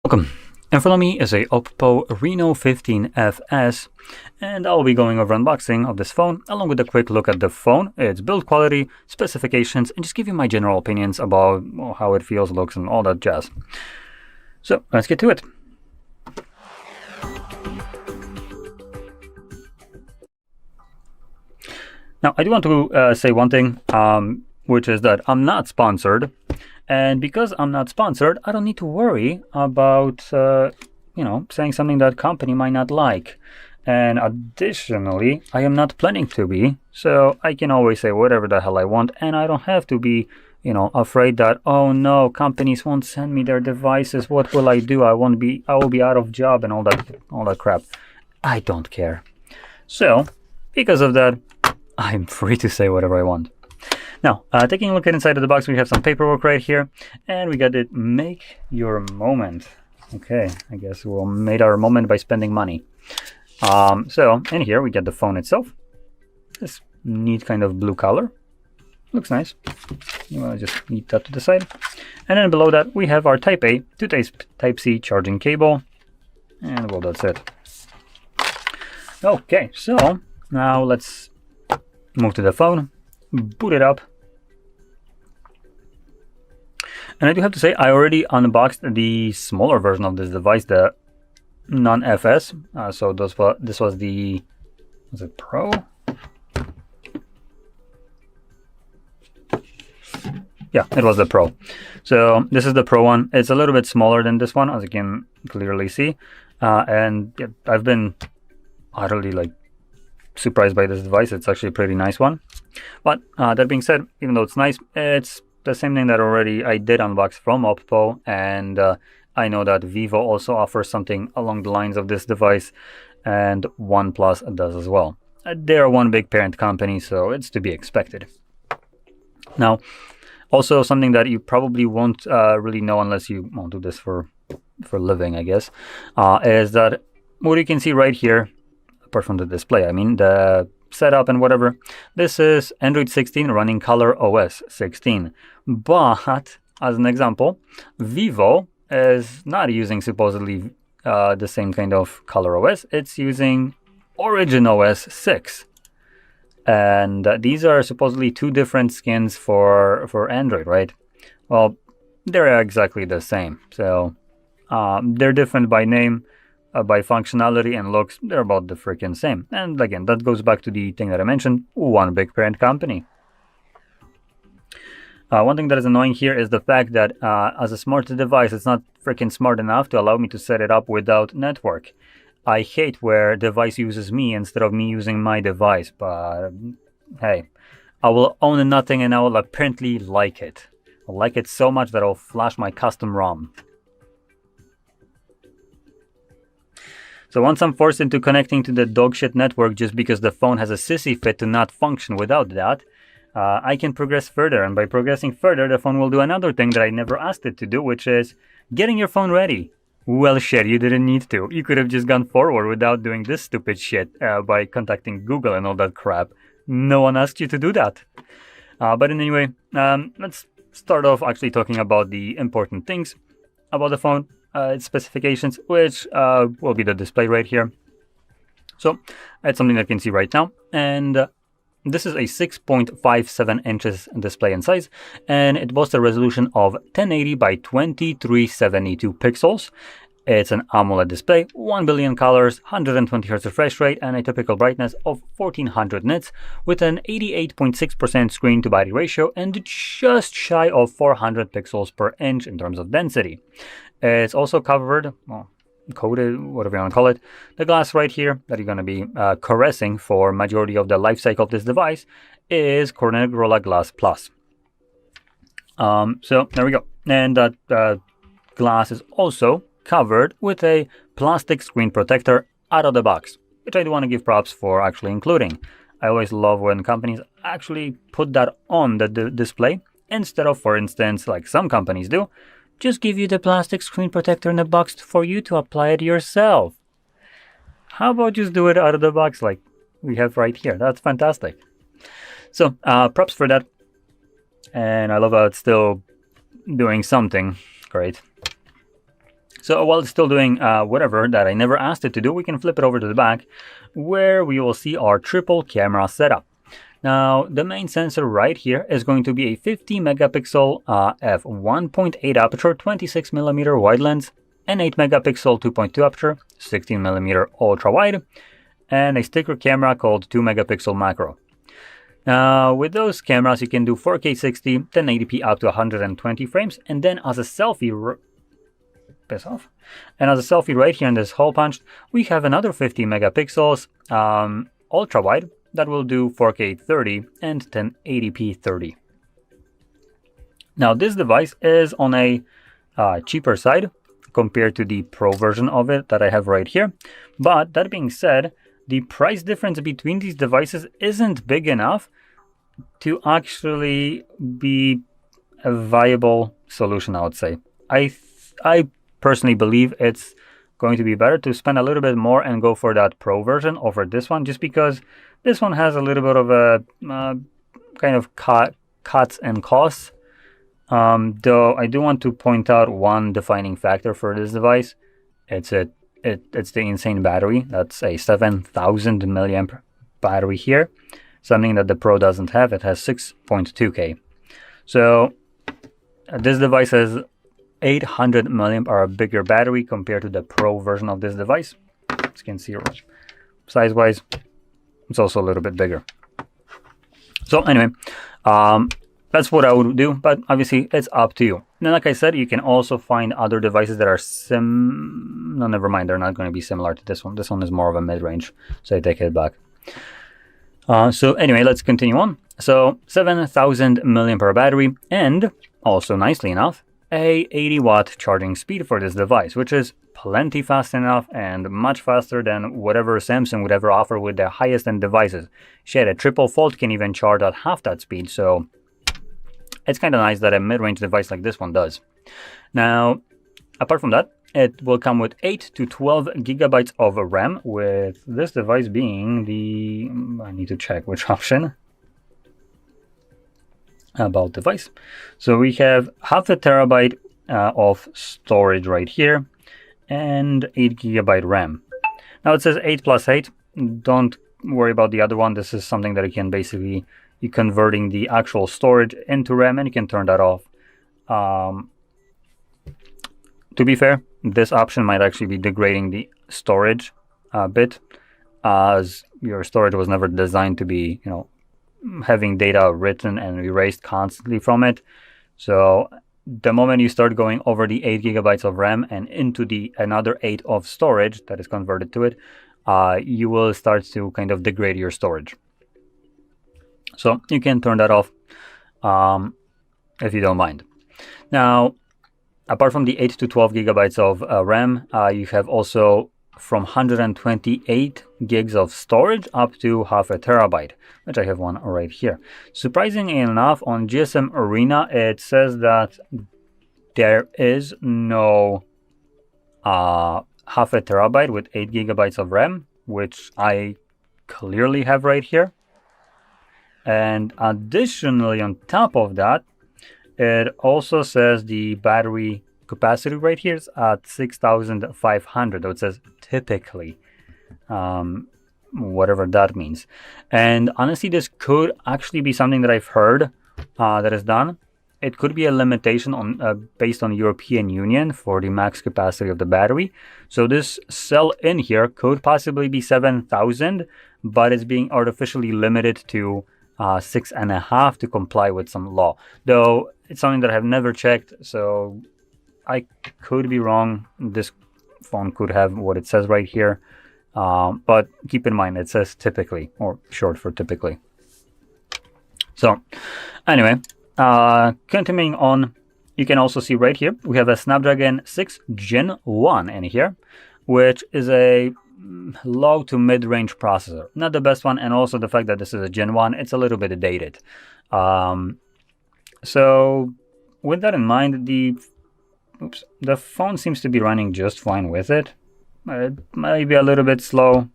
Welcome. In front of me is a OPPO Reno15 FS, and I'll be going over unboxing of this phone along with a quick look at the phone, its build quality, specifications, and just give you my general opinions about how it feels, looks, and all that jazz. So let's get to it. Now I do want to say one thing, which is that I'm not sponsored. And because I'm not sponsored, I don't need to worry about, saying something that company might not like. And additionally, I am not planning to be, so I can always say whatever the hell I want, and I don't have to be, afraid that, oh no, companies won't send me their devices. What will I do? I will be out of job and all that crap. I don't care. So, because of that, I'm free to say whatever I want. Now, taking a look at inside of the box, we have some paperwork right here, and we got it, make your moment. Okay, I guess we'll make our moment by spending money. So, in here, we get the phone itself. This neat kind of blue color. Looks nice. You want to just neat that to the side. And then below that, we have our Type A to Type C charging cable. And well, that's it. Okay, so now let's move to the phone. Boot it up, and I do have to say I already unboxed the smaller version of this device, the non-FS. So this was the, was it Pro? Yeah, it was the Pro. So this is the Pro one. It's a little bit smaller than this one, as you can clearly see, and yeah, I've been utterly surprised by this device. It's actually a pretty nice one. But that being said, even though it's nice, it's the same thing that already I did unbox from OPPO, and I know that Vivo also offers something along the lines of this device, and OnePlus does as well. They're one big parent company, so it's to be expected. Now, also something that you probably won't really know unless you do this for a living, I guess, is that what you can see right here, apart from the display, I mean the setup and whatever, this is Android 16 running Color OS 16. But as an example, Vivo is not using supposedly the same kind of Color OS. It's using Origin OS 6. And these are supposedly two different skins for Android, right? Well, they're exactly the same. So they're different by name. By functionality and looks, they're about the freaking same. And again, that goes back to the thing that I mentioned, one big parent company. One thing that is annoying here is the fact that as a smart device, it's not freaking smart enough to allow me to set it up without network. I hate where device uses me instead of me using my device, but hey, I will own nothing and I will apparently like it. I'll like it so much that I'll flash my custom ROM. So once I'm forced into connecting to the dogshit network just because the phone has a sissy fit to not function without that, I can progress further. And by progressing further, the phone will do another thing that I never asked it to do, which is getting your phone ready. Well, shit, you didn't need to. You could have just gone forward without doing this stupid shit by contacting Google and all that crap. No one asked you to do that. But anyway, let's start off actually talking about the important things about the phone. Its specifications, which will be the display right here. So it's something that you can see right now, and this is a 6.57 inches display in size, and it boasts a resolution of 1080 by 2372 pixels. It's an AMOLED display, 1 billion colors, 120 Hz refresh rate, and a typical brightness of 1400 nits, with an 88.6% screen to body ratio and just shy of 400 pixels per inch in terms of density. It's also covered, well, coated, whatever you want to call it. The glass right here that you're going to be caressing for majority of the life cycle of this device is Corning Gorilla Glass Plus. So there we go. And that glass is also covered with a plastic screen protector out of the box, which I do want to give props for actually including. I always love when companies actually put that on the display instead of, for instance, like some companies do, just give you the plastic screen protector in the box for you to apply it yourself. How about just do it out of the box like we have right here? That's fantastic. So props for that. And I love how it's still doing something great. So while it's still doing whatever that I never asked it to do, we can flip it over to the back where we will see our triple camera setup. Now, the main sensor right here is going to be a 50 megapixel f1.8 aperture, 26mm wide lens, an 8 megapixel 2.2 aperture, 16mm ultra wide, and a sticker camera called 2 megapixel macro. Now, with those cameras, you can do 4K 60, 1080p up to 120 frames, and then as a selfie, And as a selfie right here in this hole punch, we have another 50 megapixels ultra wide that will do 4K 30 and 1080p 30. Now, this device is on a cheaper side compared to the Pro version of it that I have right here. But that being said, the price difference between these devices isn't big enough to actually be a viable solution, I would say. I personally believe it's going to be better to spend a little bit more and go for that Pro version over this one, just because this one has a little bit of a kind of cuts and costs. Though I do want to point out one defining factor for this device. It's the insane battery. That's a 7,000 milliamp battery here, something that the Pro doesn't have. It has 6.2K. So this device has 800 milliamp hour bigger battery compared to the Pro version of this device. As you can see, size-wise, it's also a little bit bigger. So anyway, that's what I would do, but obviously it's up to you. Then, like I said, you can also find other devices that are no, never mind, they're not going to be similar to this one. This one is more of a mid-range, so I take it back. So anyway, let's continue on. So 7,000 milliamp hour battery, and also nicely enough, a 80 watt charging speed for this device, which is plenty fast enough and much faster than whatever Samsung would ever offer with their highest end devices. Shit, a triple fold can even charge at half that speed, so it's kind of nice that a mid-range device like this one does. Now, apart from that, it will come with 8 to 12 gigabytes of RAM, with this device being the... I need to check which option. About device. So we have half a terabyte of storage right here and 8 gigabyte RAM. Now it says 8 plus 8. Don't worry about the other one. This is something that you can basically, you're converting the actual storage into RAM, and you can turn that off. To be fair, this option might actually be degrading the storage a bit, as your storage was never designed to be, you know, having data written and erased constantly from it. So the moment you start going over the 8 gigabytes of RAM and into the another 8 of storage that is converted to it, you will start to kind of degrade your storage. So you can turn that off if you don't mind. Now, apart from the 8 to 12 gigabytes of RAM, you have also from 128 gigs of storage up to half a terabyte, which I have one right here. Surprisingly enough, on GSM Arena, it says that there is no half a terabyte with 8 gigabytes of RAM, which I clearly have right here. And additionally, on top of that, it also says the battery capacity right here is at 6,500. So it says typically, whatever that means. And honestly, this could actually be something that I've heard that is done. It could be a limitation on based on European Union for the max capacity of the battery. So this cell in here could possibly be 7,000, but it's being artificially limited to 6.5 to comply with some law. Though it's something that I have never checked, so I could be wrong. This phone could have what it says right here, but keep in mind it says typically, or short for typically. So anyway, continuing on, you can also see right here we have a Snapdragon 6 Gen 1 in here, which is a low to mid-range processor. Not the best one, and also the fact that this is a Gen 1, it's a little bit dated. So with that in mind, the phone seems to be running just fine with it. It might be a little bit slow.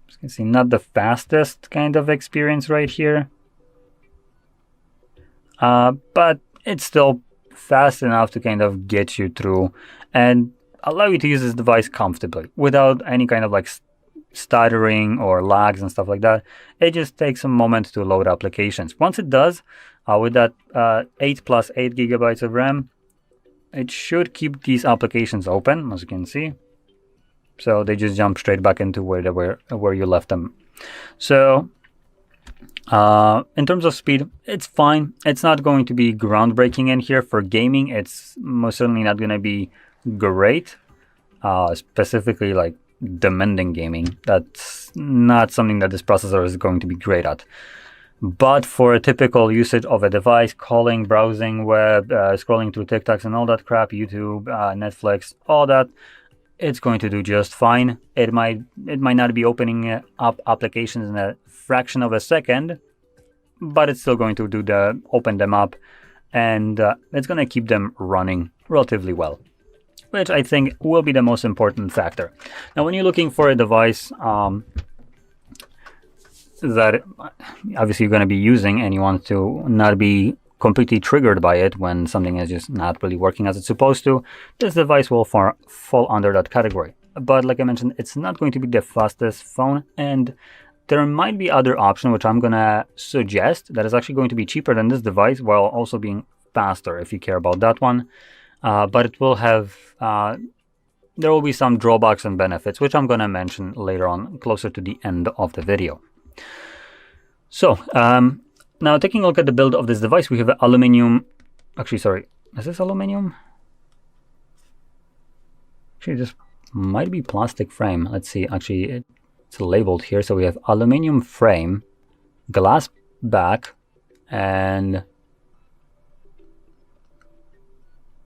As you can see, not the fastest kind of experience right here. But it's still fast enough to kind of get you through and allow you to use this device comfortably without any kind of like stuttering or lags and stuff like that. It just takes a moment to load applications. Once it does, with that 8 plus 8 gigabytes of RAM, it should keep these applications open, as you can see. So they just jump straight back into where you left them. So in terms of speed, it's fine. It's not going to be groundbreaking in here. For gaming, it's most certainly not going to be great. Specifically like demanding gaming. That's not something that this processor is going to be great at. But for a typical usage of a device, calling, browsing, web, scrolling through TikToks and all that crap, YouTube, Netflix, all that, it's going to do just fine. It might not be opening up applications in a fraction of a second, but it's still going to open them up, and it's going to keep them running relatively well, which I think will be the most important factor. Now, when you're looking for a device that obviously you're going to be using and you want to not be completely triggered by it when something is just not really working as it's supposed to, this device will fall under that category. But like I mentioned, it's not going to be the fastest phone, and there might be other option which I'm going to suggest that is actually going to be cheaper than this device while also being faster if you care about that one. But it will have, there will be some drawbacks and benefits, which I'm going to mention later on, closer to the end of the video. So, now taking a look at the build of this device, we have an aluminum, actually, sorry, is this aluminum? Actually, this might be plastic frame. Let's see, actually, it's labeled here. So we have aluminum frame, glass back, and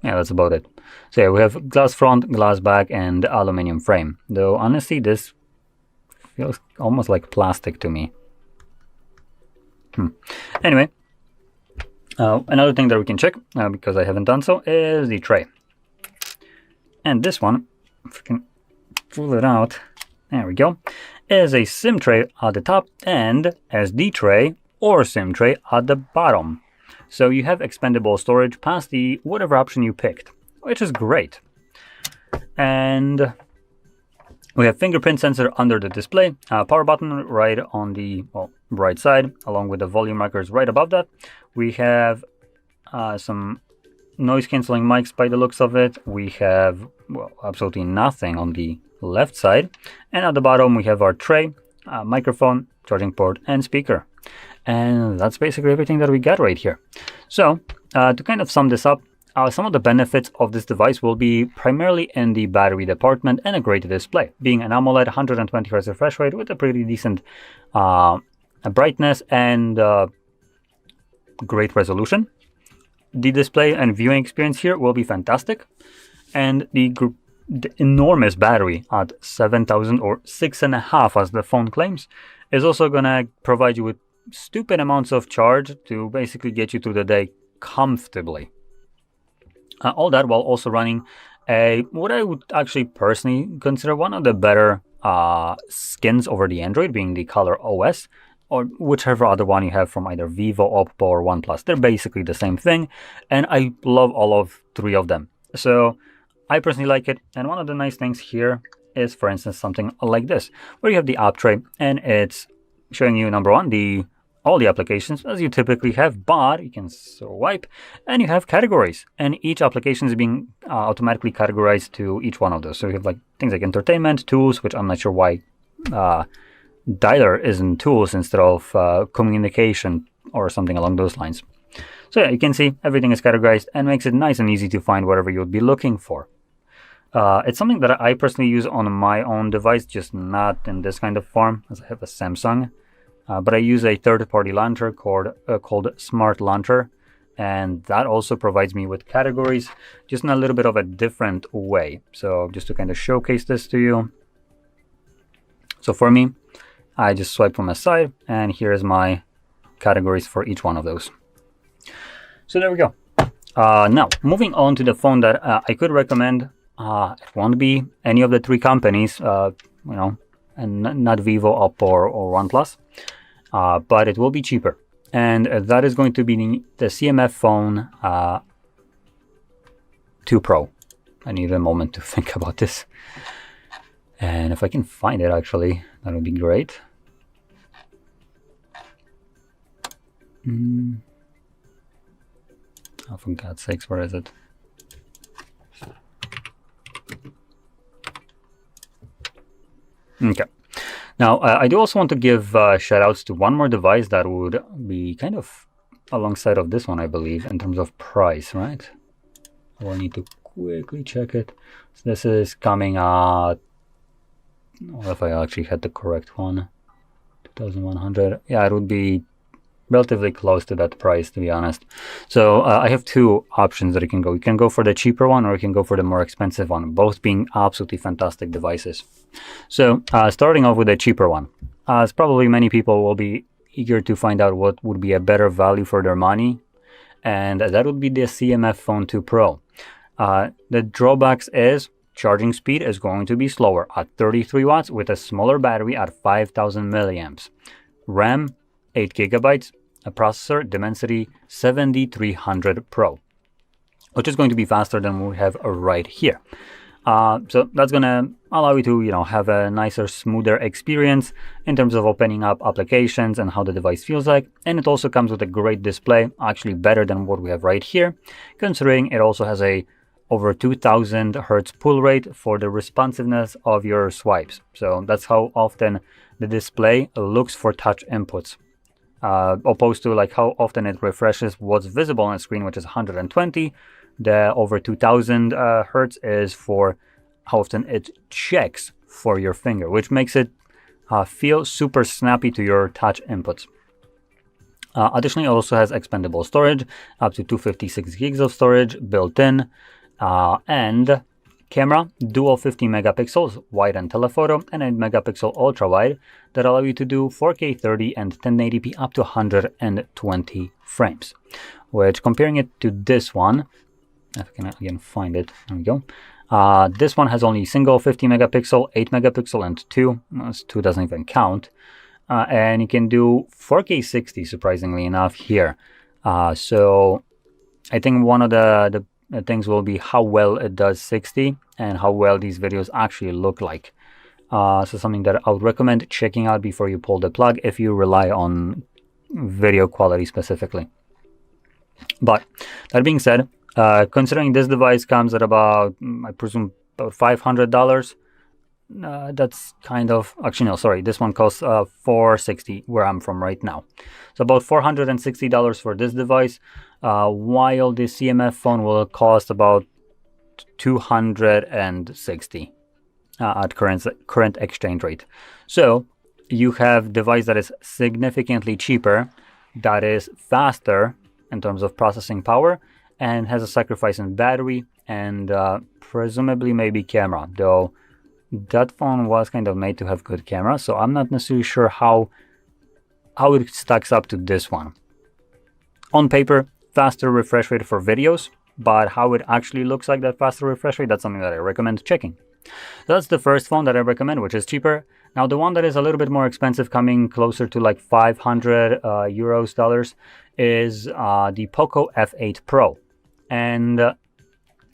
yeah, that's about it. So yeah, we have glass front, glass back, and aluminum frame. Though honestly, this feels almost like plastic to me. Anyway, another thing that we can check, because I haven't done so, is the tray. And this one, if we can pull it out, there we go, is a SIM tray at the top and SD tray or SIM tray at the bottom. So you have expandable storage past the whatever option you picked, which is great. And we have fingerprint sensor under the display, power button right on the right side, along with the volume markers right above that. We have some noise cancelling mics by the looks of it. We have absolutely nothing on the left side. And at the bottom we have our tray, microphone, charging port, and speaker. And that's basically everything that we got right here. So to kind of sum this up, some of the benefits of this device will be primarily in the battery department and a great display, being an AMOLED 120 Hz refresh rate with a pretty decent brightness and great resolution. The display and viewing experience here will be fantastic, and the enormous battery at 7,000 or 6.5 as the phone claims is also going to provide you with stupid amounts of charge to basically get you through the day comfortably. All that while also running what I would actually personally consider one of the better skins over the Android, being the Color OS, or whichever other one you have from either Vivo, OPPO, or OnePlus. They're basically the same thing, and I love all of three of them. So I personally like it, and one of the nice things here is, for instance, something like this, where you have the app tray, and it's showing you, number one, all the applications as you typically have, but you can swipe and you have categories, and each application is being automatically categorized to each one of those. So you have like things like entertainment, tools, which I'm not sure why dialer is in tools instead of communication or something along those lines. So yeah, you can see everything is categorized and makes it nice and easy to find whatever you would be looking for. It's something that I personally use on my own device, just not in this kind of form, as I have a Samsung. But I use a third-party launcher called Smart Launcher, and that also provides me with categories, just in a little bit of a different way. So just to kind of showcase this to you. So for me, I just swipe from the side, and here's my categories for each one of those. So there we go. Now, moving on to the phone that I could recommend. It won't be any of the three companies, and not Vivo, OPPO, or OnePlus, but it will be cheaper. And that is going to be the CMF phone 2 Pro. I need a moment to think about this. And if I can find it, actually, that would be great. Oh, for God's sakes, where is it? Okay. Now, I do also want to give shout-outs to one more device that would be kind of alongside of this one, I believe, in terms of price, right? I will need to quickly check it. So this is coming at, well, if I actually had the correct one, 2,100. Yeah, it would be relatively close to that price, to be honest. So I have 2 options that you can go. You can go for the cheaper one, or you can go for the more expensive one, both being absolutely fantastic devices. So starting off with the cheaper one, as probably many people will be eager to find out what would be a better value for their money, and that would be the CMF Phone 2 Pro. The drawbacks is charging speed is going to be slower at 33 watts with a smaller battery at 5,000 milliamps. RAM 8 gigabytes, a processor Dimensity 7300 Pro, which is going to be faster than what we have right here. So that's going to allow you to, have a nicer, smoother experience in terms of opening up applications and how the device feels like. And it also comes with a great display, actually better than what we have right here, considering it also has a over 2000 hertz pull rate for the responsiveness of your swipes. So that's how often the display looks for touch inputs. Opposed to like how often it refreshes what's visible on the screen, which is 120. The over 2000 hertz is for how often it checks for your finger, which makes it feel super snappy to your touch inputs. Additionally, it also has expandable storage, up to 256 gigs of storage built in, and camera, dual 50 megapixels wide and telephoto, and 8 megapixel ultra wide that allow you to do 4K 30 and 1080p up to 120 frames. Which, comparing it to this one, if I can again find it, there we go. This one has only single 50 megapixel, 8 megapixel, and 2. This 2 doesn't even count. And you can do 4K 60, surprisingly enough, here. So I think one of the things will be how well it does 60 and how well these videos actually look like. So something that I would recommend checking out before you pull the plug if you rely on video quality specifically. But that being said, considering this device comes at about, I presume, about $500, that's kind of, actually no, sorry, this one costs $460 where I'm from right now. So about $460 for this device, while the CMF phone will cost about $260 at current exchange rate. So you have a device that is significantly cheaper, that is faster in terms of processing power, and has a sacrifice in battery and presumably maybe camera, though that phone was kind of made to have good camera, so I'm not necessarily sure how it stacks up to this one. On paper, faster refresh rate for videos, but how it actually looks like that faster refresh rate, that's something that I recommend checking. That's the first phone that I recommend, which is cheaper. Now the one that is a little bit more expensive, coming closer to like 500 dollars, is the POCO F8 Pro. And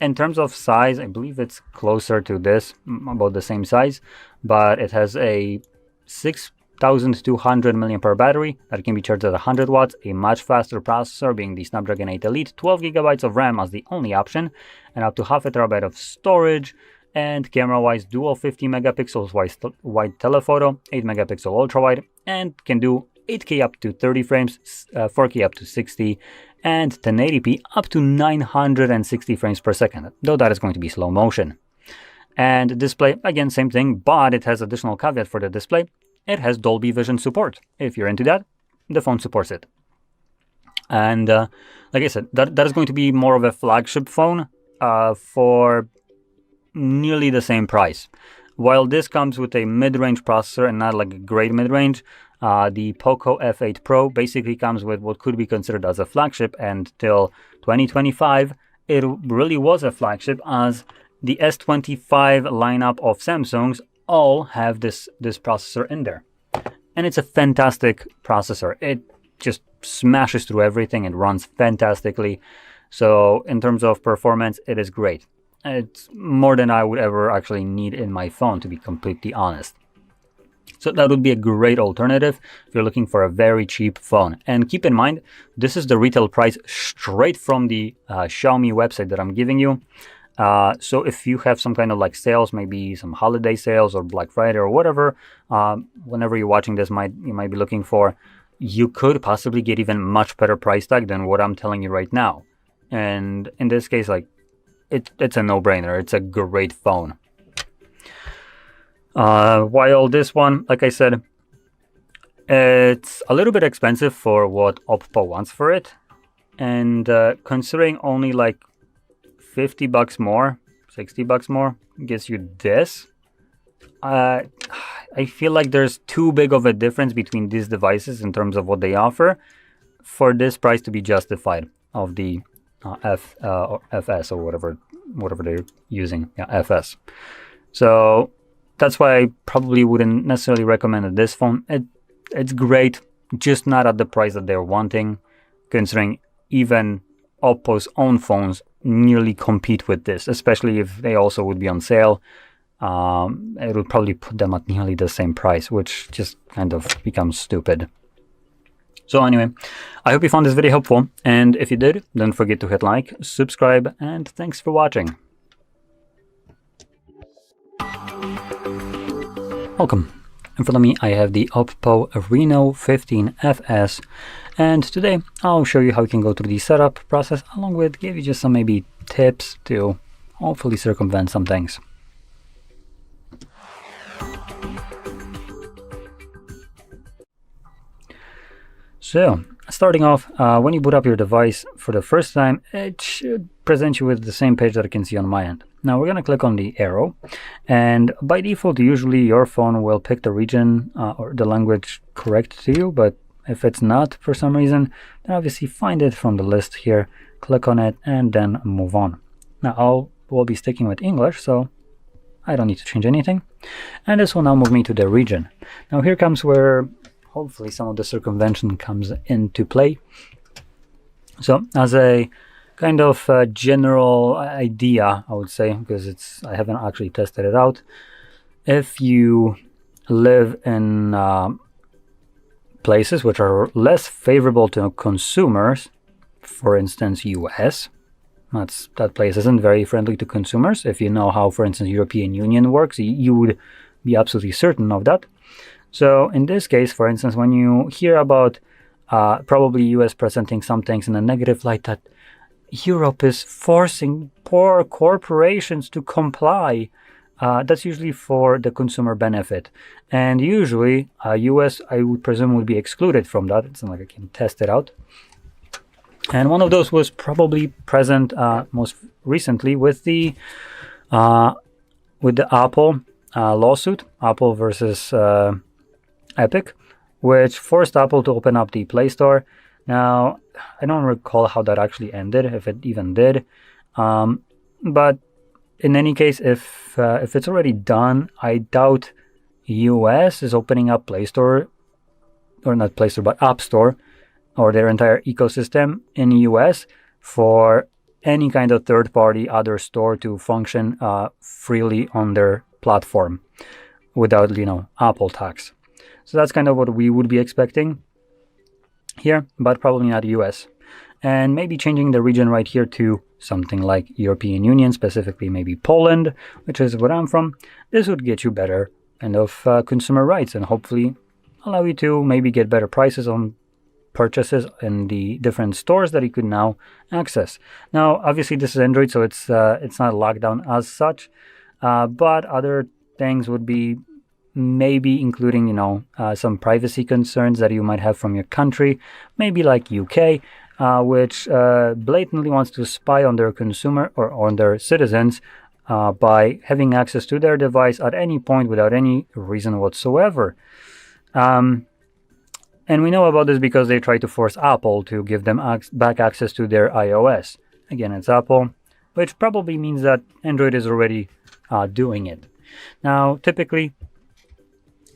in terms of size, I believe it's closer to this, about the same size, but it has a 6,200 mAh battery that can be charged at 100 watts, a much faster processor being the Snapdragon 8 Elite, 12 gigabytes of RAM as the only option, and up to half a terabyte of storage. And camera-wise, dual 50 megapixels wide telephoto, 8 megapixel ultra wide, and can do 8K up to 30 frames, 4K up to 60, and 1080p up to 960 frames per second, though that is going to be slow motion. And display, again, same thing, but it has additional caveat for the display. It has Dolby Vision support. If you're into that, the phone supports it. And like I said, that is going to be more of a flagship phone for nearly the same price. While this comes with a mid-range processor and not like a great mid-range, the POCO F8 Pro basically comes with what could be considered as a flagship, and till 2025 it really was a flagship, as the S25 lineup of Samsungs all have this processor in there. And it's a fantastic processor. It just smashes through everything. It runs fantastically. So in terms of performance, it is great. It's more than I would ever actually need in my phone, to be completely honest. So that would be a great alternative if you're looking for a very cheap phone. And keep in mind, this is the retail price straight from the Xiaomi website that I'm giving you. So if you have some kind of like sales, maybe some holiday sales or Black Friday or whatever, whenever you're watching this, you might be looking for, you could possibly get even much better price tag than what I'm telling you right now. And in this case, like it's a no-brainer. It's a great phone. While this one, like I said, it's a little bit expensive for what OPPO wants for it, and considering only like $50 more, $60 more gets you this, I feel like there's too big of a difference between these devices in terms of what they offer for this price to be justified of the FS or whatever they're using, FS. So that's why I probably wouldn't necessarily recommend this phone. It's great, just not at the price that they're wanting, considering even OPPO's own phones nearly compete with this, especially if they also would be on sale. It would probably put them at nearly the same price, which just kind of becomes stupid. So anyway, I hope you found this video helpful, and if you did, don't forget to hit like, subscribe, and thanks for watching. Welcome. In front of me I have the OPPO Reno15 FS, and today I'll show you how you can go through the setup process, along with give you just some maybe tips to hopefully circumvent some things. So, starting off, when you boot up your device for the first time, it should present you with the same page that you can see on my end. Now we're going to click on the arrow, and by default usually your phone will pick the region or the language correct to you, but if it's not for some reason, then obviously find it from the list here, click on it, and then move on. Now we'll be sticking with English, so I don't need to change anything, and this will now move me to the region. Now here comes where hopefully some of the circumvention comes into play. So as a kind of general idea, I would say, because I haven't actually tested it out, if you live in places which are less favorable to consumers, for instance US, that place isn't very friendly to consumers. If you know how, for instance, European Union works, you would be absolutely certain of that. So in this case, for instance, when you hear about probably US presenting some things in a negative light, that Europe is forcing poor corporations to comply, that's usually for the consumer benefit. And usually US, I would presume, would be excluded from that. It's not like I can test it out. And one of those was probably present most recently with the Apple lawsuit, Apple versus Epic, which forced Apple to open up the Play Store. Now, I don't recall how that actually ended, if it even did. But in any case, if it's already done, I doubt US is opening up Play Store, or not Play Store, but App Store, or their entire ecosystem in US for any kind of third-party other store to function freely on their platform without, Apple tax. So that's kind of what we would be expecting here, but probably not US. And maybe changing the region right here to something like European Union, specifically maybe Poland, which is where I'm from. This would get you better kind of consumer rights, and hopefully allow you to maybe get better prices on purchases in the different stores that you could now access. Now, obviously this is Android, so it's not locked down as such, but other things would be maybe including, some privacy concerns that you might have from your country, maybe like UK, which blatantly wants to spy on their consumer or on their citizens by having access to their device at any point without any reason whatsoever. And we know about this because they try to force Apple to give them back access to their iOS. Again, it's Apple, which probably means that Android is already doing it. Now, typically,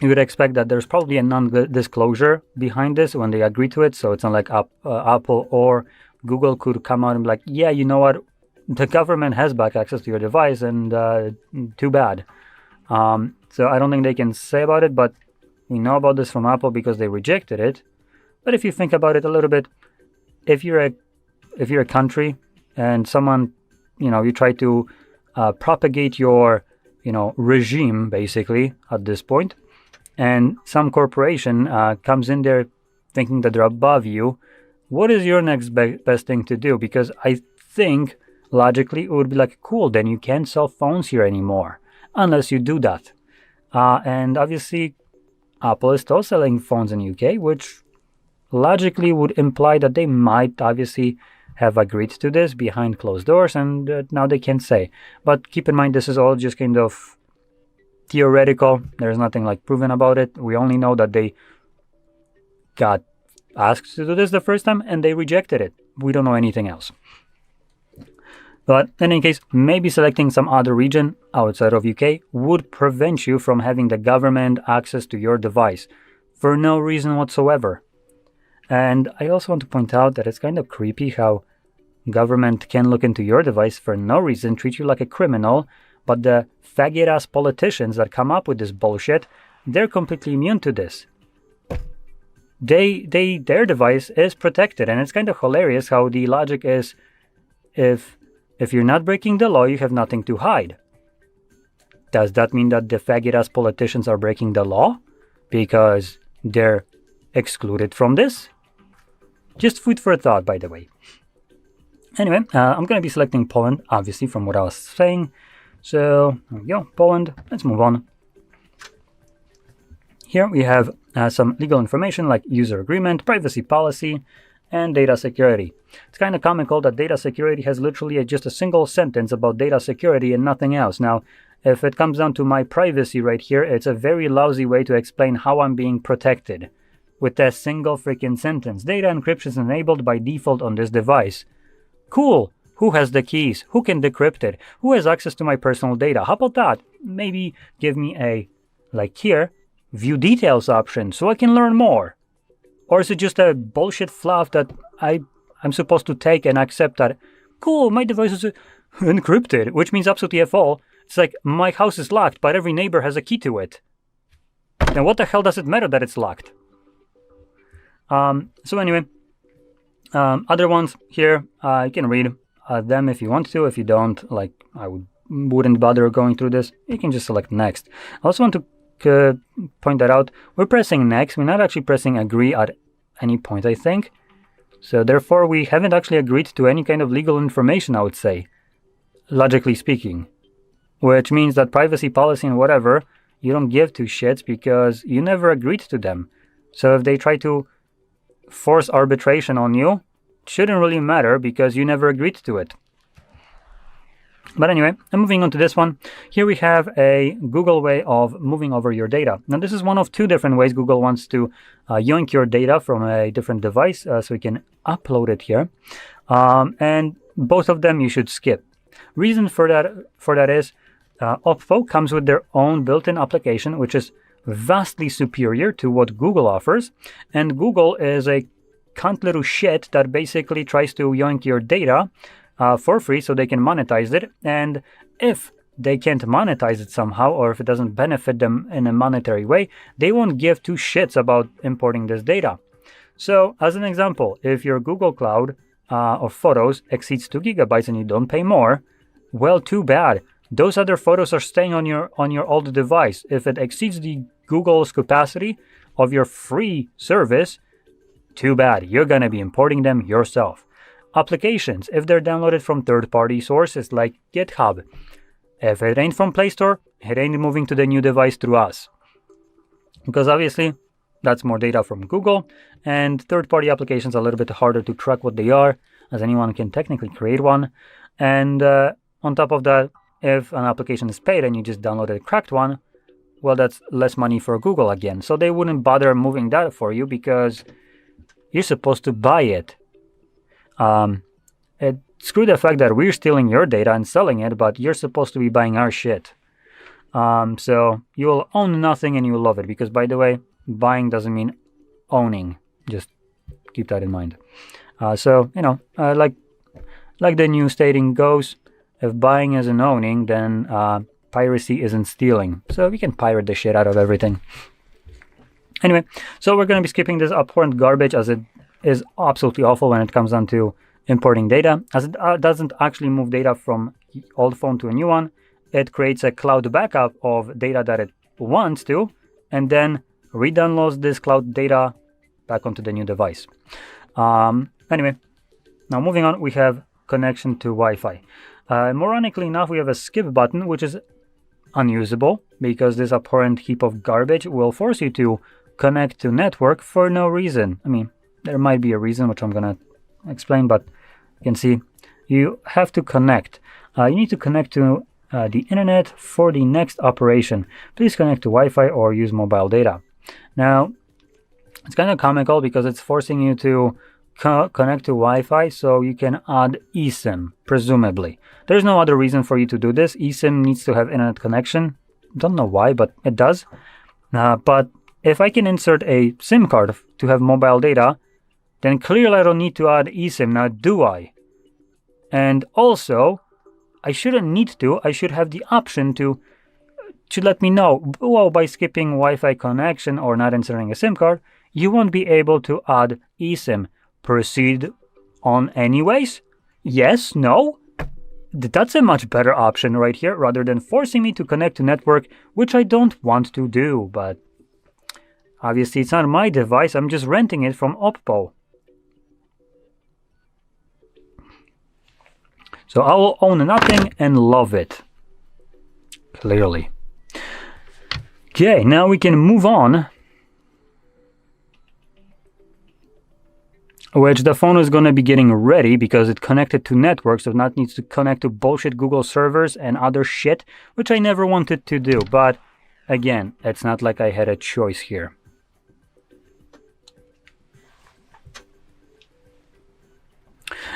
you would expect that there's probably a non-disclosure behind this when they agree to it, so it's not like Apple or Google could come out and be like, yeah, you know what, the government has back access to your device, and too bad. So I don't think they can say about it, but we know about this from Apple because they rejected it. But if you think about it a little bit, if you're a country and someone, you try to propagate your, regime basically at this point, and some corporation comes in there thinking that they're above you, what is your next best thing to do? Because I think logically it would be like, cool, then you can't sell phones here anymore unless you do that. And obviously Apple is still selling phones in UK, which logically would imply that they might obviously have agreed to this behind closed doors, and now they can't say. But keep in mind, this is all just kind of theoretical. There's nothing like proven about it. We only know that they got asked to do this the first time and they rejected it. We don't know anything else. But in any case, maybe selecting some other region outside of UK would prevent you from having the government access to your device for no reason whatsoever. And I also want to point out that it's kind of creepy how government can look into your device for no reason, treat you like a criminal, but the faggot-ass politicians that come up with this bullshit, they're completely immune to this. Their device is protected, and it's kind of hilarious how the logic is, if you're not breaking the law, you have nothing to hide. Does that mean that the faggot-ass politicians are breaking the law because they're excluded from this? Just food for thought, by the way. Anyway, I'm going to be selecting Poland, obviously, from what I was saying. So, there we go, Poland. Let's move on. Here we have some legal information like user agreement, privacy policy, and data security. It's kind of comical that data security has literally just a single sentence about data security and nothing else. Now, if it comes down to my privacy right here, it's a very lousy way to explain how I'm being protected. With that single freaking sentence. Data encryption is enabled by default on this device. Cool. Who has the keys? Who can decrypt it? Who has access to my personal data? How about that? Maybe give me a, like here, view details option so I can learn more. Or is it just a bullshit fluff that I'm supposed to take and accept that, cool, my device is encrypted, which means absolutely F all. It's like, my house is locked, but every neighbor has a key to it. Now what the hell does it matter that it's locked? So anyway, other ones here, you can read them if you want to. If you don't, like, I wouldn't bother going through this. You can just select next. I also want to point that out. We're pressing next. We're not actually pressing agree at any point, I think. So therefore, we haven't actually agreed to any kind of legal information, I would say, logically speaking. Which means that privacy policy and whatever, you don't give two shits because you never agreed to them. So if they try to force arbitration on you, it shouldn't really matter because you never agreed to it. But anyway, I'm moving on to this one. Here we have a Google way of moving over your data. Now this is one of two different ways Google wants to yoink your data from a different device so you can upload it here. And both of them you should skip. Reason for that is OPPO comes with their own built-in application, which is vastly superior to what Google offers. And Google is a cunt little shit that basically tries to yoink your data for free so they can monetize it. And if they can't monetize it somehow, or if it doesn't benefit them in a monetary way, they won't give two shits about importing this data. So as an example, if your Google Cloud of photos exceeds 2 gigabytes and you don't pay more, well, too bad. Those other photos are staying on your old device. If it exceeds the Google's capacity of your free service, too bad. You're gonna be importing them yourself. Applications, if they're downloaded from third-party sources like GitHub, if it ain't from Play Store, it ain't moving to the new device through us. Because obviously, that's more data from Google, and third-party applications are a little bit harder to track what they are, as anyone can technically create one. And on top of that, if an application is paid and you just downloaded a cracked one, well, that's less money for Google again. So they wouldn't bother moving that for you because you're supposed to buy it. Screw the fact that we're stealing your data and selling it, but you're supposed to be buying our shit. So you will own nothing and you will love it. Because, by the way, buying doesn't mean owning. Just keep that in mind. So, you know, like the new stating goes, if buying isn't owning, then piracy isn't stealing. So we can pirate the shit out of everything. Anyway, so we're going to be skipping this abhorrent garbage, as it is absolutely awful when it comes down to importing data, as it doesn't actually move data from old phone to a new one. It creates a cloud backup of data that it wants to, and then re-downloads this cloud data back onto the new device. Anyway, now moving on, we have connection to Wi-Fi. Moronically enough, we have a skip button, which is unusable because this abhorrent heap of garbage will force you to connect to network for no reason. I mean, there might be a reason, which I'm gonna explain, but you can see you have to connect. You need to connect to the internet for the next operation. Please connect to Wi-Fi or use mobile data. Now, it's kind of comical because it's forcing you to connect to Wi-Fi so you can add eSIM, presumably. There's no other reason for you to do this. eSIM needs to have internet connection. Don't know why, but it does. But if I can insert a SIM card to have mobile data, then clearly I don't need to add eSIM. Now, do I? And also, I shouldn't need to. I should have the option to let me know, well, by skipping Wi-Fi connection or not inserting a SIM card, you won't be able to add eSIM. Proceed on anyways? Yes? No? That's a much better option right here, rather than forcing me to connect to network, which I don't want to do. But obviously it's not my device, I'm just renting it from OPPO. So I will own nothing and love it. Clearly. Okay, now we can move on. Which the phone is going to be getting ready because it connected to network, so that needs to connect to bullshit Google servers and other shit, which I never wanted to do. But again, it's not like I had a choice here.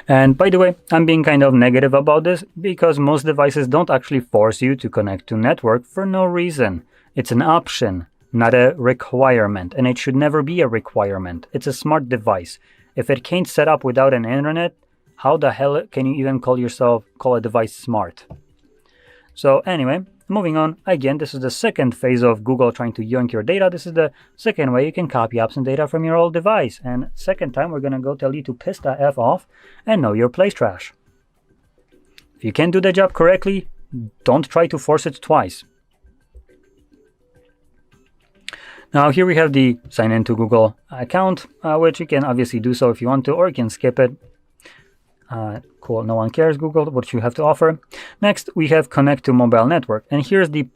And by the way, I'm being kind of negative about this because most devices don't actually force you to connect to network for no reason. It's an option, not a requirement, and it should never be a requirement. It's a smart device. If it can't set up without an internet, how the hell can you even call a device smart? So anyway, moving on. Again, this is the second phase of Google trying to yank your data. This is the second way you can copy apps and data from your old device. And second time, we're gonna go tell you to piss the F off and know your place trash. If you can't do the job correctly, don't try to force it twice. Now here we have the sign in to Google account, which you can obviously do so if you want to, or you can skip it. Cool, no one cares, Google, what you have to offer. Next, we have connect to mobile network. And here's the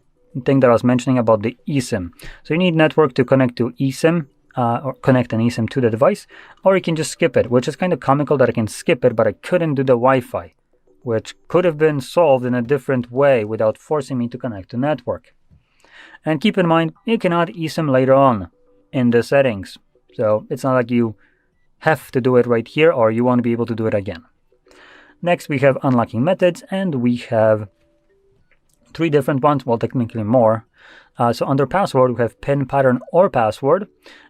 thing that I was mentioning about the eSIM. So you need network to connect to eSIM, or connect an eSIM to the device, or you can just skip it, which is kind of comical that I can skip it, but I couldn't do the Wi-Fi, which could have been solved in a different way without forcing me to connect to network. And keep in mind, you can add eSIM later on in the settings. So it's not like you have to do it right here or you won't be able to do it again. Next, we have unlocking methods, and we have 3 different ones, well, technically more. So under password, we have PIN, pattern, or password.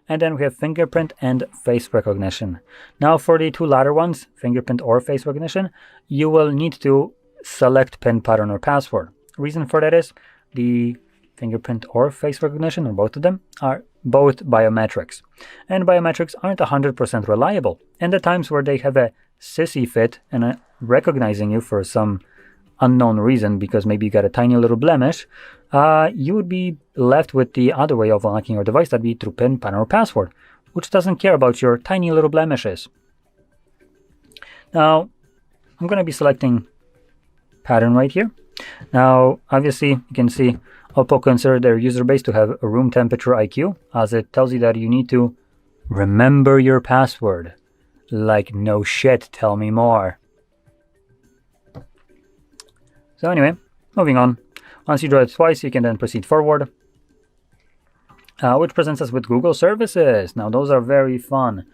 And then we have fingerprint and face recognition. Now for the 2 latter ones, fingerprint or face recognition, you will need to select PIN, pattern, or password. Reason for that is the fingerprint or face recognition, or both of them, are both biometrics. And biometrics aren't 100% reliable. And the times where they have a sissy fit and recognizing you for some unknown reason, because maybe you got a tiny little blemish, you would be left with the other way of unlocking your device, that'd be through PIN, pattern, or password, which doesn't care about your tiny little blemishes. Now, I'm going to be selecting pattern right here. Now, obviously, you can see OPPO considered their user base to have a room temperature IQ, as it tells you that you need to remember your password. Like, no shit, tell me more. So anyway, moving on. Once you draw it twice, you can then proceed forward, which presents us with Google services. Now, those are very fun.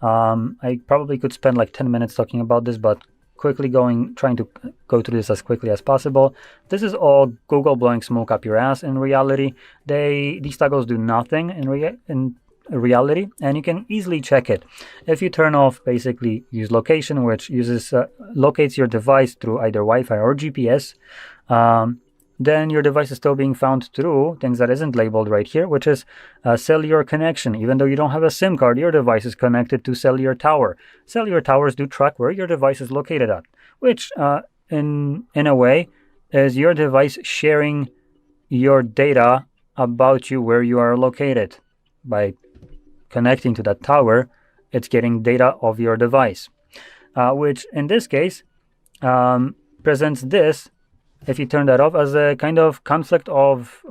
I probably could spend like 10 minutes talking about this, but trying to go through this as quickly as possible. This is all Google blowing smoke up your ass. In reality, these toggles do nothing. In reality, and you can easily check it. If you turn off basically use location, which uses locates your device through either Wi-Fi or GPS, then your device is still being found through things that isn't labeled right here, which is cellular connection. Even though you don't have a SIM card, your device is connected to cellular tower. Cellular towers do track where your device is located at, which in a way is your device sharing your data about you, where you are located. By connecting to that tower, it's getting data of your device, which in this case presents this, if you turn that off, as a kind of conflict of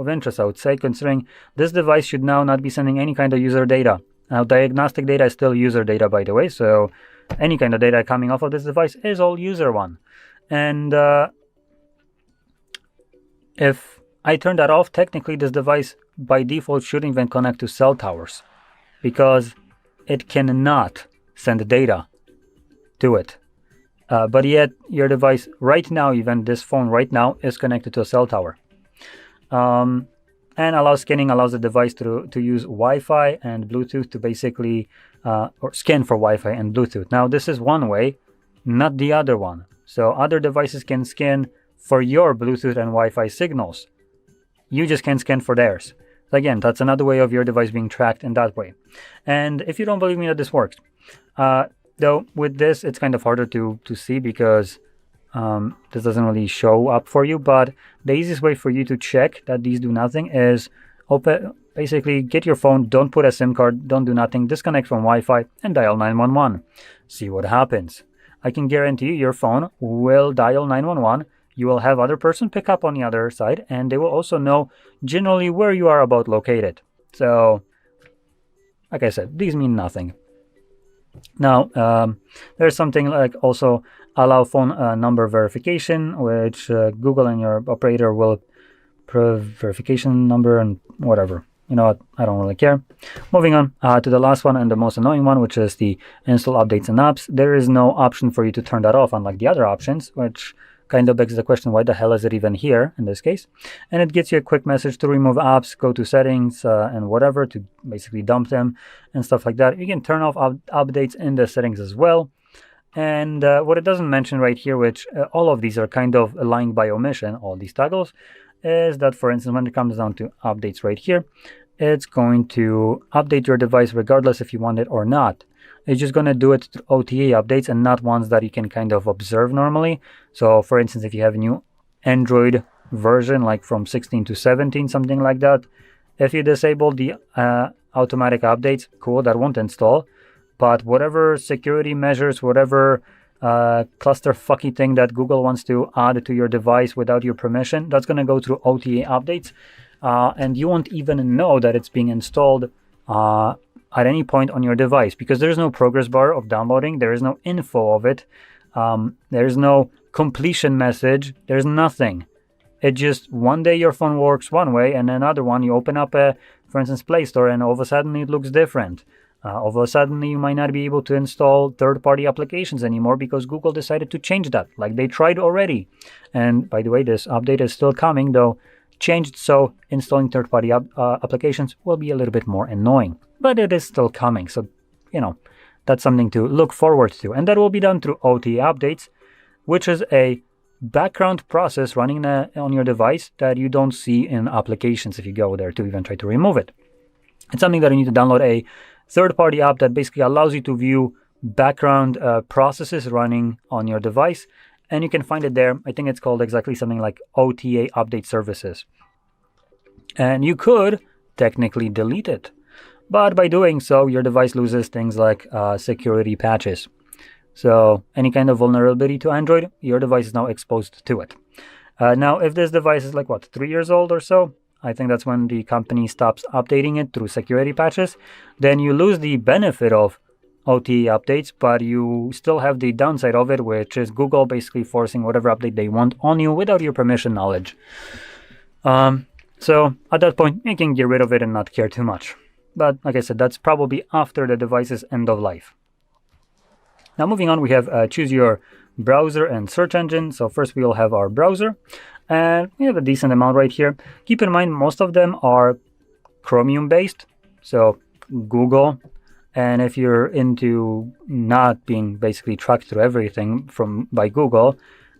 interest, I would say, considering this device should now not be sending any kind of user data. Now, diagnostic data is still user data, by the way, so any kind of data coming off of this device is all user one. And if I turn that off, technically this device by default shouldn't even connect to cell towers, because it cannot send data to it. But yet your device right now, even this phone right now, is connected to a cell tower. And allows scanning, allows the device to use Wi-Fi and Bluetooth to basically, or scan for Wi-Fi and Bluetooth. Now this is one way, not the other one. So other devices can scan for your Bluetooth and Wi-Fi signals. You just can't scan for theirs. Again, that's another way of your device being tracked in that way. And if you don't believe me that this works, though with this it's kind of harder to see, because this doesn't really show up for you. But the easiest way for you to check that these do nothing is basically get your phone, don't put a SIM card, don't do nothing, disconnect from Wi-Fi and dial 911. See what happens. I can guarantee you your phone will dial 911. You will have other person pick up on the other side, and they will also know generally where you are about located. So, like I said, these mean nothing. Now, there's something like also allow phone number verification, which Google and your operator will verification number and whatever. You know what? I don't really care. Moving on to the last one and the most annoying one, which is the install updates and apps. There is no option for you to turn that off, unlike the other options, which kind of begs the question, why the hell is it even here in this case? And it gets you a quick message to remove apps, go to settings and whatever to basically dump them and stuff like that. You can turn off updates in the settings as well. And what it doesn't mention right here, which all of these are kind of lying by omission, all these toggles, is that, for instance, when it comes down to updates right here, it's going to update your device regardless if you want it or not. It's just going to do it through OTA updates and not ones that you can kind of observe normally. So, for instance, if you have a new Android version, like from 16 to 17, something like that, if you disable the automatic updates, cool, that won't install. But whatever security measures, whatever clusterfucky thing that Google wants to add to your device without your permission, that's going to go through OTA updates. And you won't even know that it's being installed at any point on your device, because there's no progress bar of downloading, there is no info of it, there's no completion message, there's nothing. It just, one day your phone works one way, and another one you open up for instance, Play Store, and all of a sudden it looks different. All of a sudden you might not be able to install third-party applications anymore because Google decided to change that, like they tried already. And by the way, this update is still coming, though changed, so installing third-party applications will be a little bit more annoying. But it is still coming, so, you know, that's something to look forward to. And that will be done through OTA updates, which is a background process running on your device that you don't see in applications if you go there to even try to remove it. It's something that you need to download a third-party app that basically allows you to view background processes running on your device. And you can find it there. I think it's called exactly something like OTA update services. And you could technically delete it. But by doing so, your device loses things like security patches. So any kind of vulnerability to Android, your device is now exposed to it. Now, if this device is like, 3 years old or so, I think that's when the company stops updating it through security patches. Then you lose the benefit of OTA updates, but you still have the downside of it, which is Google basically forcing whatever update they want on you without your permission knowledge. So at that point, you can get rid of it and not care too much. But like I said, that's probably after the device's end of life. Now moving on, we have choose your browser and search engine. So first we will have our browser, and we have a decent amount right here. Keep in mind, most of them are Chromium based. So Google, and if you're into not being basically tracked through everything by Google,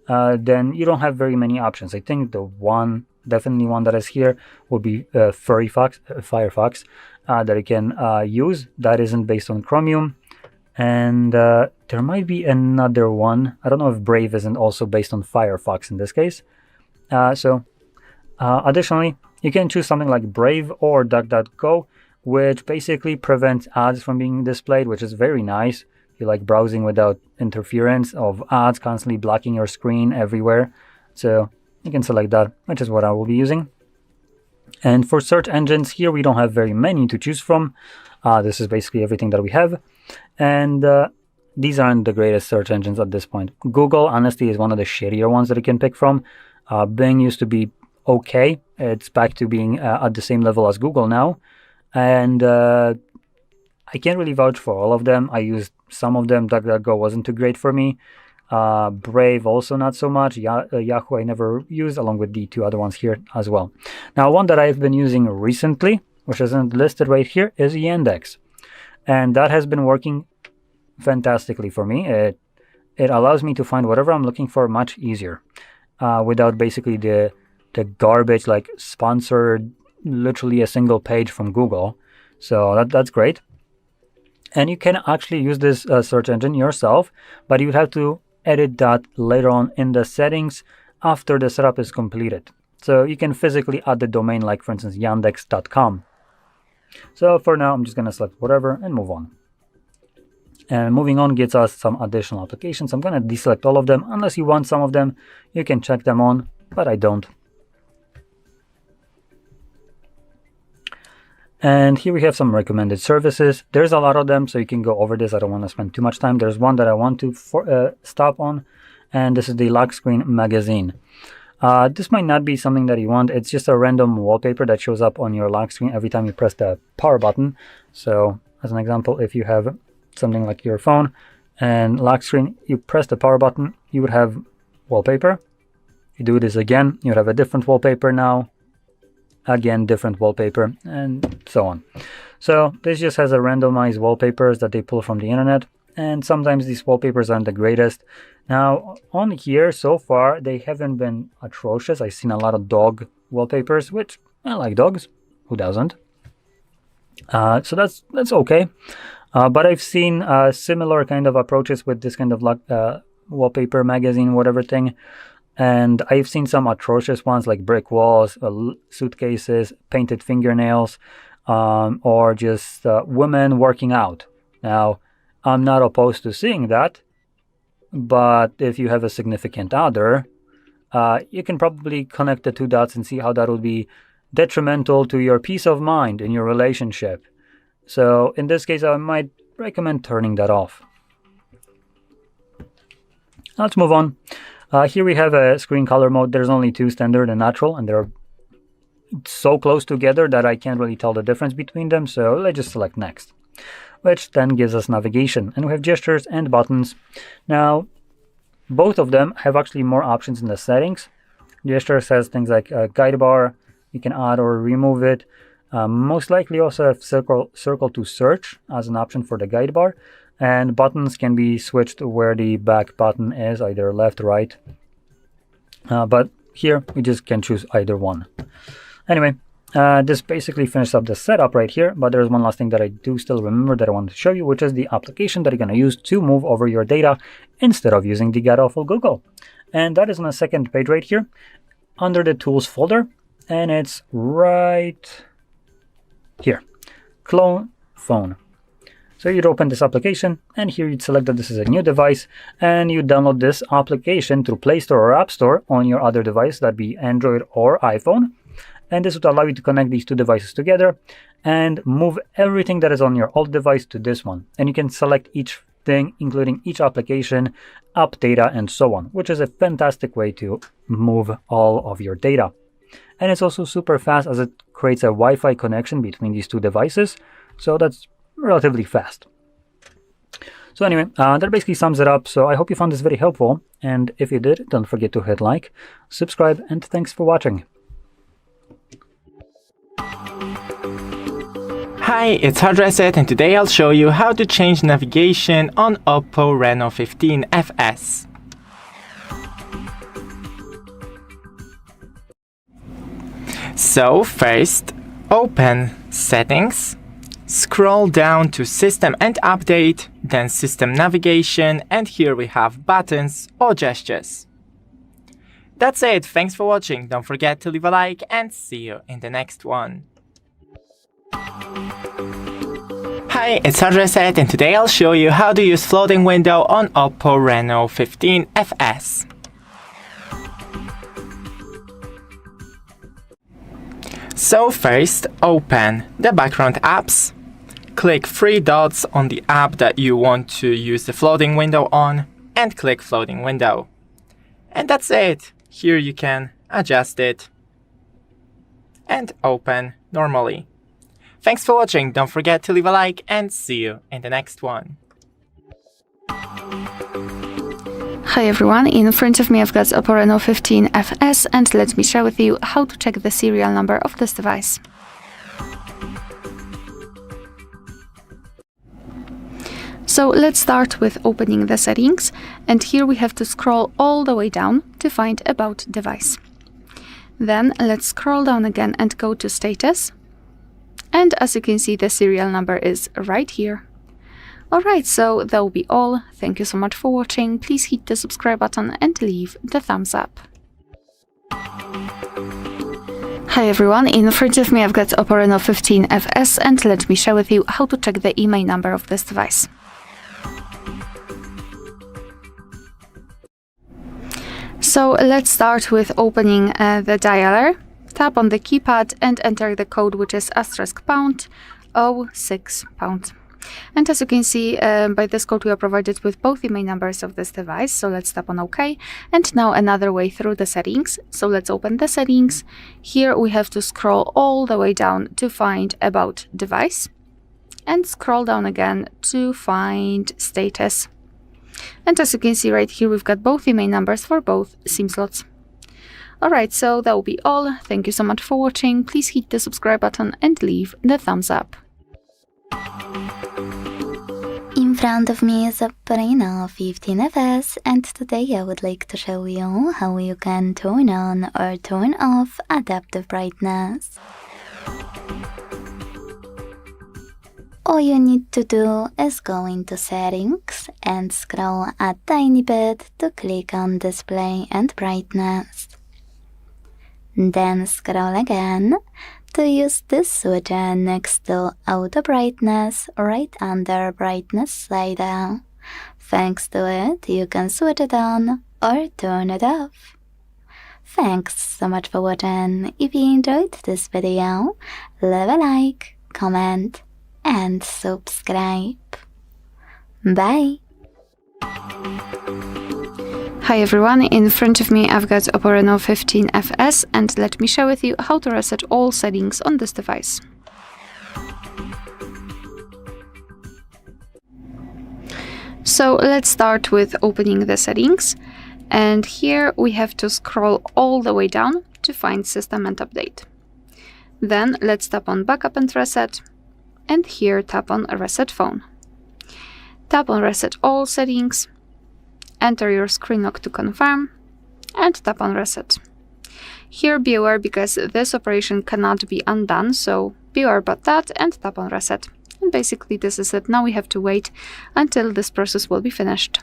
then you don't have very many options. I think the definitely one that is here will be Firefox that you can use that isn't based on Chromium. And there might be another one. I don't know if Brave isn't also based on Firefox in this case. Additionally, you can choose something like Brave or DuckDuckGo, which basically prevents ads from being displayed, which is very nice. You like browsing without interference of ads constantly blocking your screen everywhere. So you can select that, which is what I will be using. And for search engines here, we don't have very many to choose from. This is basically everything that we have. And these aren't the greatest search engines at this point. Google, honestly, is one of the shittier ones that you can pick from. Bing used to be okay. It's back to being at the same level as Google now. And I can't really vouch for all of them. I used some of them. DuckDuckGo wasn't too great for me. Brave also not so much. Yahoo I never used, along with the two other ones here as well. Now, one that I've been using recently, which isn't listed right here, is Yandex. And that has been working fantastically for me. It allows me to find whatever I'm looking for much easier, without basically the garbage like sponsored, literally a single page from Google. So that's great. And you can actually use this search engine yourself, but you have to edit that later on in the settings after the setup is completed. So you can physically add the domain, like for instance yandex.com. So for now, I'm just going to select whatever and move on. And moving on gets us some additional applications. I'm going to deselect all of them. Unless you want some of them, you can check them on, but I don't. And here we have some recommended services. There's a lot of them, so you can go over this. I don't want to spend too much time. There's one that I want to stop on, and this is the lock screen magazine. This might not be something that you want. It's just a random wallpaper that shows up on your lock screen every time you press the power button. So as an example, if you have something like your phone and lock screen, you press the power button, you would have wallpaper. You do this again, you would have a different wallpaper now. Again, different wallpaper, and so on. So this just has a randomized wallpapers that they pull from the internet, and sometimes these wallpapers aren't the greatest. Now on here so far they haven't been atrocious. I've seen a lot of dog wallpapers, which I like dogs, who doesn't? So that's okay. But I've seen similar kind of approaches with this kind of wallpaper magazine, whatever thing. And I've seen some atrocious ones like brick walls, suitcases, painted fingernails, or just women working out. Now, I'm not opposed to seeing that, but if you have a significant other, you can probably connect the two dots and see how that would be detrimental to your peace of mind in your relationship. So in this case, I might recommend turning that off. Let's move on. Here we have a screen color mode. There's only two, standard and natural, and they're so close together that I can't really tell the difference between them. So let's just select next, which then gives us navigation, and we have gestures and buttons. Now, both of them have actually more options in the settings. Gestures has things like a guide bar. You can add or remove it. Most likely also have circle to search as an option for the guide bar. And buttons can be switched where the back button is, either left, right. But here we just can choose either one. Anyway, this basically finishes up the setup right here, but there's one last thing that I do still remember that I want to show you, which is the application that you're going to use to move over your data instead of using the god-awful Google. And that is on the second page right here under the tools folder, and it's right here, clone phone. So you'd open this application, and here you'd select that this is a new device, and you download this application through Play Store or App Store on your other device, that'd be Android or iPhone. And this would allow you to connect these two devices together and move everything that is on your old device to this one. And you can select each thing, including each application, app data, and so on, which is a fantastic way to move all of your data. And it's also super fast, as it creates a Wi-Fi connection between these two devices. So that's relatively fast. So anyway, that basically sums it up. So I hope you found this very helpful, and if you did, don't forget to hit like, subscribe, and thanks for watching. Hi, it's HardReset and today I'll show you how to change navigation on OPPO Reno15 FS. So first, open Settings, scroll down to System and Update, then System Navigation, and here we have buttons or gestures. That's it, thanks for watching, don't forget to leave a like and see you in the next one. Hi, it's HardReset and today I'll show you how to use floating window on OPPO Reno15 FS. So first, open the background apps, click 3 dots on the app that you want to use the floating window on, and click floating window. And that's it. Here you can adjust it and open normally. Thanks for watching, don't forget to leave a like and see you in the next one. Hi everyone, in front of me I've got OPPO Reno15 FS and let me share with you how to check the serial number of this device. So let's start with opening the settings, and here we have to scroll all the way down to find About Device. Then let's scroll down again and go to Status, and as you can see the serial number is right here. Alright, so that will be all. Thank you so much for watching. Please hit the subscribe button and leave the thumbs up. Hi everyone, in front of me I've got OPPO Reno15 FS and let me share with you how to check the email number of this device. So let's start with opening the dialer. Tap on the keypad and enter the code, which is *06#. And as you can see, by this code we are provided with both email numbers of this device. So let's tap on OK. And now another way through the settings. So let's open the settings. Here we have to scroll all the way down to find About Device. And scroll down again to find Status. And as you can see right here, we've got both email numbers for both SIM slots. Alright, so that will be all. Thank you so much for watching. Please hit the subscribe button and leave the thumbs up. In front of me is OPPO Reno15 FS, and today I would like to show you how you can turn on or turn off adaptive brightness. All you need to do is go into Settings and scroll a tiny bit to click on Display and Brightness. Then scroll again to use this switcher next to Auto Brightness right under Brightness slider. Thanks to it, you can switch it on or turn it off. Thanks so much for watching. If you enjoyed this video, leave a like, comment, and subscribe. Bye! Hi everyone, in front of me I've got OPPO Reno15 FS and let me share with you how to reset all settings on this device. So let's start with opening the settings, and here we have to scroll all the way down to find System and Update. Then let's tap on Backup and Reset, and here tap on Reset Phone. Tap on Reset All Settings, enter your screen lock to confirm, and tap on Reset. Here be aware because this operation cannot be undone, so be aware about that and tap on Reset. And basically this is it. Now we have to wait until this process will be finished.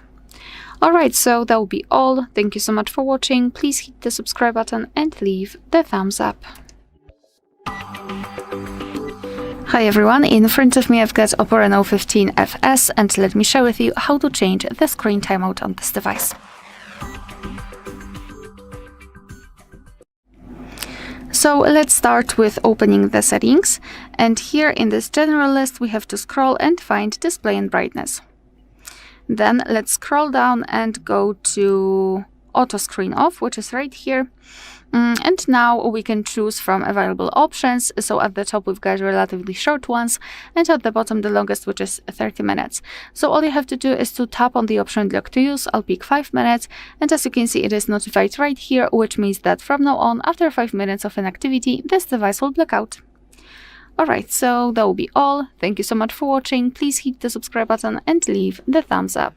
Alright, so that will be all. Thank you so much for watching. Please hit the subscribe button and leave the thumbs up. Hi everyone, in front of me I've got OPPO Reno15 FS and let me share with you how to change the screen timeout on this device. So let's start with opening the settings, and here in this general list we have to scroll and find Display and Brightness. Then let's scroll down and go to Auto Screen Off, which is right here. And now we can choose from available options. So at the top we've got relatively short ones, and at the bottom the longest, which is 30 minutes. So all you have to do is to tap on the option Lock to Use. I'll pick 5 minutes, and as you can see it is notified right here, which means that from now on, after 5 minutes of an activity, this device will black out. Alright, so that will be all. Thank you so much for watching. Please hit the subscribe button and leave the thumbs up.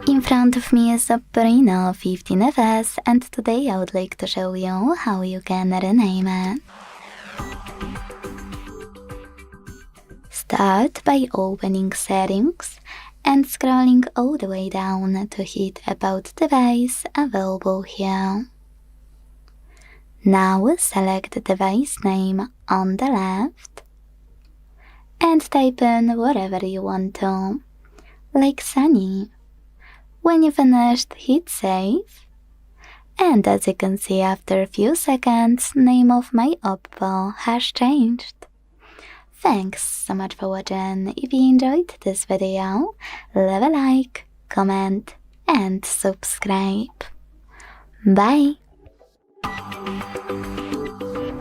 In front of me is OPPO Reno 15 and today I would like to show you how you can rename it. Start by opening Settings and scrolling all the way down to hit About device available here. Now select the device name on the left and type in whatever you want to, like Sunny. When you finished, hit save. And as you can see, after a few seconds, name of my OPPO has changed. Thanks so much for watching. If you enjoyed this video, leave a like, comment and subscribe. Bye!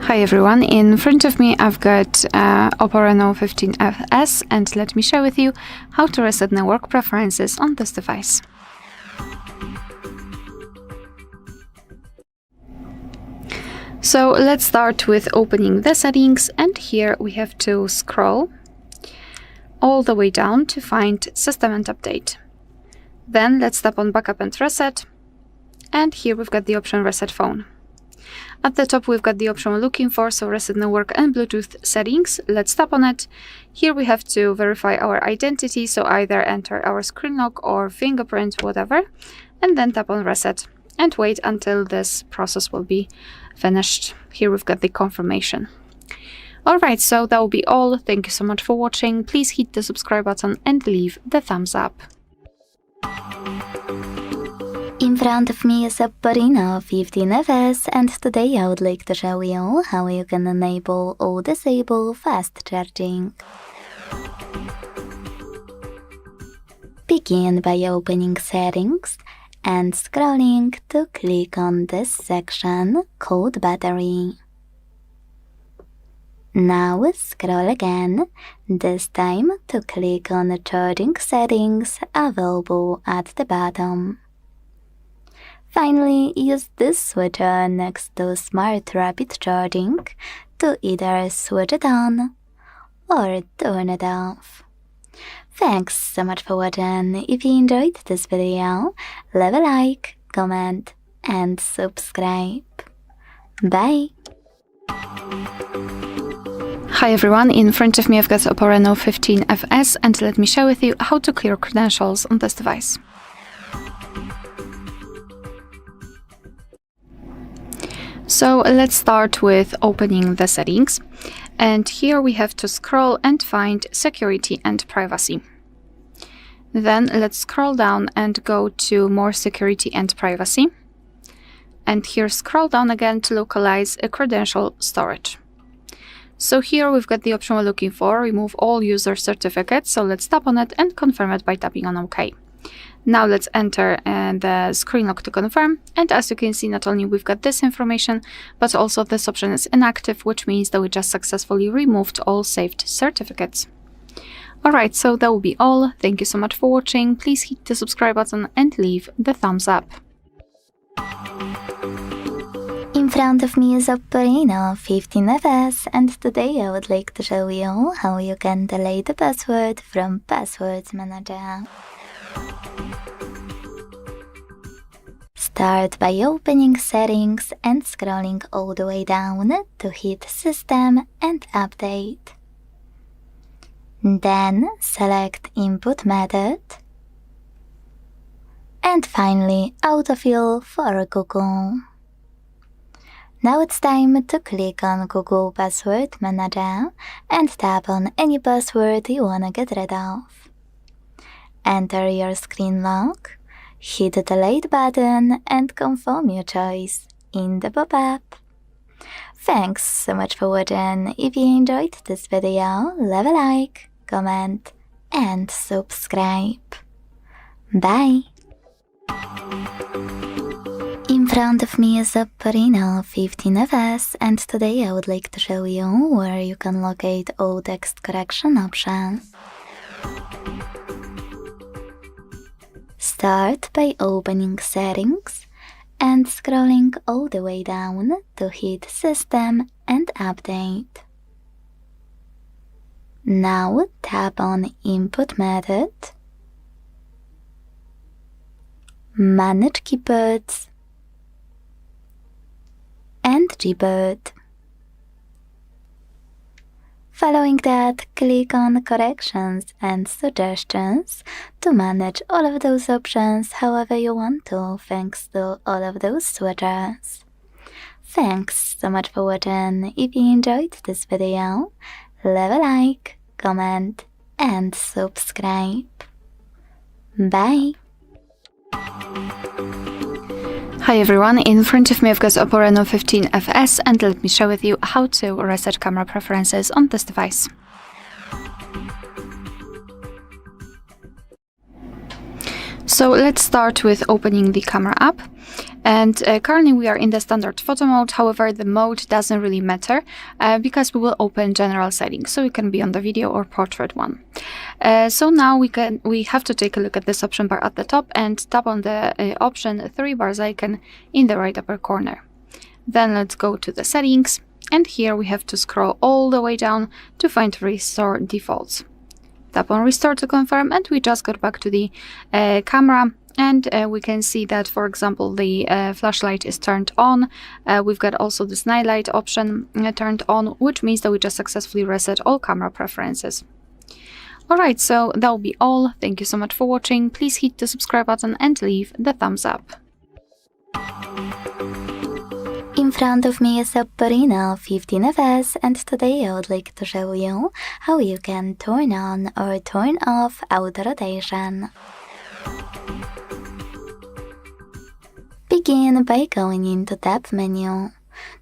Hi everyone, in front of me I've got OPPO Reno 15 and let me share with you how to reset network preferences on this device. So let's start with opening the settings, and here we have to scroll all the way down to find System and Update. Then let's tap on Backup and Reset, and here we've got the option Reset Phone. At the top we've got the option we're looking for, so Reset Network and Bluetooth Settings. Let's tap on it. Here we have to verify our identity, so either enter our screen lock or fingerprint, whatever, and then tap on Reset and wait until this process will be finished. Here we've got the confirmation. Alright, so that will be all. Thank you so much for watching. Please hit the subscribe button and leave the thumbs up. In front of me is OPPO Reno 15 and today I would like to show you how you can enable or disable fast charging. Begin by opening Settings and scrolling to click on this section called Battery. Now scroll again, this time to click on the Charging Settings available at the bottom. Finally, use this switcher next to Smart Rapid Charging to either switch it on or turn it off. Thanks so much for watching. If you enjoyed this video, leave a like, comment and subscribe. Bye! Hi everyone, in front of me I've got OPPO Reno 15 FS and let me share with you how to clear credentials on this device. So let's start with opening the settings, and here we have to scroll and find Security and Privacy. Then let's scroll down and go to More Security and Privacy, and here scroll down again to localize a credential storage. So here we've got the option we're looking for, remove all user certificates, so let's tap on it and confirm it by tapping on OK. Now let's enter the screen lock to confirm, and as you can see, not only we've got this information, but also this option is inactive, which means that we just successfully removed all saved certificates. Alright, so that will be all. Thank you so much for watching. Please hit the subscribe button and leave the thumbs up. In front of me is OPPO Reno 15 and today I would like to show you how you can delete the password from Passwords Manager. Start by opening Settings and scrolling all the way down to hit System and Update. Then select Input Method and finally Autofill for Google. Now it's time to click on Google Password Manager and tap on any password you wanna get rid of. Enter your screen lock, hit the delete button and confirm your choice in the pop-up. Thanks so much for watching. If you enjoyed this video, leave a like, comment and subscribe. Bye! In front of me is OPPO Reno 15 and today I would like to show you where you can locate all text correction options. Start by opening Settings and scrolling all the way down to hit System and Update. Now tap on Input Method, Manage Keyboards, and Gboard. Following that, click on Corrections and Suggestions to manage all of those options however you want to, thanks to all of those switches. Thanks so much for watching. If you enjoyed this video, leave a like, comment, and subscribe. Bye! Hi everyone, in front of me I've got OPPO Reno15 FS, and let me share with you how to reset camera preferences on this device. So let's start with opening the camera app, and currently we are in the standard photo mode. However, the mode doesn't really matter because we will open general settings, so we can be on the video or portrait one. So now we have to take a look at this option bar at the top and tap on the option 3 bars icon in the right upper corner. Then let's go to the settings, and here we have to scroll all the way down to find Restore Defaults. Tap on Restore to confirm, and we just got back to the camera, and we can see that, for example, the flashlight is turned on. We've got also this night light option turned on, which means that we just successfully reset all camera preferences. Alright, so that will be all. Thank you so much for watching. Please hit the subscribe button and leave the thumbs up. In front of me is OPPO Reno15 FS, and today I would like to show you how you can turn on or turn off auto rotation. Begin by going into Tab menu.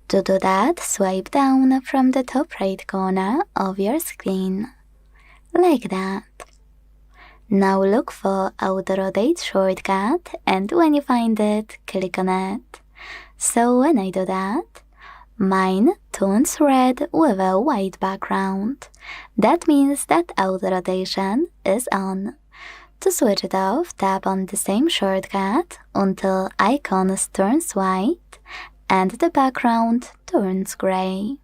To do that, swipe down from the top right corner of your screen. Like that. Now look for Auto Rotate shortcut, and when you find it, click on it. So when I do that, mine turns red with a white background. That means that auto rotation is on. To switch it off, tap on the same shortcut until icon turns white and the background turns gray.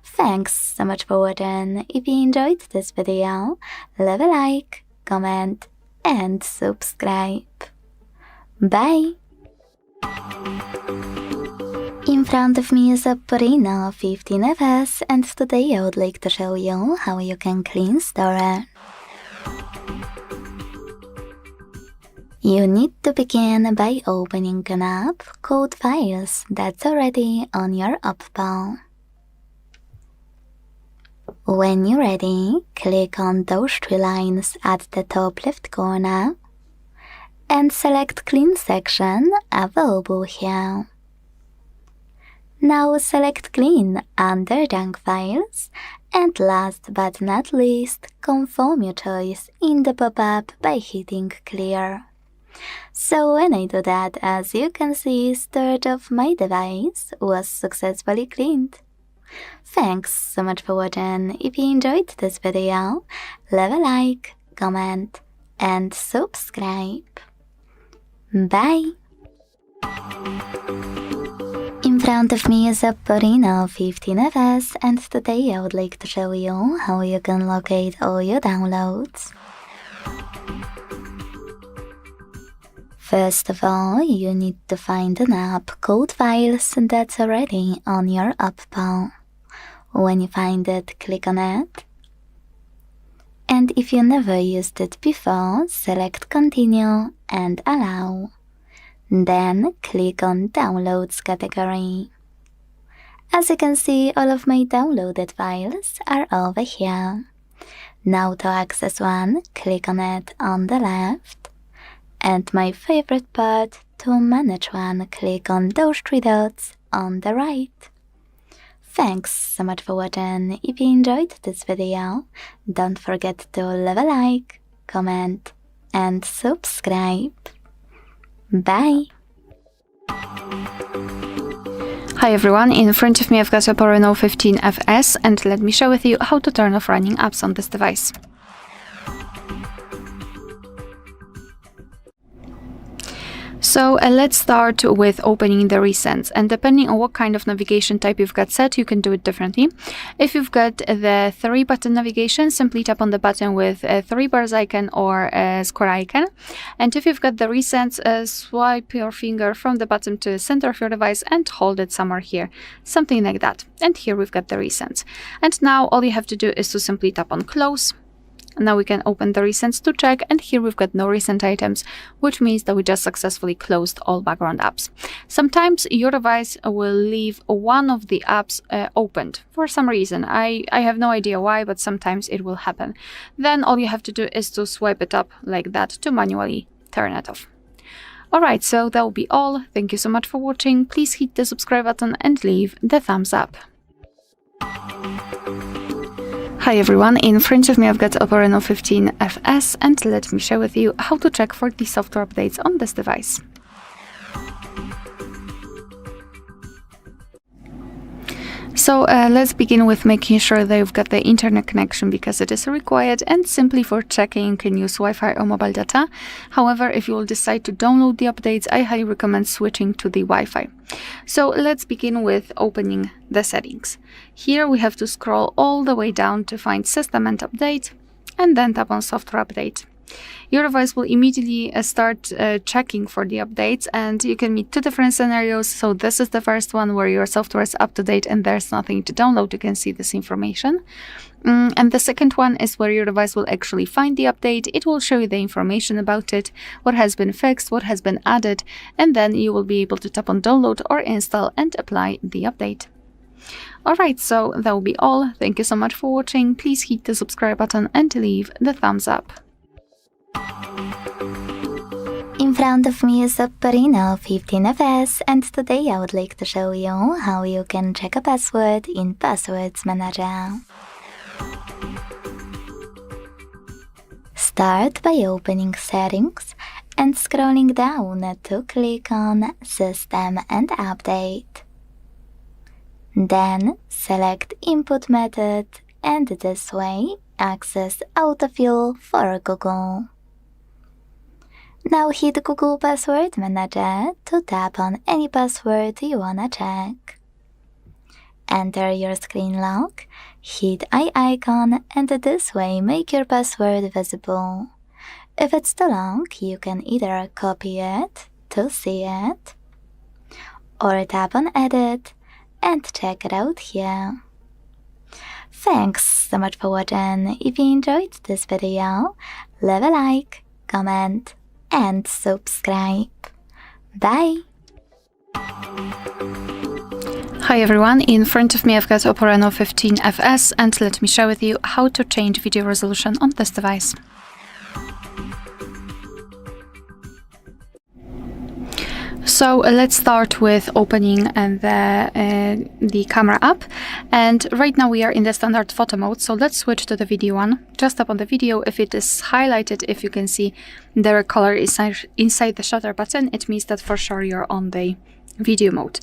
Thanks so much for watching. If you enjoyed this video, leave a like, comment, and subscribe. Bye! In front of me is OPPO Reno15 FS, and today I would like to show you how you can clean storage. You need to begin by opening an app called Files that's already on your OPPO. When you're ready, click on those 3 lines at the top left corner and select Clean section available here. Now select Clean under Junk Files, and last but not least, confirm your choice in the pop-up by hitting Clear. So when I do that, as you can see, storage of my device was successfully cleaned. Thanks so much for watching. If you enjoyed this video, leave a like, comment, and subscribe. Bye! In front of me is OPPO Reno15 FS, and today I would like to show you how you can locate all your downloads. First of all, you need to find an app called Files that's already on your OPPO. When you find it, click on it. And if you never used it before, select Continue and Allow. Then click on Downloads category. As you can see, all of my downloaded files are over here. Now to access one, click on it on the left. And my favorite part, to manage one, click on those 3 dots on the right. Thanks so much for watching. If you enjoyed this video, don't forget to leave a like, comment, and subscribe. Bye! Hi everyone, in front of me I've got OPPO Reno15 FS, and let me share with you how to turn off running apps on this device. So let's start with opening the recents, and depending on what kind of navigation type you've got set, you can do it differently. If you've got the 3-button navigation, simply tap on the button with a 3 bars icon or a square icon. And if you've got the recents, swipe your finger from the bottom to the center of your device and hold it somewhere here, something like that. And here we've got the recents. And now all you have to do is to simply tap on close. Now we can open the recents to check, and here we've got no recent items, which means that we just successfully closed all background apps. Sometimes your device will leave one of the apps opened for some reason. I have no idea why, but sometimes it will happen. Then all you have to do is to swipe it up like that to manually turn it off. Alright, so that will be all. Thank you so much for watching. Please hit the subscribe button and leave the thumbs up. Hi everyone, in front of me I've got OPPO Reno15 FS, and let me share with you how to check for the software updates on this device. So let's begin with making sure that you've got the internet connection, because it is required, and simply for checking you can use Wi-Fi or mobile data. However, if you will decide to download the updates, I highly recommend switching to the Wi-Fi. So let's begin with opening the settings. Here we have to scroll all the way down to find System and Update, and then tap on Software Update. Your device will immediately start checking for the updates, and you can meet 2 different scenarios. So this is the first one where your software is up to date and there's nothing to download. You can see this information. And the second one is where your device will actually find the update. It will show you the information about it, what has been fixed, what has been added, and then you will be able to tap on download or install and apply the update. Alright, so that will be all. Thank you so much for watching. Please hit the subscribe button and leave the thumbs up. In front of me is OPPO Reno15 FS, and today I would like to show you how you can check a password in Passwords Manager. Start by opening Settings and scrolling down to click on System and Update. Then select Input Method, and this way access Autofill for Google. Now hit Google Password Manager to tap on any password you wanna check. Enter your screen lock, hit eye icon, and this way make your password visible. If it's too long, you can either copy it to see it, or tap on Edit and check it out here. Thanks so much for watching. If you enjoyed this video, leave a like, comment, and subscribe. Bye! Hi everyone, in front of me I've got OPPO Reno15 FS, and let me share with you how to change video resolution on this device. So let's start with opening the camera app, and right now we are in the standard photo mode, so let's switch to the video one. Just tap on the video. If it is highlighted, if you can see the red color inside the shutter button, it means that for sure you're on the video mode.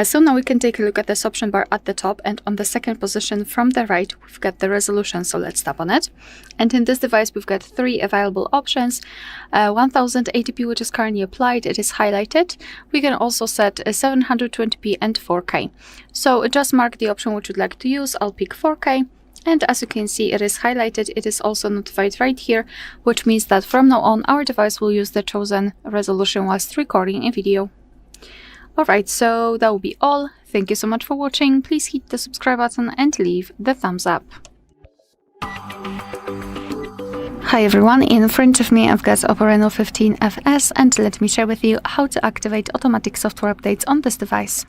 So now we can take a look at this option bar at the top, and on the second position from the right we've got the resolution, so let's tap on it. And in this device we've got 3 available options. 1080p, which is currently applied, it is highlighted. We can also set 720p and 4K. So just mark the option which you'd like to use. I'll pick 4K. And as you can see, it is highlighted. It is also notified right here, which means that from now on our device will use the chosen resolution whilst recording a video. Alright, so that will be all. Thank you so much for watching. Please hit the subscribe button and leave the thumbs up. Hi everyone, in front of me I've got OPPO Reno15 FS, and let me share with you how to activate automatic software updates on this device.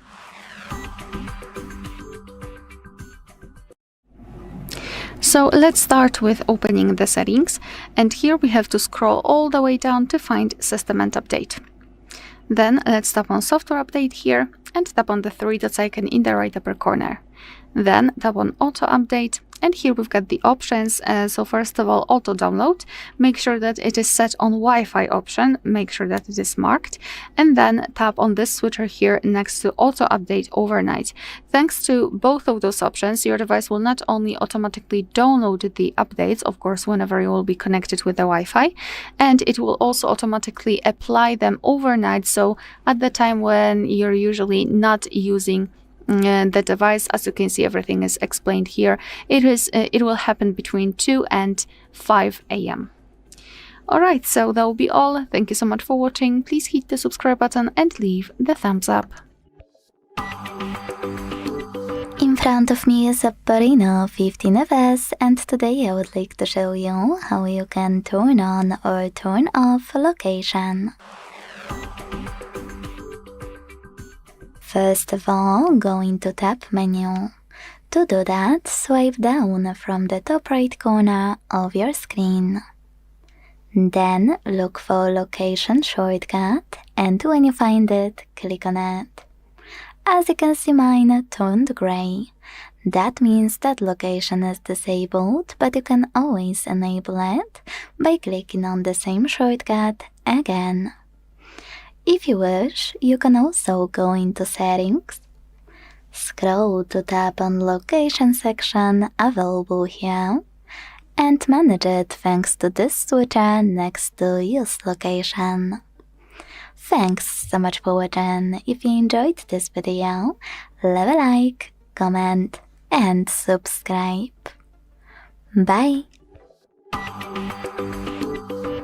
So let's start with opening the settings, and here we have to scroll all the way down to find System and Update. Then let's tap on Software Update here, and tap on the 3 dots icon in the right upper corner. Then tap on Auto Update, And here we've got the options. So first of all, auto download. Make sure that it is set on Wi-Fi option. Make sure that it is marked. And then tap on this switcher here next to auto update overnight. Thanks to both of those options, your device will not only automatically download the updates, of course, whenever you will be connected with the Wi-Fi, and it will also automatically apply them overnight. So at the time when you're usually not using the device, as you can see, everything is explained here. It will happen between 2 and 5 a.m. Alright, so that will be all. Thank you so much for watching. Please hit the subscribe button and leave the thumbs up. In front of me is OPPO Reno 15 FS, and today I would like to show you how you can turn on or turn off location. First of all, go into Tab menu. To do that, swipe down from the top right corner of your screen. Then look for Location shortcut, and when you find it, click on it. As you can see, mine turned gray. That means that location is disabled, but you can always enable it by clicking on the same shortcut again. If you wish, you can also go into Settings, scroll to tap on Location section available here, and manage it thanks to this switcher next to Use Location. Thanks so much for watching. If you enjoyed this video, leave a like, comment, and subscribe. Bye!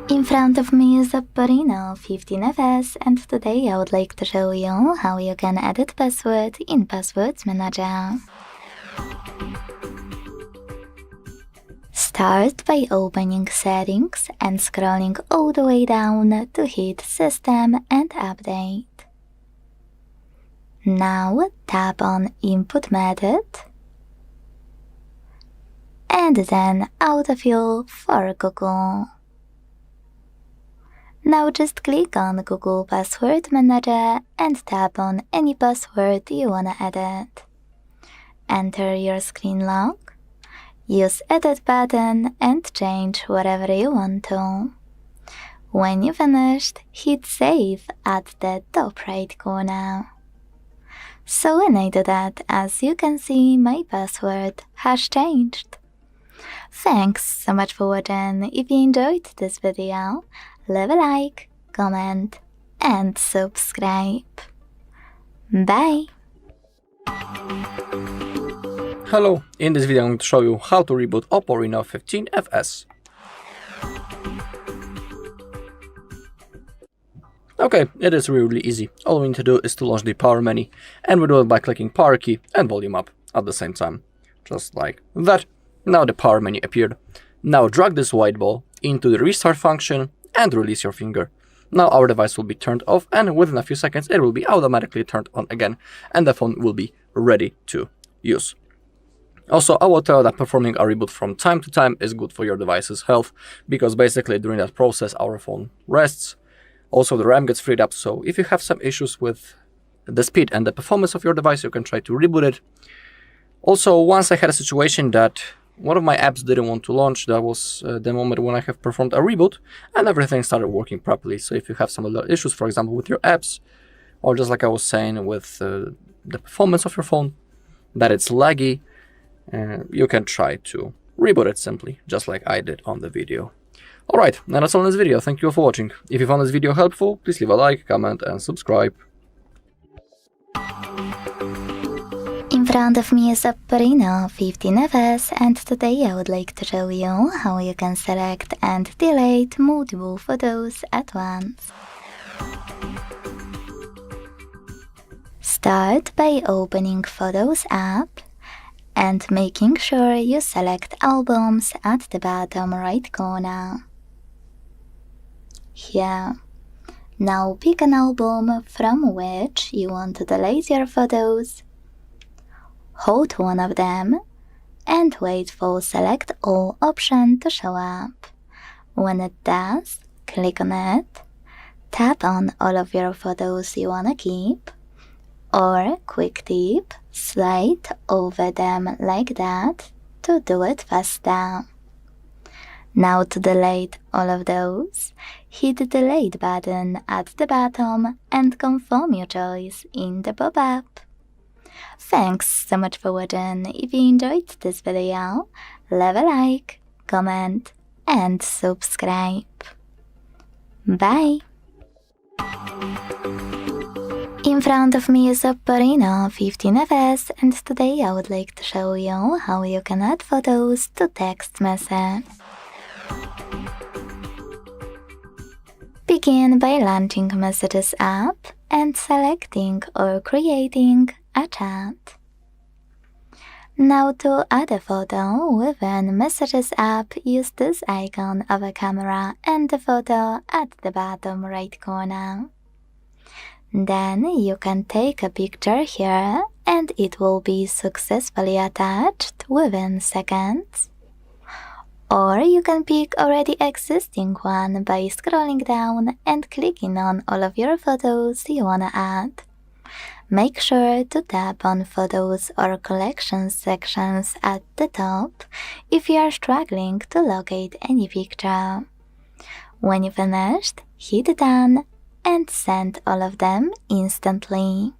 In front of me is OPPO Reno 15 FS, and today I would like to show you how you can edit password in Passwords Manager. Start by opening Settings and scrolling all the way down to hit System and Update. Now tap on Input Method and then Autofill for Google. Now just click on Google Password Manager and tap on any password you wanna edit. Enter your screen log, use Edit button and change whatever you want to. When you finished, hit Save at the top right corner. So when I do that, as you can see, my password has changed. Thanks so much for watching. If you enjoyed this video, leave a like, comment, and subscribe. Bye! Hello, in this video I'm going to show you how to reboot OPPO Reno 15 FS. Okay, it is really easy. All we need to do is to launch the power menu, and we do it by clicking power key and volume up at the same time. Just like that. Now the power menu appeared. Now drag this white ball into the restart function and release your finger. Now our device will be turned off, and within a few seconds it will be automatically turned on again, and the phone will be ready to use. Also, I will tell you that performing a reboot from time to time is good for your device's health, because basically during that process our phone rests. Also, the RAM gets freed up, so if you have some issues with the speed and the performance of your device, you can try to reboot it. Also, once I had a situation that one of my apps didn't want to launch, that was the moment when I have performed a reboot and everything started working properly. So if you have some other issues, for example, with your apps, or just like I was saying with the performance of your phone, that it's laggy, you can try to reboot it simply, just like I did on the video. Alright, and that's all in this video. Thank you all for watching. If you found this video helpful, please leave a like, comment, and subscribe. In front of me is OPPO Reno 15 FS, and today I would like to show you how you can select and delete multiple photos at once. Start by opening Photos app and making sure you select Albums at the bottom right corner. Here. Now pick an album from which you want to delete your photos. Hold one of them and wait for Select All option to show up. When it does, click on it, tap on all of your photos you wanna keep, or quick tip, slide over them like that to do it faster. Now to delete all of those, hit the delete button at the bottom and confirm your choice in the pop-up. Thanks so much for watching. If you enjoyed this video, leave a like, comment and subscribe. Bye! In front of me is OPPO Reno 15 and today I would like to show you how you can add photos to text message. Begin by launching Messages app and selecting or creating a chat. Now to add a photo within Messages app, use this icon of a camera and the photo at the bottom right corner. Then you can take a picture here and it will be successfully attached within seconds. Or you can pick already existing one by scrolling down and clicking on all of your photos you wanna add. Make sure to tap on Photos or Collections sections at the top if you are struggling to locate any picture. When you finished, hit Done and send all of them instantly.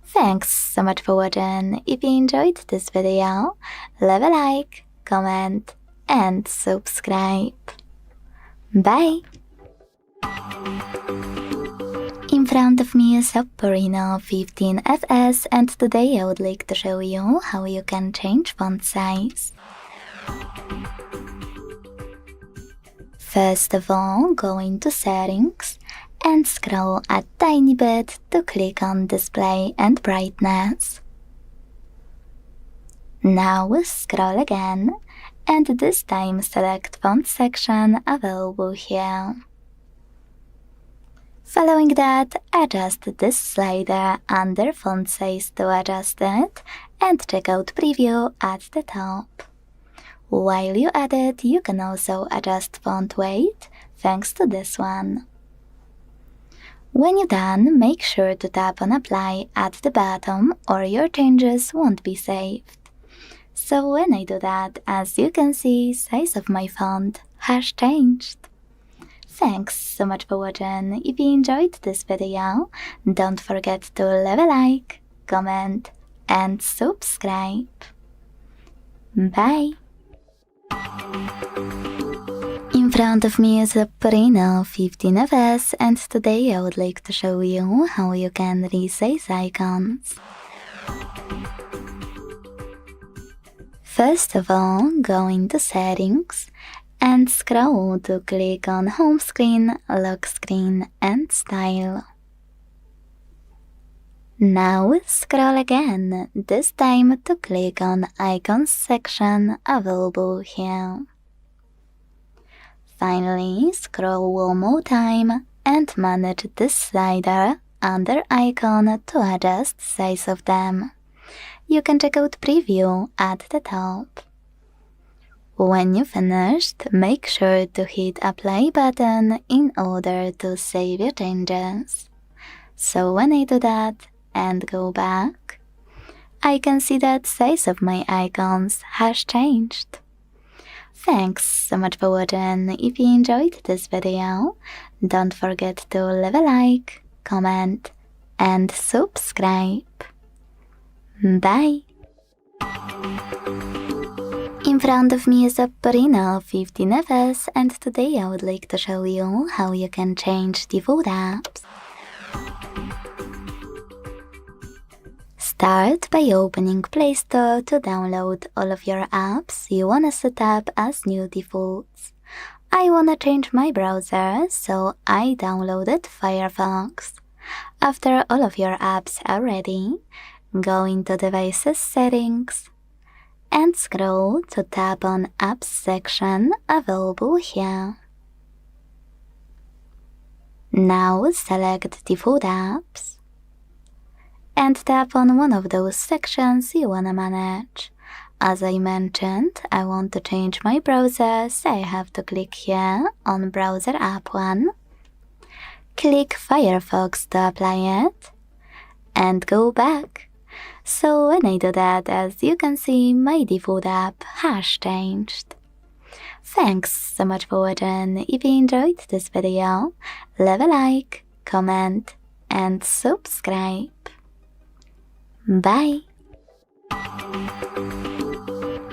Thanks so much for watching. If you enjoyed this video, leave a like, comment and subscribe. Bye! In front of me is OPPO Reno 15 FS and today I would like to show you how you can change font size. First of all, go into Settings and scroll a tiny bit to click on Display and Brightness. Now scroll again and this time select Font section available here. Following that, adjust this slider under Font Size to adjust it and check out Preview at the top. While you add it, you can also adjust font weight thanks to this one. When you're done, make sure to tap on Apply at the bottom or your changes won't be saved. So when I do that, as you can see, size of my font has changed. Thanks so much for watching. If you enjoyed this video, don't forget to leave a like, comment and subscribe. Bye! In front of me is OPPO Reno 15 FS and today I would like to show you how you can resize icons. First of all, go into Settings and scroll to click on Home Screen, Lock Screen and Style. Now scroll again, this time to click on Icons section available here. Finally, scroll one more time and manage this slider under Icon to adjust size of them. You can check out Preview at the top. When you finished, make sure to hit Apply button in order to save your changes. So when I do that and go back, I can see that size of my icons has changed. Thanks so much for watching. If you enjoyed this video, don't forget to leave a like, comment and subscribe. Bye! In front of me is OPPO Reno 15 FS and today I would like to show you how you can change default apps. Start by opening Play Store to download all of your apps you wanna set up as new defaults. I wanna change my browser, so I downloaded Firefox. After all of your apps are ready, go into Devices Settings and scroll to tap on Apps section available here. Now select Default Apps and tap on one of those sections you wanna manage. As I mentioned, I want to change my browser, so I have to click here on Browser App 1. Click Firefox to apply it and go back. So when I do that, as you can see, my default app has changed. Thanks so much for watching. If you enjoyed this video, leave a like, comment, and subscribe. Bye!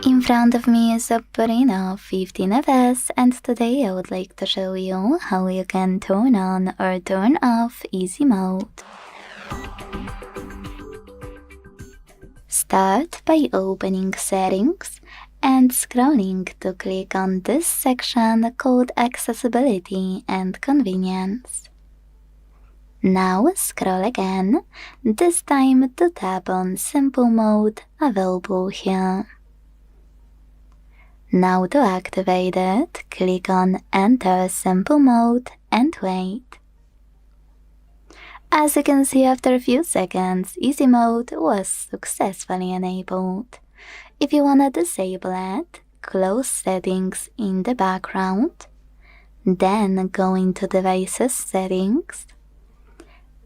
In front of me is OPPO Reno15 FS, and today I would like to show you how you can turn on or turn off easy mode. Start by opening Settings and scrolling to click on this section called Accessibility and Convenience. Now scroll again, this time to tap on Simple Mode available here. Now to activate it, click on Enter Simple Mode and wait. As you can see, after a few seconds, Easy Mode was successfully enabled. If you wanna disable it, close Settings in the background, then go into Devices Settings,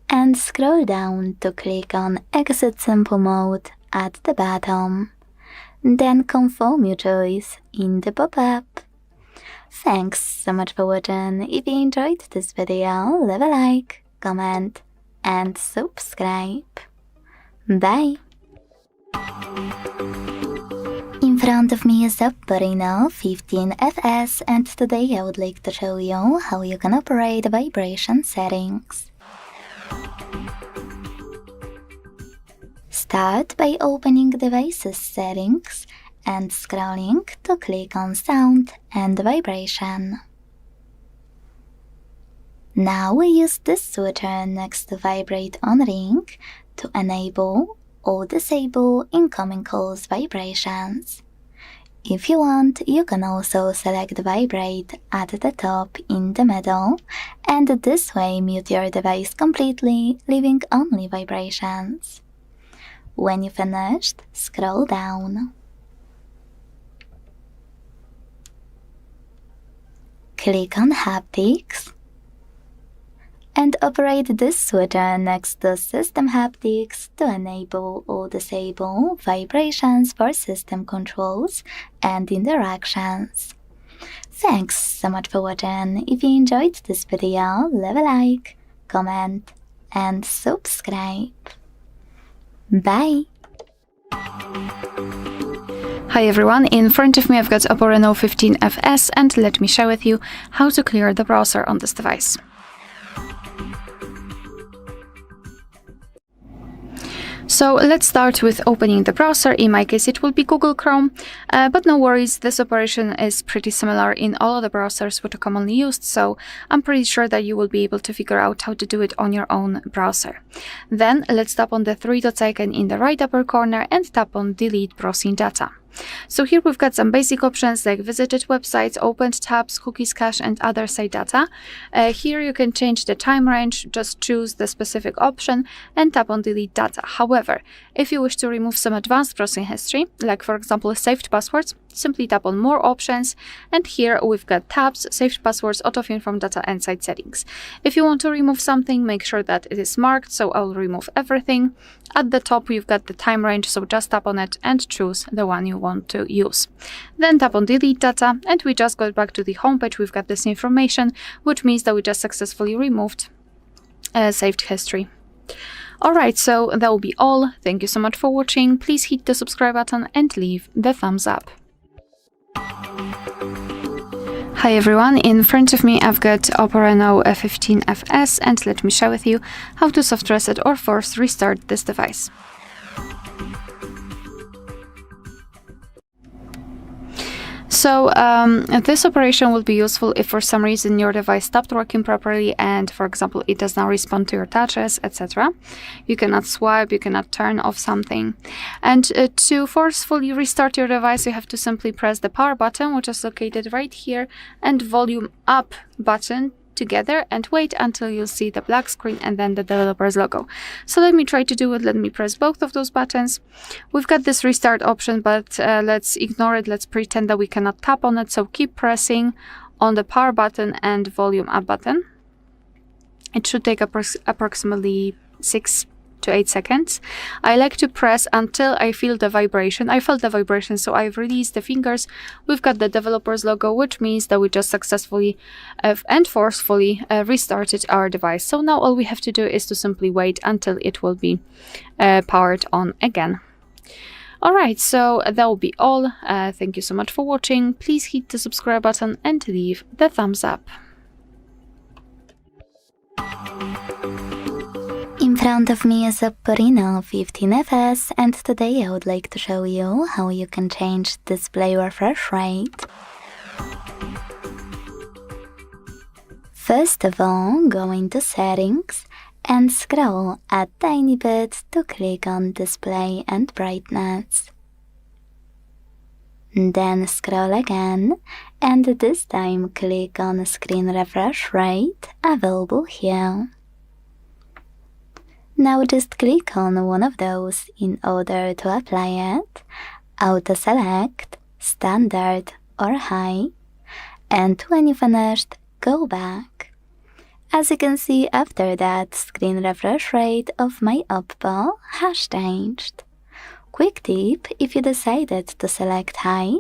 and scroll down to click on Exit Simple Mode at the bottom. Then confirm your choice in the pop-up. Thanks so much for watching. If you enjoyed this video, leave a like, comment, and subscribe. Bye! In front of me is OPPO Reno15 FS, and today I would like to show you how you can operate vibration settings. Start by opening Devices Settings and scrolling to click on Sound and Vibration. Now we use this switcher next to Vibrate on Ring to enable or disable incoming calls vibrations. If you want, you can also select Vibrate at the top in the middle, and this way mute your device completely, leaving only vibrations. When you finished, scroll down. Click on Haptics and operate this switcher next to System Haptics to enable or disable vibrations for system controls and interactions. Thanks so much for watching. If you enjoyed this video, leave a like, comment, and subscribe. Bye! Hi everyone, in front of me I've got OPPO Reno15 FS, and let me share with you how to clear the browser on this device. So let's start with opening the browser. In my case it will be Google Chrome, but no worries, this operation is pretty similar in all of the browsers which are commonly used, so I'm pretty sure that you will be able to figure out how to do it on your own browser. Then let's tap on the three dots icon in the right upper corner and tap on Delete Browsing Data. So here we've got some basic options like visited websites, opened tabs, cookies cache, and other site data. Here you can change the time range, just choose the specific option and tap on delete data. However, if you wish to remove some advanced browsing history, like for example saved passwords, simply tap on more options, and here we've got tabs, saved passwords, autofill from data, and site settings. If you want to remove something, make sure that it is marked, so I'll remove everything. At the top you've got the time range, so just tap on it and choose the one you want to use. Then tap on delete data, and we just got back to the home page. We've got this information, which means that we just successfully removed saved history. Alright, so that will be all. Thank you so much for watching. Please hit the subscribe button and leave the thumbs up. Hi everyone, in front of me I've got OPPO Reno15 FS, and let me share with you how to soft reset or force restart this device. So this operation will be useful if for some reason your device stopped working properly and, for example, it does not respond to your touches, etc. You cannot swipe, you cannot turn off something. And to forcefully restart your device, you have to simply press the power button, which is located right here, and volume up button together, and wait until you see the black screen and then the developer's logo. So let me try to do it. Let me press both of those buttons. We've got this restart option, but let's ignore it. Let's pretend that we cannot tap on it. So keep pressing on the power button and volume up button. It should take approximately 6 to 8 seconds. I like to press until I feel the vibration. I felt the vibration, so I've released the fingers. We've got the developer's logo, which means that we just successfully and forcefully restarted our device. So now all we have to do is to simply wait until it will be powered on again. Alright, so that will be all. Thank you so much for watching. Please hit the subscribe button and leave the thumbs up. In front of me is OPPO Reno15 FS, and today I would like to show you how you can change display refresh rate. First of all, go into Settings and scroll a tiny bit to click on Display and Brightness. Then scroll again, and this time click on Screen Refresh Rate, available here. Now just click on one of those in order to apply it. Auto select, Standard or High, and when you finished, go back. As you can see, after that, screen refresh rate of my OPPO has changed. Quick tip, if you decided to select High,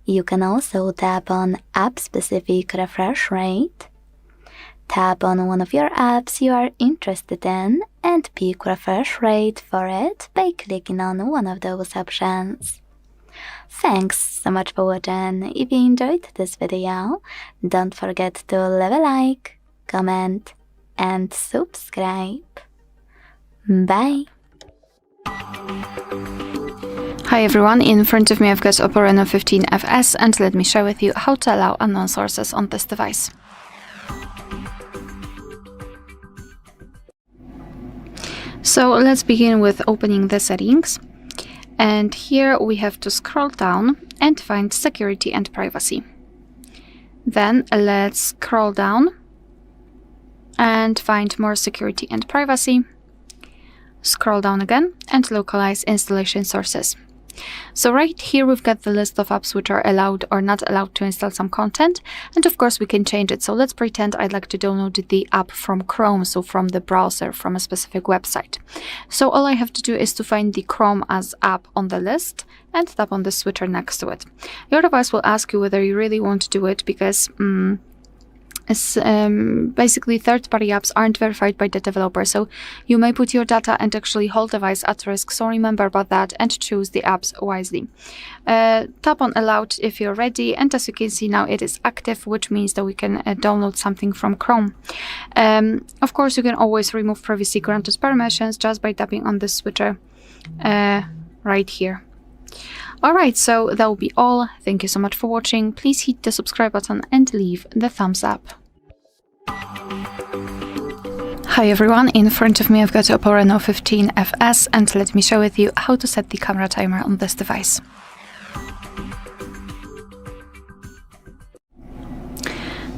you can also tap on App-specific refresh rate. Tap on one of your apps you are interested in and pick refresh rate for it by clicking on one of those options. Thanks so much for watching. If you enjoyed this video, don't forget to leave a like, comment, and subscribe. Bye! Hi everyone, in front of me I've got OPPO Reno15 FS, and let me share with you how to allow unknown sources on this device. So let's begin with opening the settings, and here we have to scroll down and find security and privacy. Then let's scroll down and find more security and privacy. Scroll down again and localize installation sources. So right here we've got the list of apps which are allowed or not allowed to install some content, and of course we can change it. So let's pretend I'd like to download the app from Chrome, so from the browser, from a specific website. So all I have to do is to find the Chrome as app on the list and tap on the switcher next to it. Your device will ask you whether you really want to do it, because basically third-party apps aren't verified by the developer, so you may put your data and actually whole device at risk, so remember about that and choose the apps wisely. Tap on allowed if you're ready, and as you can see now it is active, which means that we can download something from Chrome. Of course you can always remove previously granted permissions just by tapping on the switcher right here. Alright, so that will be all. Thank you so much for watching. Please hit the subscribe button and leave the thumbs up. Hi everyone, in front of me I've got OPPO Reno15 FS, and let me share with you how to set the camera timer on this device.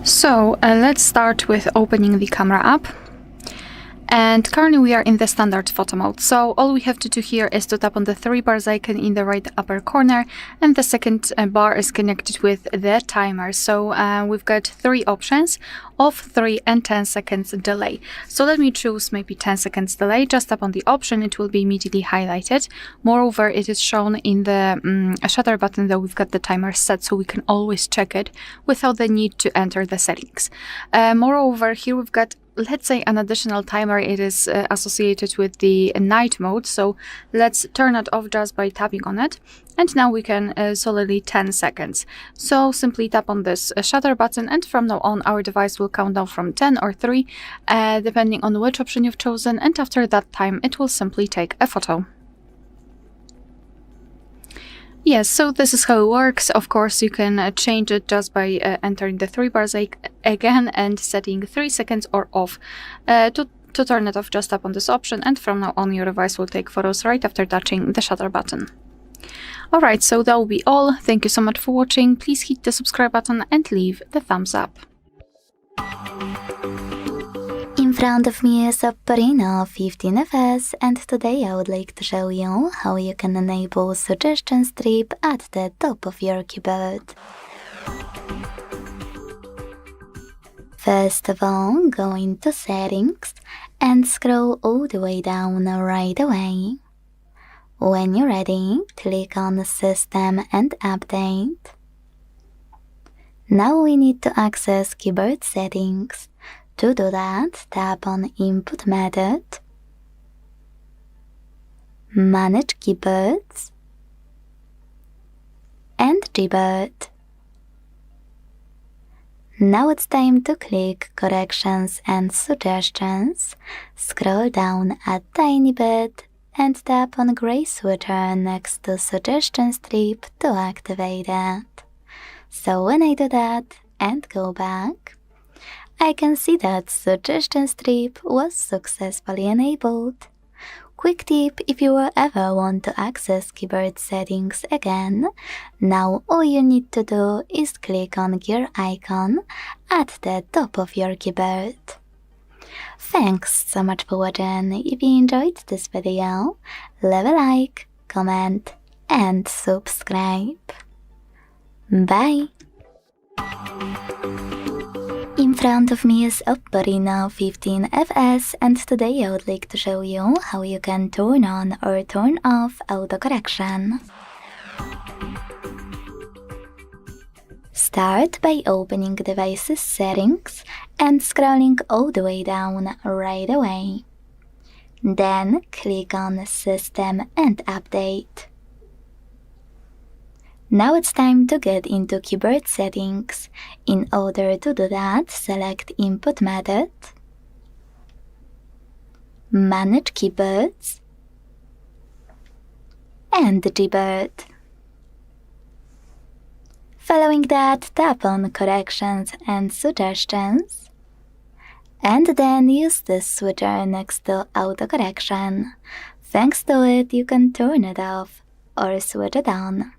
So let's start with opening the camera app. And currently we are in the standard photo mode, so all we have to do here is to tap on the 3 bars icon in the right upper corner, and the second bar is connected with the timer. So we've got 3 options of 3 and 10 seconds delay. So let me choose maybe 10 seconds delay. Just tap on the option, it will be immediately highlighted. Moreover, it is shown in the shutter button that we've got the timer set, so we can always check it without the need to enter the settings. Moreover, here we've got, let's say, an additional timer. It is associated with the night mode, so let's turn it off just by tapping on it, and now we can solidly 10 seconds. So simply tap on this shutter button, and from now on our device will count down from 10 or 3 depending on which option you've chosen, and after that time it will simply take a photo. Yes, so this is how it works. Of course, you can change it just by entering the 3 bars again and setting 3 seconds or off. To turn it off, just tap on this option, and from now on your device will take photos right after touching the shutter button. Alright, so that will be all. Thank you so much for watching. Please hit the subscribe button and leave the thumbs up. In front of me is OPPO Reno15 FS, and today I would like to show you how you can enable suggestion strip at the top of your keyboard. First of all, go into Settings and scroll all the way down right away. When you're ready, click on System and Update. Now we need to access keyboard settings. To do that, tap on Input Method, Manage Keyboards, and Gboard. Now it's time to click Corrections and Suggestions, scroll down a tiny bit, and tap on gray switcher next to Suggestion Strip to activate it. So when I do that and go back, I can see that Suggestion Strip was successfully enabled. Quick tip if you will ever want to access keyboard settings again, now all you need to do is click on gear icon at the top of your keyboard. Thanks so much for watching. If you enjoyed this video, leave a like, comment and subscribe. Bye! In front of me is OPPO Reno 15 FS, and today I would like to show you how you can turn on or turn off autocorrection. Start by opening Devices Settings and scrolling all the way down right away. Then click on System and Update. Now it's time to get into keyboard settings. In order to do that, select Input Method, Manage Keyboards, and Gboard. Following that, tap on Corrections and Suggestions, and then use the switcher next to Autocorrection. Thanks to it, you can turn it off or switch it on.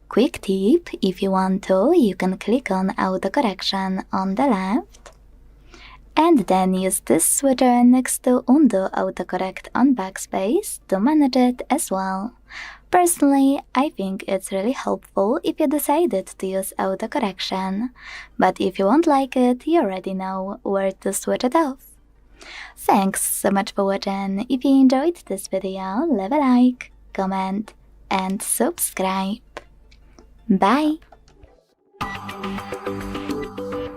Quick tip, if you want to, you can click on autocorrection on the left and then use this switcher next to undo autocorrect on backspace to manage it as well. Personally, I think it's really helpful if you decided to use autocorrection, but if you won't like it, you already know where to switch it off. Thanks so much for watching. If you enjoyed this video, leave a like, comment and subscribe. Bye!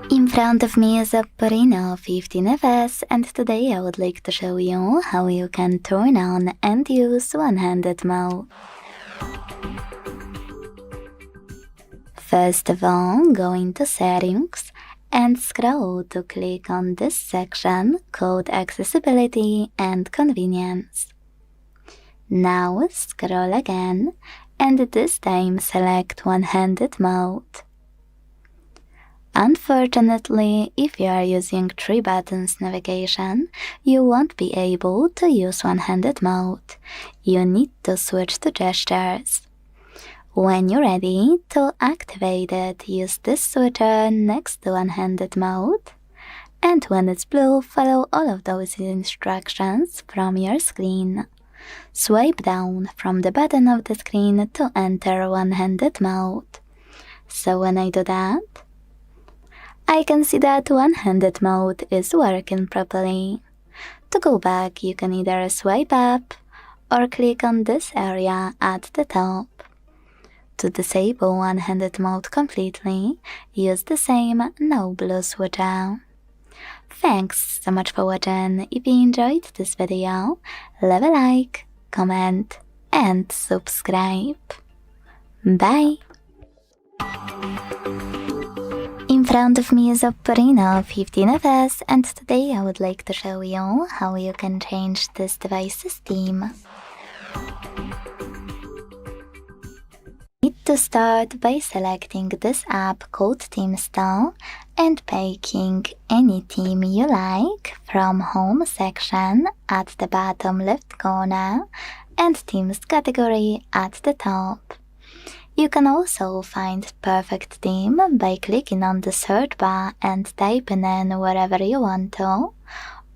In front of me is OPPO Reno 15 FS, and today I would like to show you how you can turn on and use one-handed mode. First of all, go into Settings and scroll to click on this section called Accessibility and Convenience. Now scroll again and this time select one-handed mode. Unfortunately, if you are using 3 buttons navigation, you won't be able to use one-handed mode. You need to switch to gestures. When you're ready to activate it, use this switcher next to one-handed mode, and when it's blue, follow all of those instructions from your screen. Swipe down from the bottom of the screen to enter one-handed mode. So when I do that, I can see that one-handed mode is working properly. To go back, you can either swipe up or click on this area at the top. To disable one-handed mode completely, use the same no blue switcher. Thanks so much for watching. If you enjoyed this video, leave a like, comment and subscribe. Bye! In front of me is OPPO Reno 15 FS, and today I would like to show you how you can change this device's theme. Need to start by selecting this app called Theme Store and picking any theme you like from Home section at the bottom left corner and Themes category at the top. You can also find perfect theme by clicking on the search bar and typing in wherever you want to,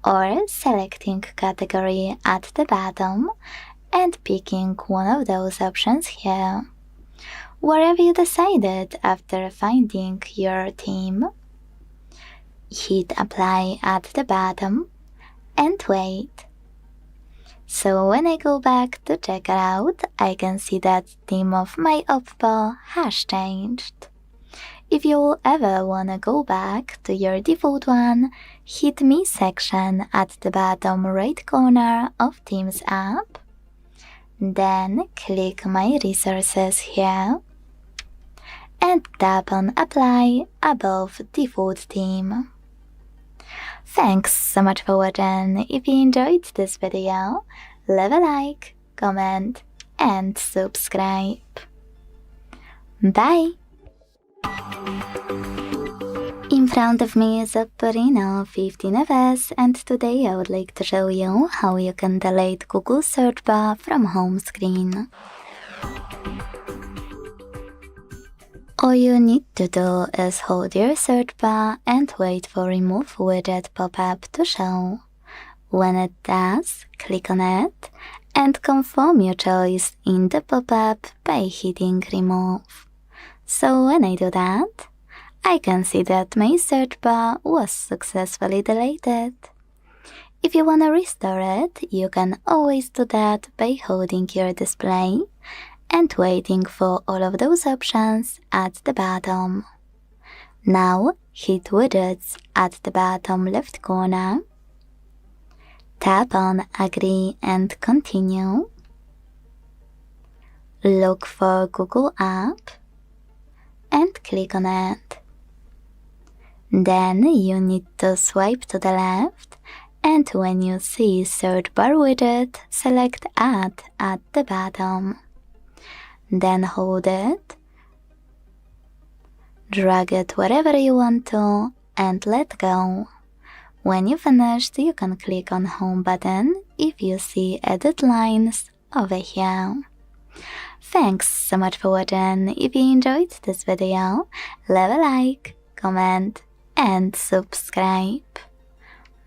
or selecting category at the bottom and picking one of those options here. Wherever you decided after finding your theme, hit apply at the bottom and wait. So when I go back to check it out, I can see that theme of my OPPO has changed. If you ever wanna go back to your default one, hit Me section at the bottom right corner of Themes app. Then click My Resources here and tap on Apply above Default Theme. Thanks so much for watching. If you enjoyed this video, leave a like, comment, and subscribe. Bye! In front of me is OPPO Reno15 FS, and today I would like to show you how you can delete Google search bar from home screen. All you need to do is hold your search bar and wait for Remove Widget pop-up to show. When it does, click on it and confirm your choice in the pop-up by hitting Remove. So when I do that, I can see that my search bar was successfully deleted. If you wanna restore it, you can always do that by holding your display and waiting for all of those options at the bottom. Now hit Widgets at the bottom left corner, tap on Agree and Continue, look for Google App and click on it. Then you need to swipe to the left, and when you see Search Bar Widget, select Add at the bottom. Then hold it, drag it wherever you want to, and let go. When you finished, you can click on Home button if you see Edit Lines over here. Thanks so much for watching. If you enjoyed this video, leave a like, comment, and subscribe.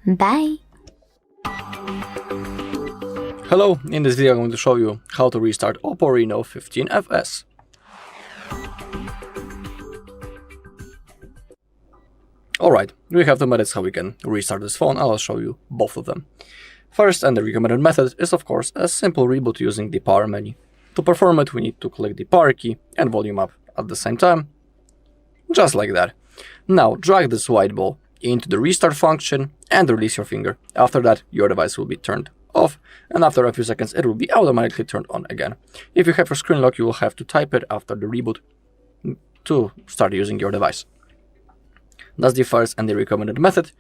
Bye! Hello, in this video I'm going to show you how to restart OPPO Reno15 FS. Alright, we have two methods how we can restart this phone. I'll show you both of them. First, and the recommended method, is of course a simple reboot using the power menu. To perform it, we need to click the power key and volume up at the same time, just like that. Now drag this white ball into the restart function and release your finger. After that, your device will be turned off, and after a few seconds it will be automatically turned on again. If you have a screen lock, you will have to type it after the reboot to start using your device. That's the first and the recommended method.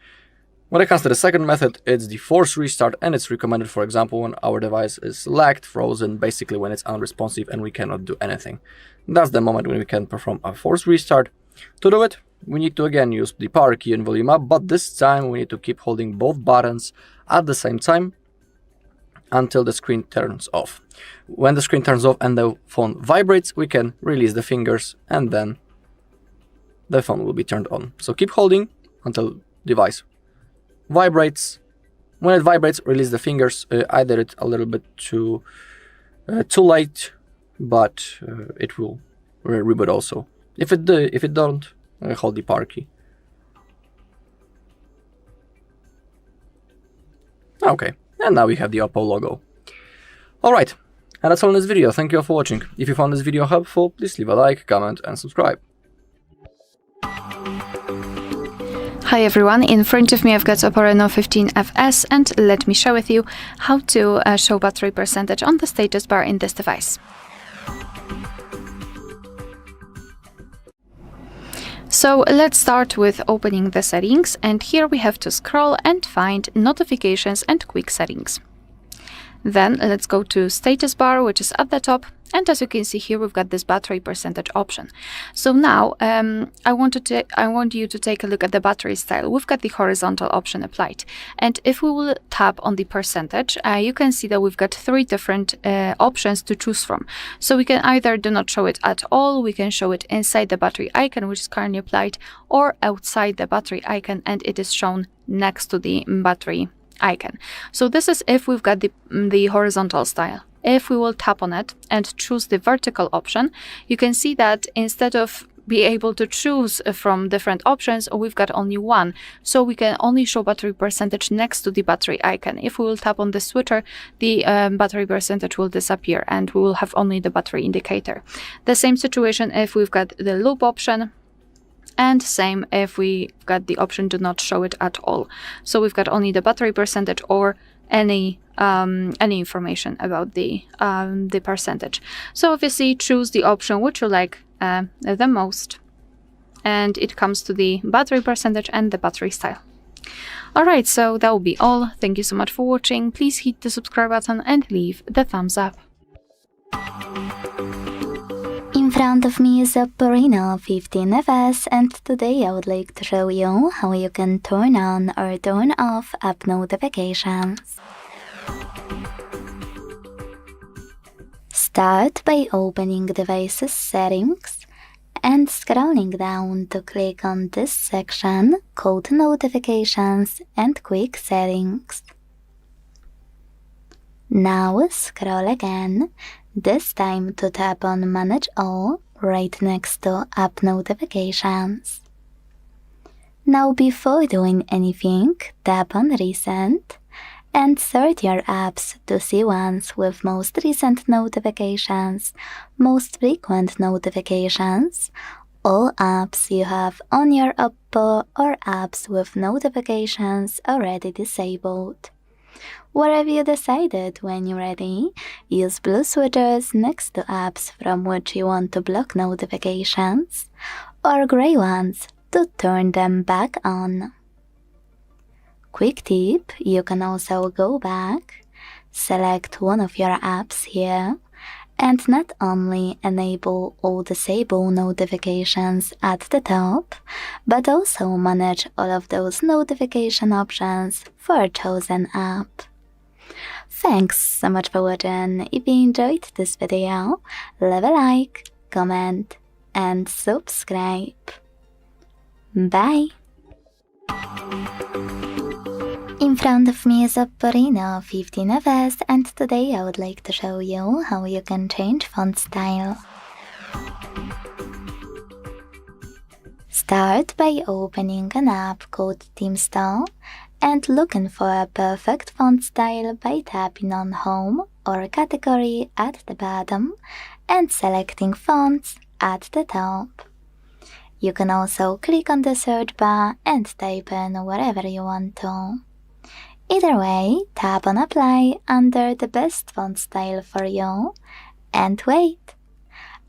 When it comes to the second method, it's the forced restart, and it's recommended, for example, when our device is lagged, frozen, basically when it's unresponsive and we cannot do anything. That's the moment when we can perform a forced restart. To do it, we need to again use the power key and volume up, but this time we need to keep holding both buttons at the same time until the screen turns off. When the screen turns off and the phone vibrates, we can release the fingers and then the phone will be turned on. So keep holding until device vibrates. When it vibrates, release the fingers. I did it a little bit too late, but it will reboot also. If it don't, hold the power key. Okay, and now we have the OPPO logo. Alright, and that's all in this video. Thank you all for watching. If you found this video helpful, please leave a like, comment, and subscribe. Hi everyone, in front of me I've got OPPO Reno15 FS, and let me share with you how to show battery percentage on the status bar in this device. So let's start with opening the settings, and here we have to scroll and find notifications and quick settings. Then let's go to status bar, which is at the top, and as you can see here we've got this battery percentage option. So now I want you to take a look at the battery style. We've got the horizontal option applied, and if we will tap on the percentage, you can see that we've got three different options to choose from. So we can either do not show it at all, we can show it inside the battery icon, which is currently applied, or outside the battery icon and it is shown next to the battery icon. So this is if we've got the horizontal style. If we will tap on it and choose the vertical option, you can see that instead of be able to choose from different options, we've got only one. So we can only show battery percentage next to the battery icon. If we will tap on the switcher, the battery percentage will disappear and we will have only the battery indicator. The same situation if we've got the loop option, and same if we got the option to not show it at all. So we've got only the battery percentage or any information about the percentage. So obviously choose the option which you like the most, and it comes to the battery percentage and the battery style. Alright, so that will be all. Thank you so much for watching. Please hit the subscribe button and leave the thumbs up. In front of me is OPPO Reno15 FS, and today I would like to show you how you can turn on or turn off app notifications. Start by opening Devices Settings and scrolling down to click on this section called Notifications and Quick Settings. Now scroll again, this time to tap on Manage All right next to App Notifications. Now before doing anything, tap on Recent and sort your apps to see ones with most recent notifications, most frequent notifications, all apps you have on your OPPO, or apps with notifications already disabled. Whatever you decided, when you're ready, use blue switches next to apps from which you want to block notifications, or gray ones to turn them back on. Quick tip, you can also go back, select one of your apps here, and not only enable or disable notifications at the top, but also manage all of those notification options for a chosen app. Thanks so much for watching. If you enjoyed this video, leave a like, comment, and subscribe. Bye! In front of me is OPPO Reno15 FS, and today I would like to show you how you can change font style. Start by opening an app called ThemeStyle and looking for a perfect font style by tapping on Home or Category at the bottom and selecting Fonts at the top. You can also click on the search bar and type in whatever you want to. Either way, tap on Apply under the best font style for you and wait.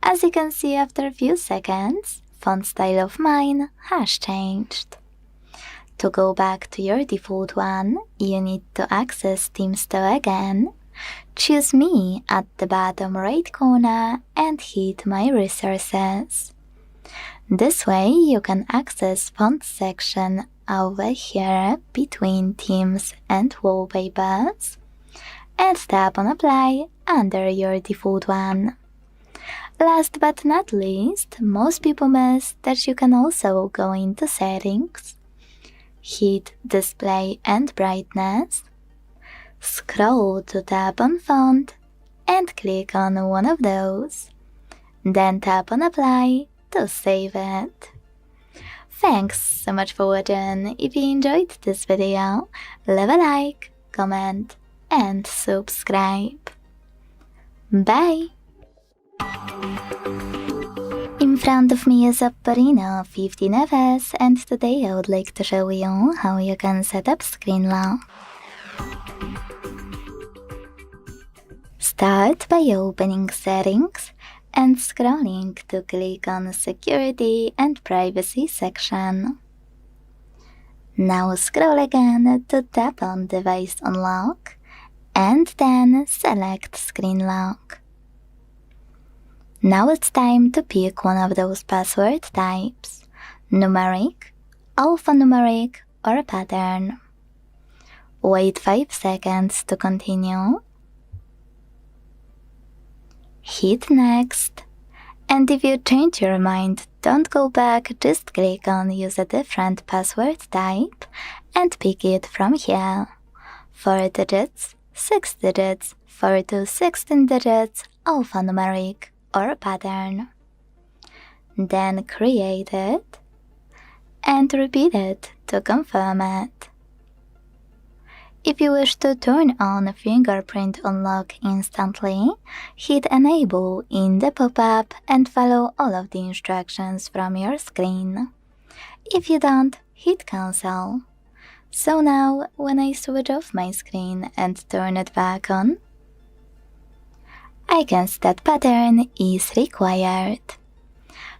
As you can see, after a few seconds, font style of mine has changed. To go back to your default one, you need to access ThemeStyle again, choose Me at the bottom right corner and hit My Resources. This way you can access font section over here between themes and wallpapers and tap on Apply under your default one. Last but not least, most people miss that you can also go into Settings, hit Display and Brightness, scroll to tap on Font and click on one of those, then tap on Apply to save it. Thanks so much for watching. If you enjoyed this video, leave a like, comment, and subscribe. Bye! In front of me is OPPO Reno15 FS, and today I would like to show you how you can set up screen lock. Start by opening Settings and scrolling to click on Security and Privacy section. Now scroll again to tap on Device Unlock and then select Screen Lock. Now it's time to pick one of those password types: numeric, alphanumeric, or pattern. Wait 5 seconds to continue. Hit Next. And if you change your mind, don't go back, just click on Use a different password type and pick it from here. 4 digits, 6 digits, 4 to 16 digits, alphanumeric, or pattern. then create it, and repeat it to confirm it. If you wish to turn on Fingerprint unlock instantly, hit Enable in the pop-up and follow all of the instructions from your screen. If you don't, hit Cancel. So now, when I switch off my screen and turn it back on, I can see that pattern is required.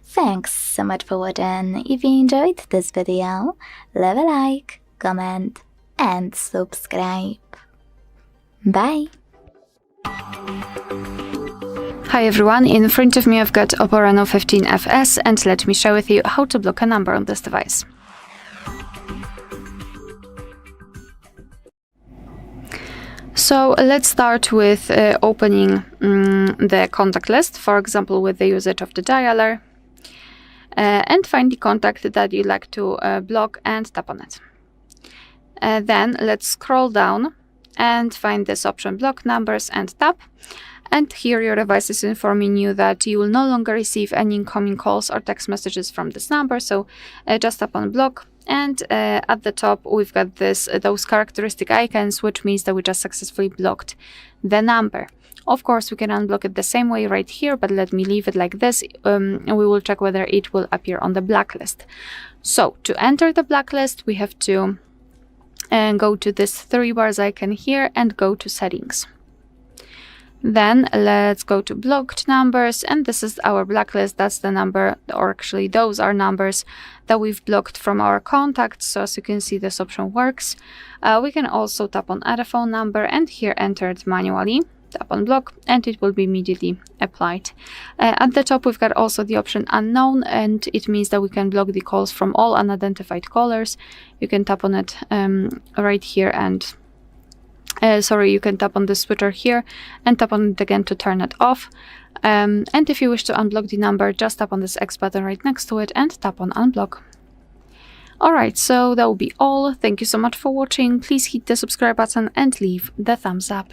Thanks so much for watching. If you enjoyed this video, leave a like, comment, and subscribe. Bye! Hi everyone, in front of me I've got OPPO Reno15 FS, and let me share with you how to block a number on this device. So let's start with opening the contact list, for example with the usage of the dialer, and find the contact that you'd like to block and tap on it. Then let's scroll down and find this option, block numbers, and tap. And here your device is informing you that you will no longer receive any incoming calls or text messages from this number, so just tap on block. And at the top we've got those characteristic icons, which means that we just successfully blocked the number. Of course, we can unblock it the same way right here, but let me leave it like this. And we will check whether it will appear on the blacklist. So to enter the blacklist, we have to go to this 3 bars icon here and go to settings. Then let's go to blocked numbers, and this is our blacklist. That's the number, or actually those are numbers that we've blocked from our contacts. So as you can see, this option works. We can also tap on add a phone number and here enter it manually. Tap on block and it will be immediately applied. At the top we've got also the option unknown, and it means that we can block the calls from all unidentified callers. You can tap on it right here and you can tap on the switcher here and tap on it again to turn it off. And if you wish to unblock the number, just tap on this X button right next to it and tap on unblock. Alright, so that will be all. Thank you so much for watching. Please hit the subscribe button and leave the thumbs up.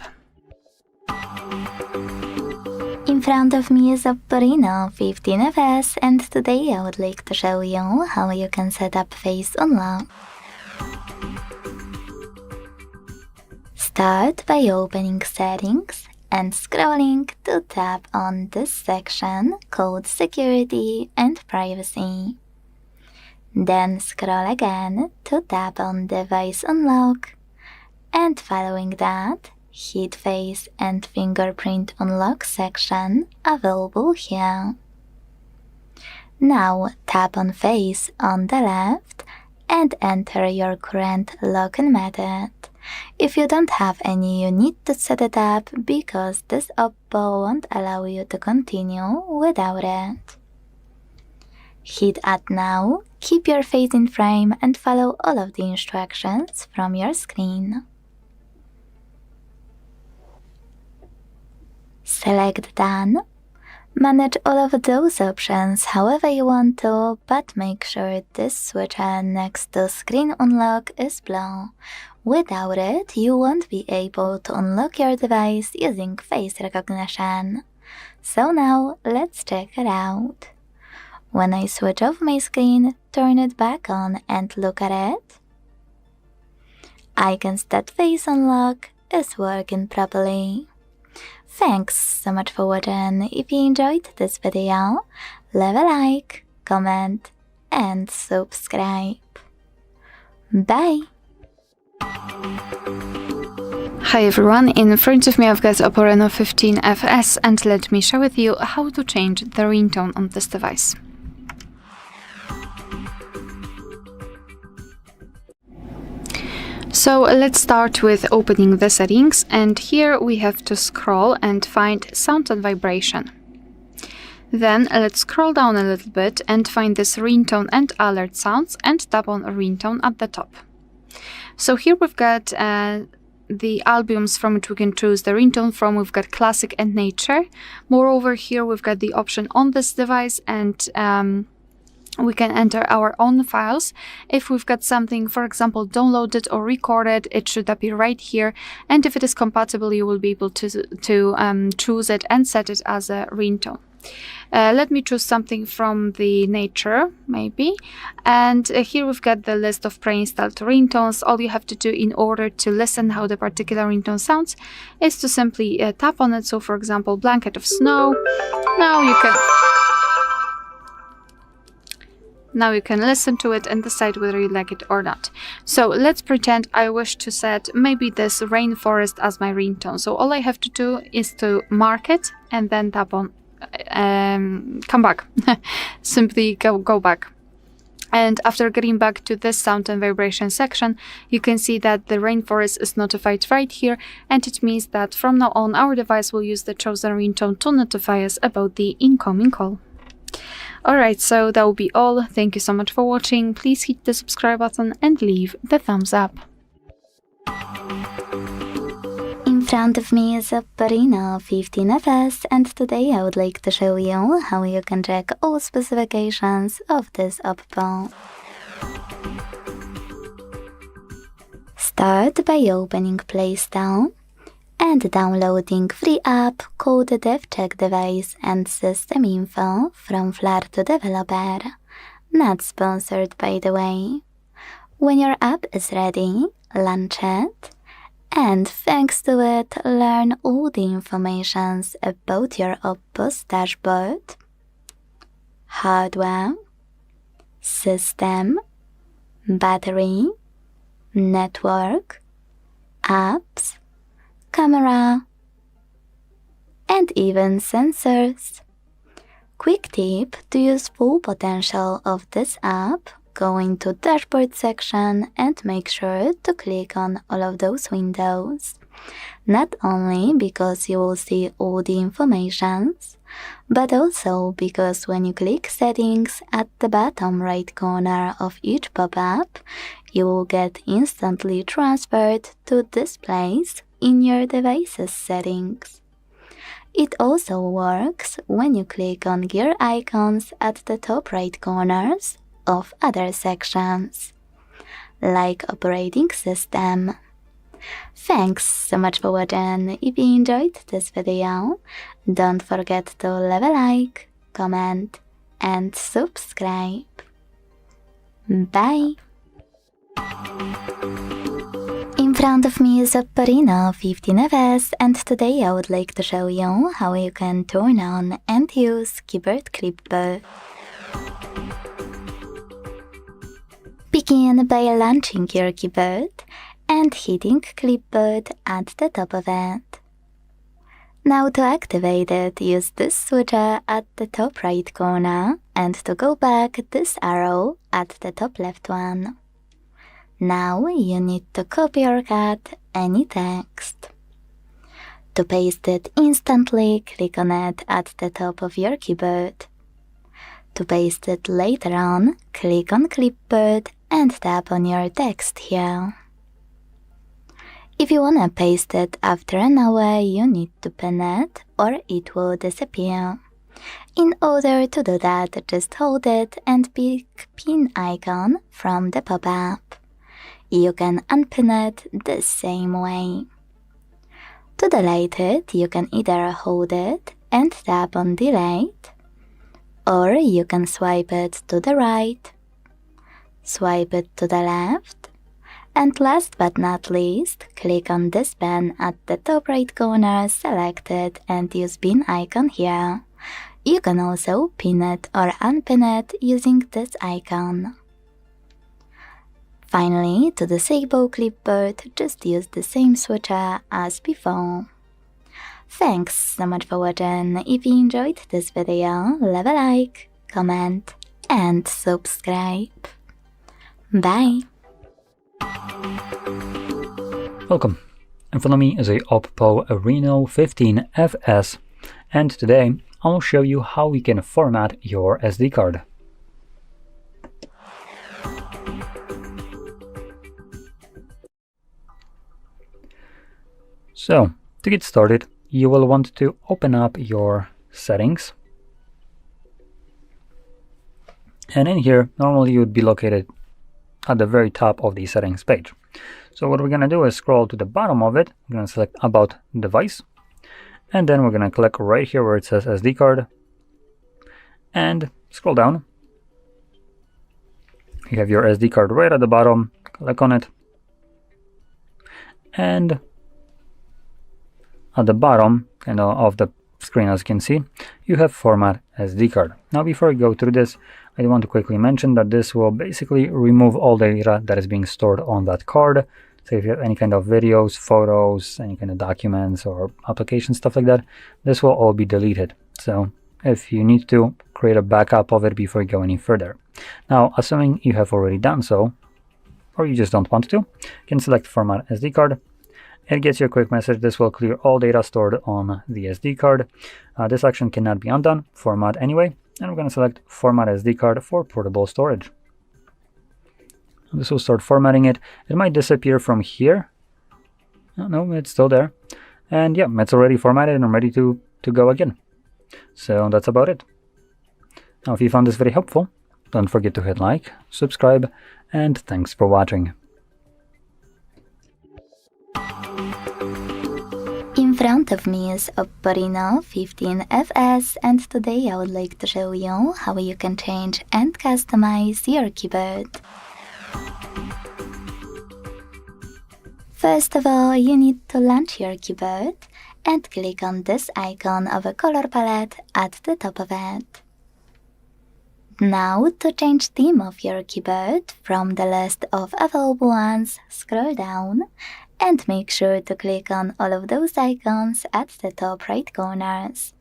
In front of me is OPPO Reno15 FS, and today I would like to show you how you can set up face unlock. Start by opening Settings and scrolling to tap on this section called Security and Privacy. Then scroll again to tap on Device Unlock, and following that, hit Face and Fingerprint Unlock section available here. Now tap on Face on the left and enter your current login method. If you don't have any, you need to set it up because this OPPO won't allow you to continue without it. Hit Add Now, keep your face in frame and follow all of the instructions from your screen. Select Done. Manage all of those options however you want to, but make sure this switcher next to Screen Unlock is blue. Without it, you won't be able to unlock your device using face recognition. So now, let's check it out. When I switch off my screen, turn it back on and look at it, I can see that face unlock is working properly. Thanks so much for watching. If you enjoyed this video, leave a like, comment, and subscribe. Bye! Hi everyone, in front of me I've got OPPO Reno15 FS, and let me share with you how to change the ringtone on this device. So let's start with opening the settings, and here we have to scroll and find sound and vibration. Then let's scroll down a little bit and find this ringtone and alert sounds and tap on ringtone at the top. So here we've got the albums from which we can choose the ringtone from. We've got classic and nature. Moreover, here we've got the option on this device, and we can enter our own files. If we've got something, for example, downloaded or recorded, it should appear right here. And if it is compatible, you will be able to choose it and set it as a ringtone. Let me choose something from the nature, maybe. And here we've got the list of pre-installed ringtones. All you have to do in order to listen how the particular ringtone sounds is to simply tap on it. So for example, blanket of snow. Now you can listen to it and decide whether you like it or not. So let's pretend I wish to set maybe this rainforest as my ringtone. So all I have to do is to mark it and then tap on come back. Simply go back. And after getting back to this sound and vibration section, you can see that the rainforest is notified right here, and it means that from now on our device will use the chosen ringtone to notify us about the incoming call. Alright, so that will be all. Thank you so much for watching. Please hit the subscribe button and leave the thumbs up. In front of me is OPPO Reno15 FS, and today I would like to show you how you can check all specifications of this OPPO. Start by opening Play Store and downloading free app called DevCheck device and system info from Flair to Developer. Not sponsored, by the way. When your app is ready, launch it, and thanks to it, learn all the information about your OPPO's dashboard, hardware, system, battery, network, apps, camera, and even sensors. Quick tip to use full potential of this app: go into dashboard section and make sure to click on all of those windows. Not only because you will see all the informations, but also because when you click settings at the bottom right corner of each pop-up, you will get instantly transferred to this place in your device's settings. It also works when you click on gear icons at the top right corners of other sections, like operating system. Thanks so much for watching. If you enjoyed this video, don't forget to leave a like, comment, and subscribe. Bye! In front of me is OPPO Reno15 FS, and today I would like to show you how you can turn on and use keyboard clipboard. Begin by launching your keyboard and hitting clipboard at the top of it. Now to activate it, use this switcher at the top right corner, and to go back, this arrow at the top left one. Now you need to copy or cut any text. To paste it instantly, click on it at the top of your keyboard. To paste it later on, click on clipboard and tap on your text here. If you wanna paste it after an hour, you need to pin it or it will disappear. In order to do that, just hold it and pick pin icon from the pop-up. You can unpin it the same way. To delete it, you can either hold it and tap on delete, or you can swipe it to the right, swipe it to the left, and last but not least, click on this pen at the top right corner, select it and use pin icon here. You can also pin it or unpin it using this icon. Finally, to disable clipboard, just use the same switcher as before. Thanks so much for watching. If you enjoyed this video, leave a like, comment, and subscribe. Bye! Welcome. In front of me is a OPPO Reno15 FS, and today I will show you how we can format your SD card. So, to get started, you will want to open up your settings. And in here, normally you would be located at the very top of the settings page. So what we're going to do is scroll to the bottom of it. We're going to select About Device. And then we're going to click right here where it says SD card. and scroll down. You have your SD card right at the bottom. Click on it. And at the bottom of the screen, as you can see, you have Format SD card. Now, before I go through this, I want to quickly mention that this will basically remove all data that is being stored on that card. So if you have any kind of videos, photos, any kind of documents or application stuff like that, this will all be deleted. So if you need to, create a backup of it before you go any further. Now, assuming you have already done so, or you just don't want to, you can select Format SD card. It gets you a quick message. This will clear all data stored on the SD card. This action cannot be undone. Format anyway. And we're going to select Format SD card for portable storage. This will start formatting it. It might disappear from here. Oh, no, it's still there. And yeah, it's already formatted and I'm ready to go again. So that's about it. Now, if you found this very helpful, don't forget to hit like, subscribe, and thanks for watching. In front of me is OPPO Reno 15 FS, and today I would like to show you how you can change and customize your keyboard. First of all, you need to launch your keyboard and click on this icon of a color palette at the top of it. Now, to change theme of your keyboard from the list of available ones, scroll down and make sure to click on all of those icons at the top right corners.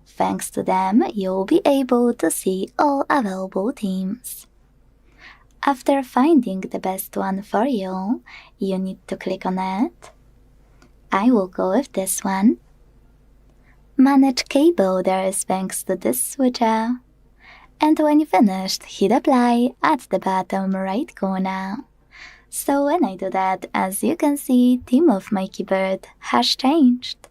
Thanks to them, you'll be able to see all available themes. After finding the best one for you, you need to click on it. I will go with this one. Manage key borders thanks to this switcher. And when you finished, hit apply at the bottom right corner. So when I do that, as you can see, theme of my keyboard has changed.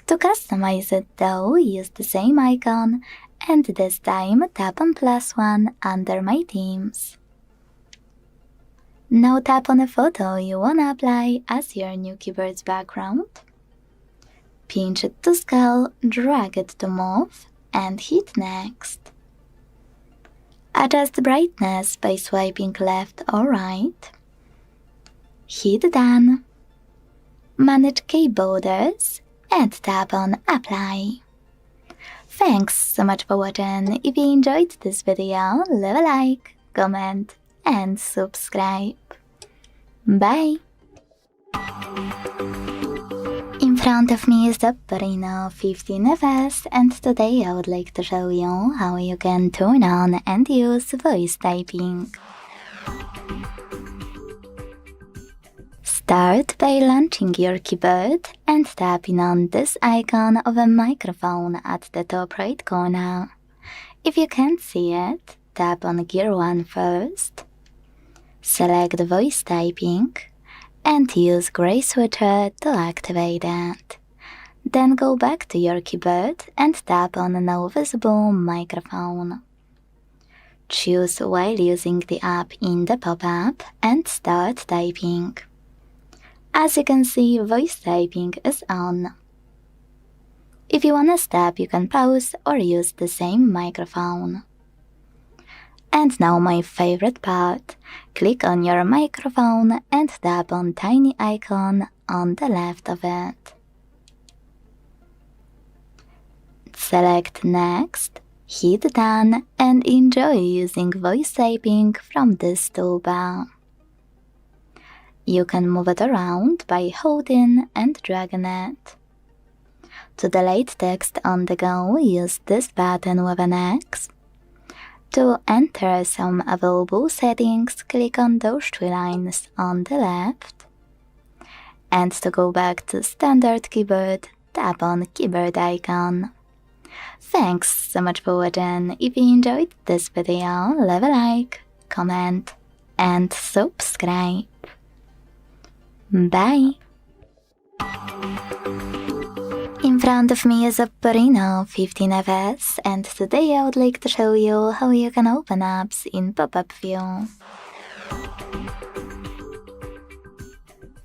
To customize it though, use the same icon and this time tap on +1 under my themes. Now tap on a photo you wanna apply as your new keyboard's background. Pinch it to scale, drag it to move, and hit next. Adjust brightness by swiping left or right. Hit done. Manage key borders and tap on apply. Thanks so much for watching. If you enjoyed this video, leave a like, comment, and subscribe. Bye! In front of me is the OPPO Reno 15 FS, and today I would like to show you how you can turn on and use voice typing. Start by launching your keyboard and tapping on this icon of a microphone at the top right corner. If you can't see it, tap on Gear 1 first. Select voice typing and use gray switcher to activate it. Then go back to your keyboard and tap on Now Visible Microphone. Choose while using the app in the pop-up and start typing. As you can see, voice typing is on. If you want to stop, you can pause or use the same microphone. And now my favorite part. Click on your microphone and tap on tiny icon on the left of it. Select Next, hit Done, and enjoy using voice typing from this toolbar. You can move it around by holding and dragging it. To delete text on the go, use this button with an X. To enter some available settings, click on those three lines on the left. And to go back to standard keyboard, tap on keyboard icon. Thanks so much for watching. If you enjoyed this video, leave a like, comment, and subscribe. Bye! In front of me is OPPO Reno 15 FS, and today I would like to show you how you can open apps in pop-up view.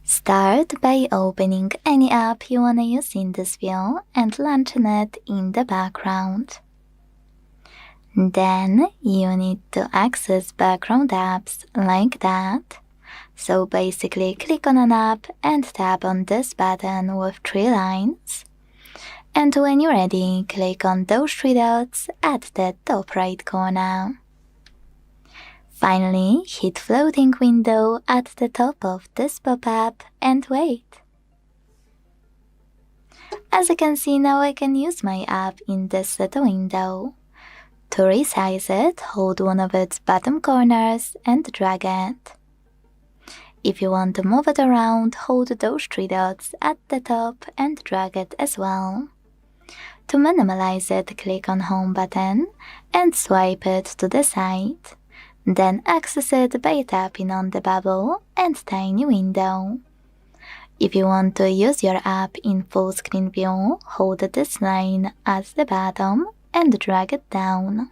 Start by opening any app you wanna use in this view and launching it in the background. Then you need to access background apps like that. So basically click on an app and tap on this button with 3 lines. And when you're ready, click on those 3 dots at the top right corner. Finally, hit floating window at the top of this pop-up and wait. As you can see now, I can use my app in this little window. To resize it, hold one of its bottom corners and drag it. If you want to move it around, hold those 3 dots at the top and drag it as well. To minimize it, click on Home button and swipe it to the side. Then access it by tapping on the bubble and tiny window. If you want to use your app in full screen view, hold this line at the bottom and drag it down.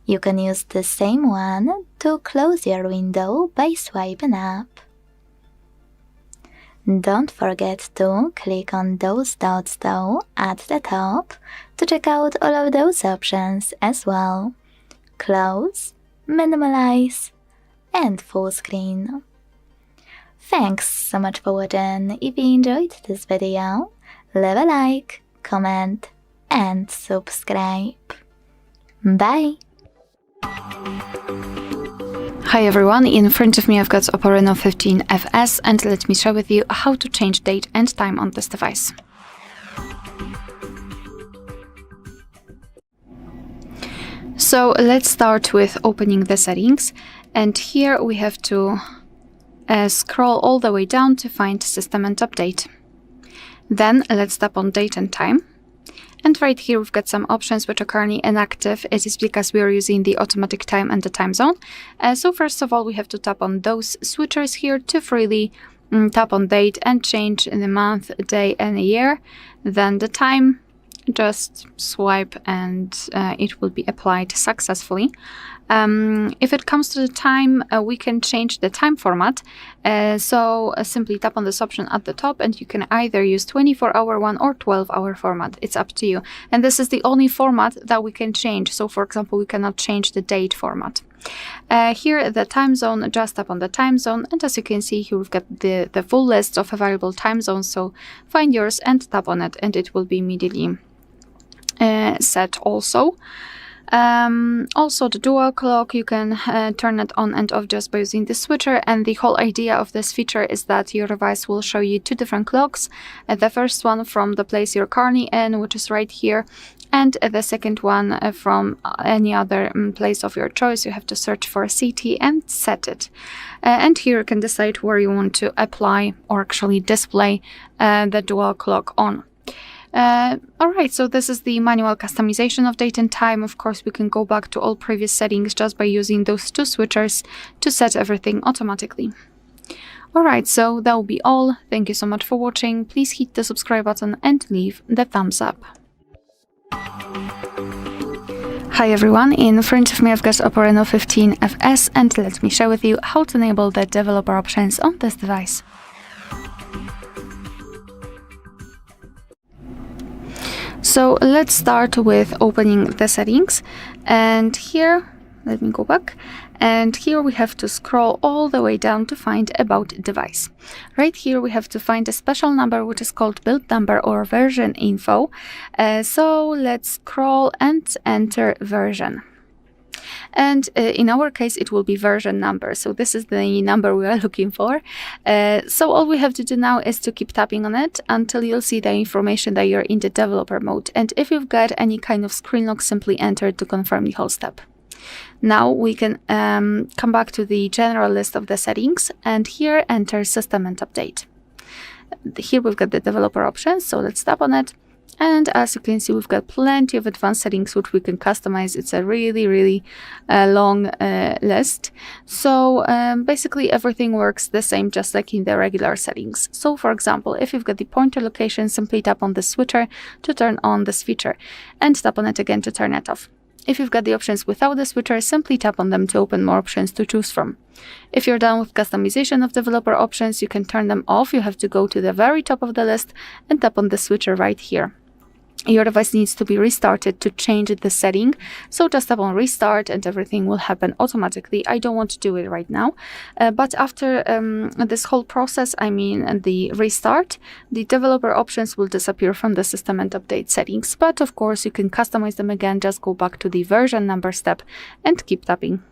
You can use the same one to close your window by swiping up. Don't forget to click on those dots though at the top to check out all of those options as well. Close, minimize, and full screen. Thanks so much for watching. If you enjoyed this video, leave a like, comment, and subscribe. Bye! Hi everyone, in front of me I've got OPPO Reno15 FS, and let me share with you how to change date and time on this device. So let's start with opening the settings, and here we have to scroll all the way down to find System and Update. Then let's tap on Date and Time. And right here we've got some options which are currently inactive. It is because we are using the automatic time and the time zone. So first of all we have to tap on those switchers here to freely tap on date and change the month, day and year. Then the time, just swipe and it will be applied successfully. If it comes to the time, we can change the time format. So simply tap on this option at the top and you can either use 24-hour one or 12-hour format. It's up to you. And this is the only format that we can change. So for example, we cannot change the date format. Here the time zone, just tap on the time zone, and as you can see here we've got the full list of available time zones. So find yours and tap on it and it will be immediately set also. Also the dual clock, you can turn it on and off just by using the switcher, and the whole idea of this feature is that your device will show you 2 different clocks. The first one from the place you're currently in, which is right here, and the second one from any other place of your choice. You have to search for a city and set it. And here you can decide where you want to apply or actually display the dual clock on. Alright, so this is the manual customization of date and time. Of course, we can go back to all previous settings just by using those 2 switchers to set everything automatically. Alright, so that will be all. Thank you so much for watching. Please hit the subscribe button and leave the thumbs up. Hi everyone, in front of me I've got OPPO Reno15 FS, and let me share with you how to enable the developer options on this device. So let's start with opening the settings, and here, let me go back, and here we have to scroll all the way down to find About Device. Right here we have to find a special number which is called build number or version info. So let's scroll and enter version. And in our case it will be version number, so this is the number we are looking for. So all we have to do now is to keep tapping on it until you'll see the information that you're in the developer mode, and if you've got any kind of screen lock, simply enter to confirm the whole step. Now we can come back to the general list of the settings, and here enter System and Update. Here we've got the developer options, so let's tap on it. And as you can see, we've got plenty of advanced settings which we can customize. It's a really long list. So basically everything works the same, just like in the regular settings. So for example, if you've got the pointer location, simply tap on the switcher to turn on this feature and tap on it again to turn it off. If you've got the options without the switcher, simply tap on them to open more options to choose from. If you're done with customization of developer options, you can turn them off. You have to go to the very top of the list and tap on the switcher right here. your device needs to be restarted to change the setting. So just tap on restart and everything will happen automatically. I don't want to do it right now, but after this whole process, I mean the restart, the developer options will disappear from the system and update settings. But of course, you can customize them again. Just go back to the version number step and keep tapping.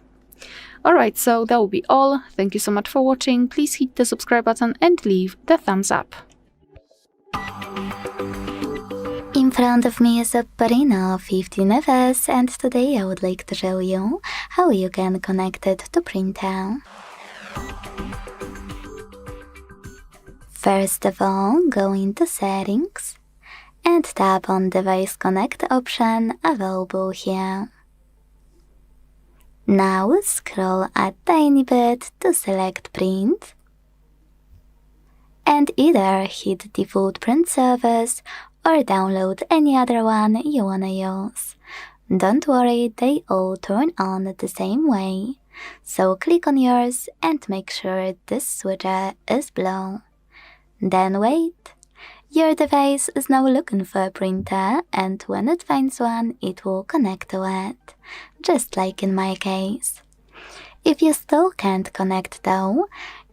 Alright, so that will be all. Thank you so much for watching. Please hit the subscribe button and leave the thumbs up. In front of me is OPPO Reno15 FS, and today I would like to show you how you can connect it to printer. First of all, go into Settings and tap on Device Connect option available here. Now scroll a tiny bit to select Print and either hit Default Print Service or download any other one you wanna use. Don't worry, they all turn on the same way. So click on yours and make sure this switcher is blue. Then wait. Your device is now looking for a printer, and when it finds one, it will connect to it, just like in my case. If you still can't connect though,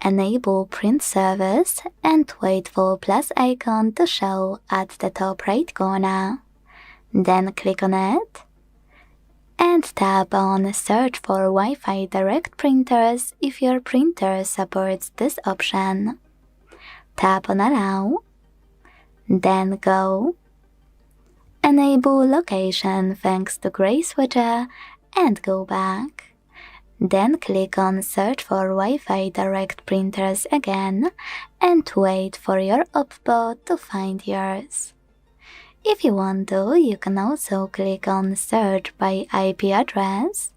enable print service and wait for plus icon to show at the top right corner. Then click on it and tap on Search for Wi-Fi Direct Printers if your printer supports this option. Tap on Allow, then go Enable Location thanks to Gray Switcher and go back. Then click on Search for Wi-Fi Direct Printers again and wait for your OPPO to find yours. If you want to, you can also click on Search by IP address,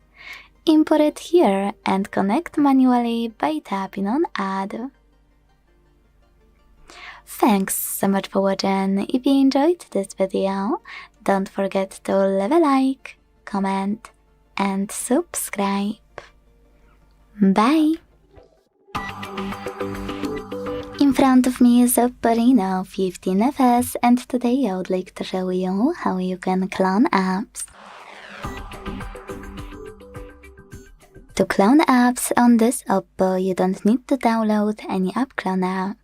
import it here and connect manually by tapping on Add. Thanks so much for watching. If you enjoyed this video, don't forget to leave a like, comment and subscribe. Bye! In front of me is OPPO Reno15 FS, and today I would like to show you how you can clone apps. To clone apps on this OPPO, you don't need to download any app cloner.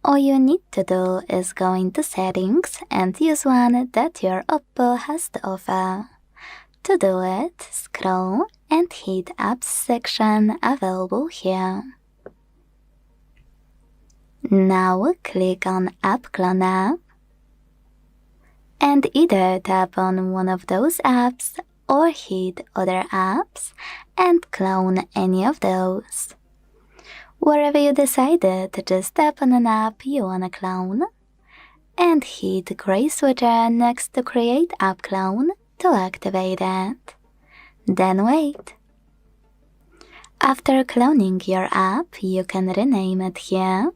All you need to do is go into Settings and use one that your OPPO has to offer. To do it, scroll and hit Apps section available here. Now click on App Cloner and either tap on one of those apps or hit Other Apps and clone any of those. Wherever you decided, just tap on an app you wanna clone and hit Gray Switcher next to Create App Clone to activate it. Then wait. After cloning your app, you can rename it here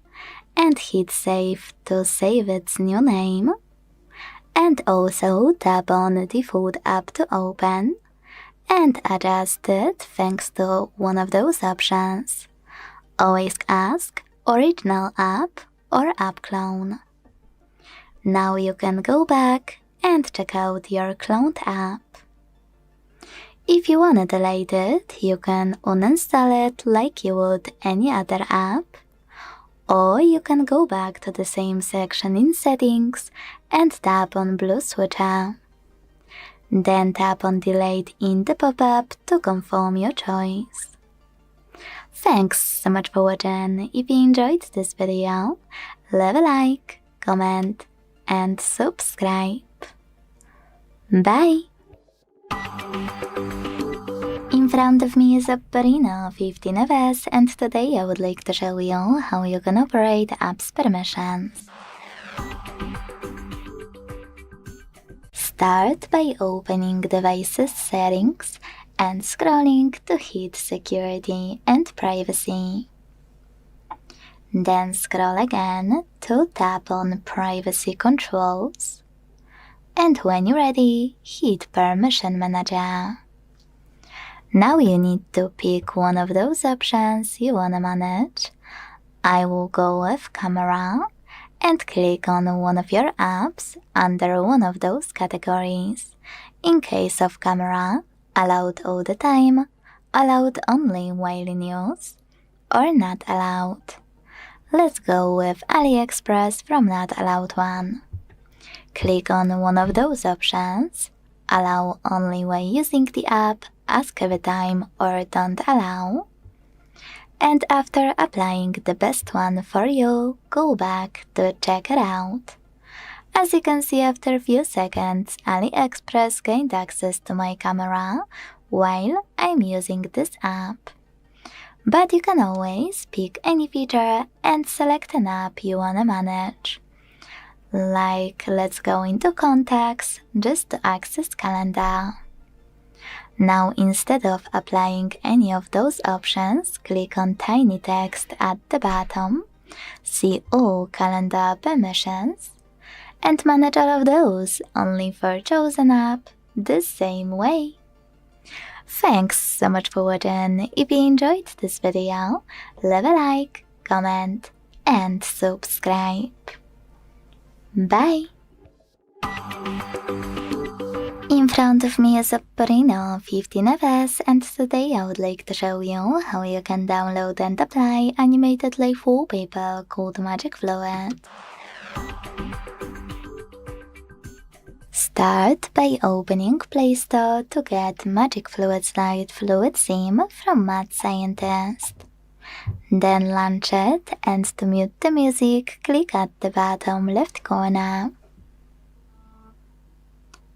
and hit Save to save its new name. And also tap on Default App to open and adjust it thanks to one of those options. Always ask Original App or App Clone. Now you can go back and check out your cloned app. If you wanna delete it, you can uninstall it like you would any other app, or you can go back to the same section in Settings and tap on blue switcher. Then tap on Delete in the pop-up to confirm your choice. Thanks so much for watching. If you enjoyed this video, leave a like, comment and subscribe. Bye! In front of me is OPPO Reno15 FS, and today I would like to show you how you can operate apps permissions. Start by opening Devices Settings and scrolling to hit Security and Privacy. Then scroll again to tap on Privacy Controls. And when you're ready, hit Permission Manager. Now you need to pick one of those options you wanna manage. I will go with Camera and click on one of your apps under one of those categories. In case of camera, allowed all the time, allowed only while in use, or not allowed. Let's go with AliExpress from not allowed one. Click on one of those options, allow only while using the app, ask every time, or don't allow. And after applying the best one for you, go back to check it out. As you can see, after a few seconds, AliExpress gained access to my camera while I'm using this app. But you can always pick any feature and select an app you wanna manage. Like, let's go into Contacts just to access calendar. Now, instead of applying any of those options, click on tiny text at the bottom, see all calendar permissions, and manage all of those only for chosen app the same way. Thanks so much for watching. If you enjoyed this video, leave a like, comment, and subscribe. Bye! In front of me is OPPO Reno 15 and today I would like to show you how you can download and apply animated live wallpaper called Magic Fluid. Start by opening Play Store to get Magic Fluid's Light Fluid theme from Mad Scientist. Then launch it, and to mute the music, click at the bottom left corner.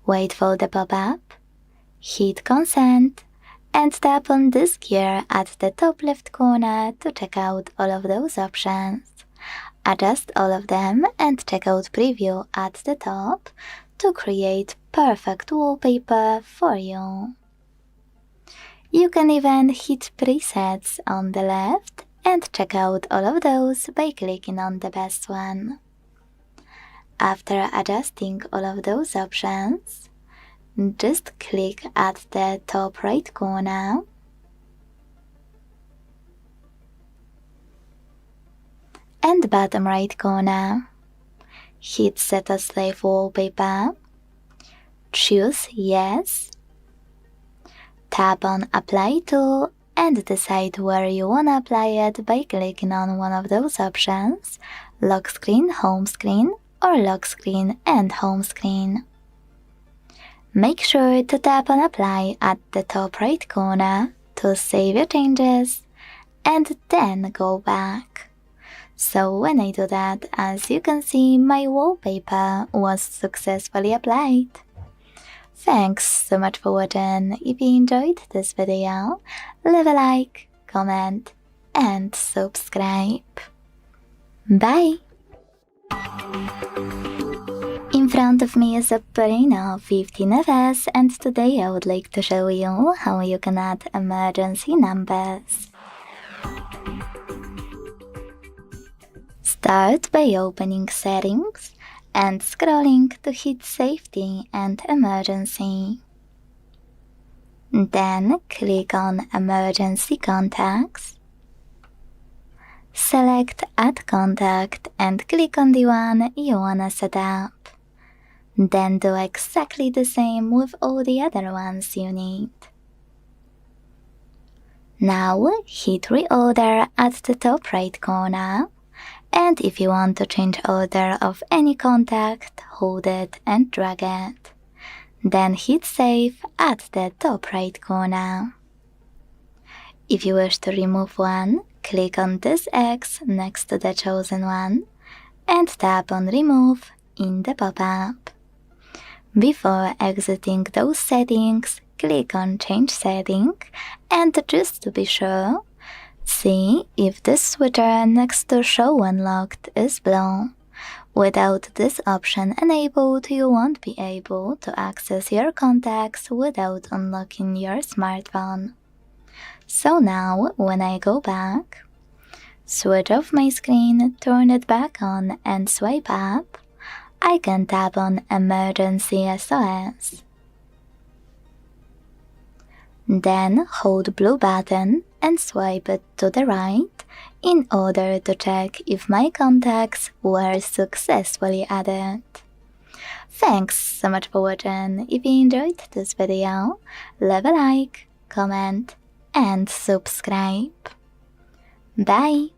Wait for the pop-up, hit consent, and tap on this gear at the top left corner to check out all of those options. Adjust all of them and check out preview at the top to create perfect wallpaper for you. You can even hit presets on the left and check out all of those by clicking on the best one. After adjusting all of those options, just click at the top right corner and bottom right corner. Hit Set as Live Wallpaper, choose Yes, tap on Apply To, and decide where you wanna apply it by clicking on one of those options, Lock Screen, Home Screen, or Lock Screen and Home Screen. Make sure to tap on Apply at the top right corner to save your changes, and then go back. So when I do that, as you can see, my wallpaper was successfully applied. Thanks so much for watching. If you enjoyed this video, leave a like, comment, and subscribe. Bye! In front of me is OPPO Reno 15 and today I would like to show you how you can add emergency numbers. Start by opening Settings and scrolling to hit Safety and Emergency. Then click on Emergency Contacts. Select Add Contact and click on the one you wanna set up. Then do exactly the same with all the other ones you need. Now hit Reorder at the top right corner, and if you want to change order of any contact, hold it and drag it. Then hit Save at the top right corner. If you wish to remove one, click on this X next to the chosen one and tap on Remove in the pop-up. Before exiting those settings, click on Change Setting and just to be sure, see if this switcher next to Show When Locked is blue. Without this option enabled, you won't be able to access your contacts without unlocking your smartphone. So now, when I go back, switch off my screen, turn it back on and swipe up, I can tap on Emergency SOS. Then hold blue button and swipe it to the right in order to check if my contacts were successfully added. Thanks so much for watching. If you enjoyed this video, leave a like, comment, and subscribe. Bye!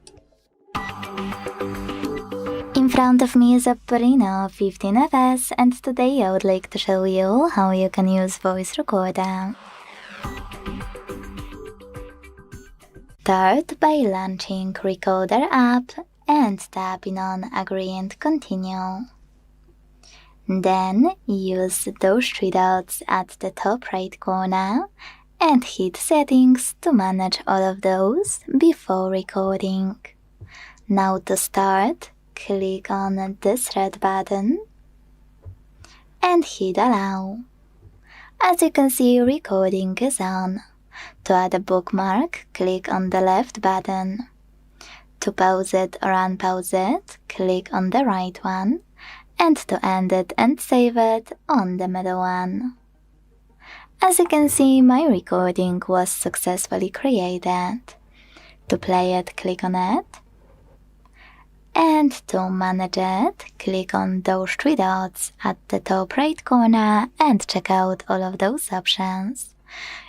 In front of me is OPPO Reno 15 and today I would like to show you how you can use voice recorder. Start by launching Recorder app and tapping on Agree and Continue. Then use those three dots at the top right corner and hit Settings to manage all of those before recording. Now to start, click on this red button and hit Allow. As you can see, recording is on. To add a bookmark, click on the left button. To pause it or unpause it, click on the right one, and to end it and save it on the middle one. As you can see, my recording was successfully created. To play it, click on it. And to manage it, click on those three dots at the top right corner and check out all of those options.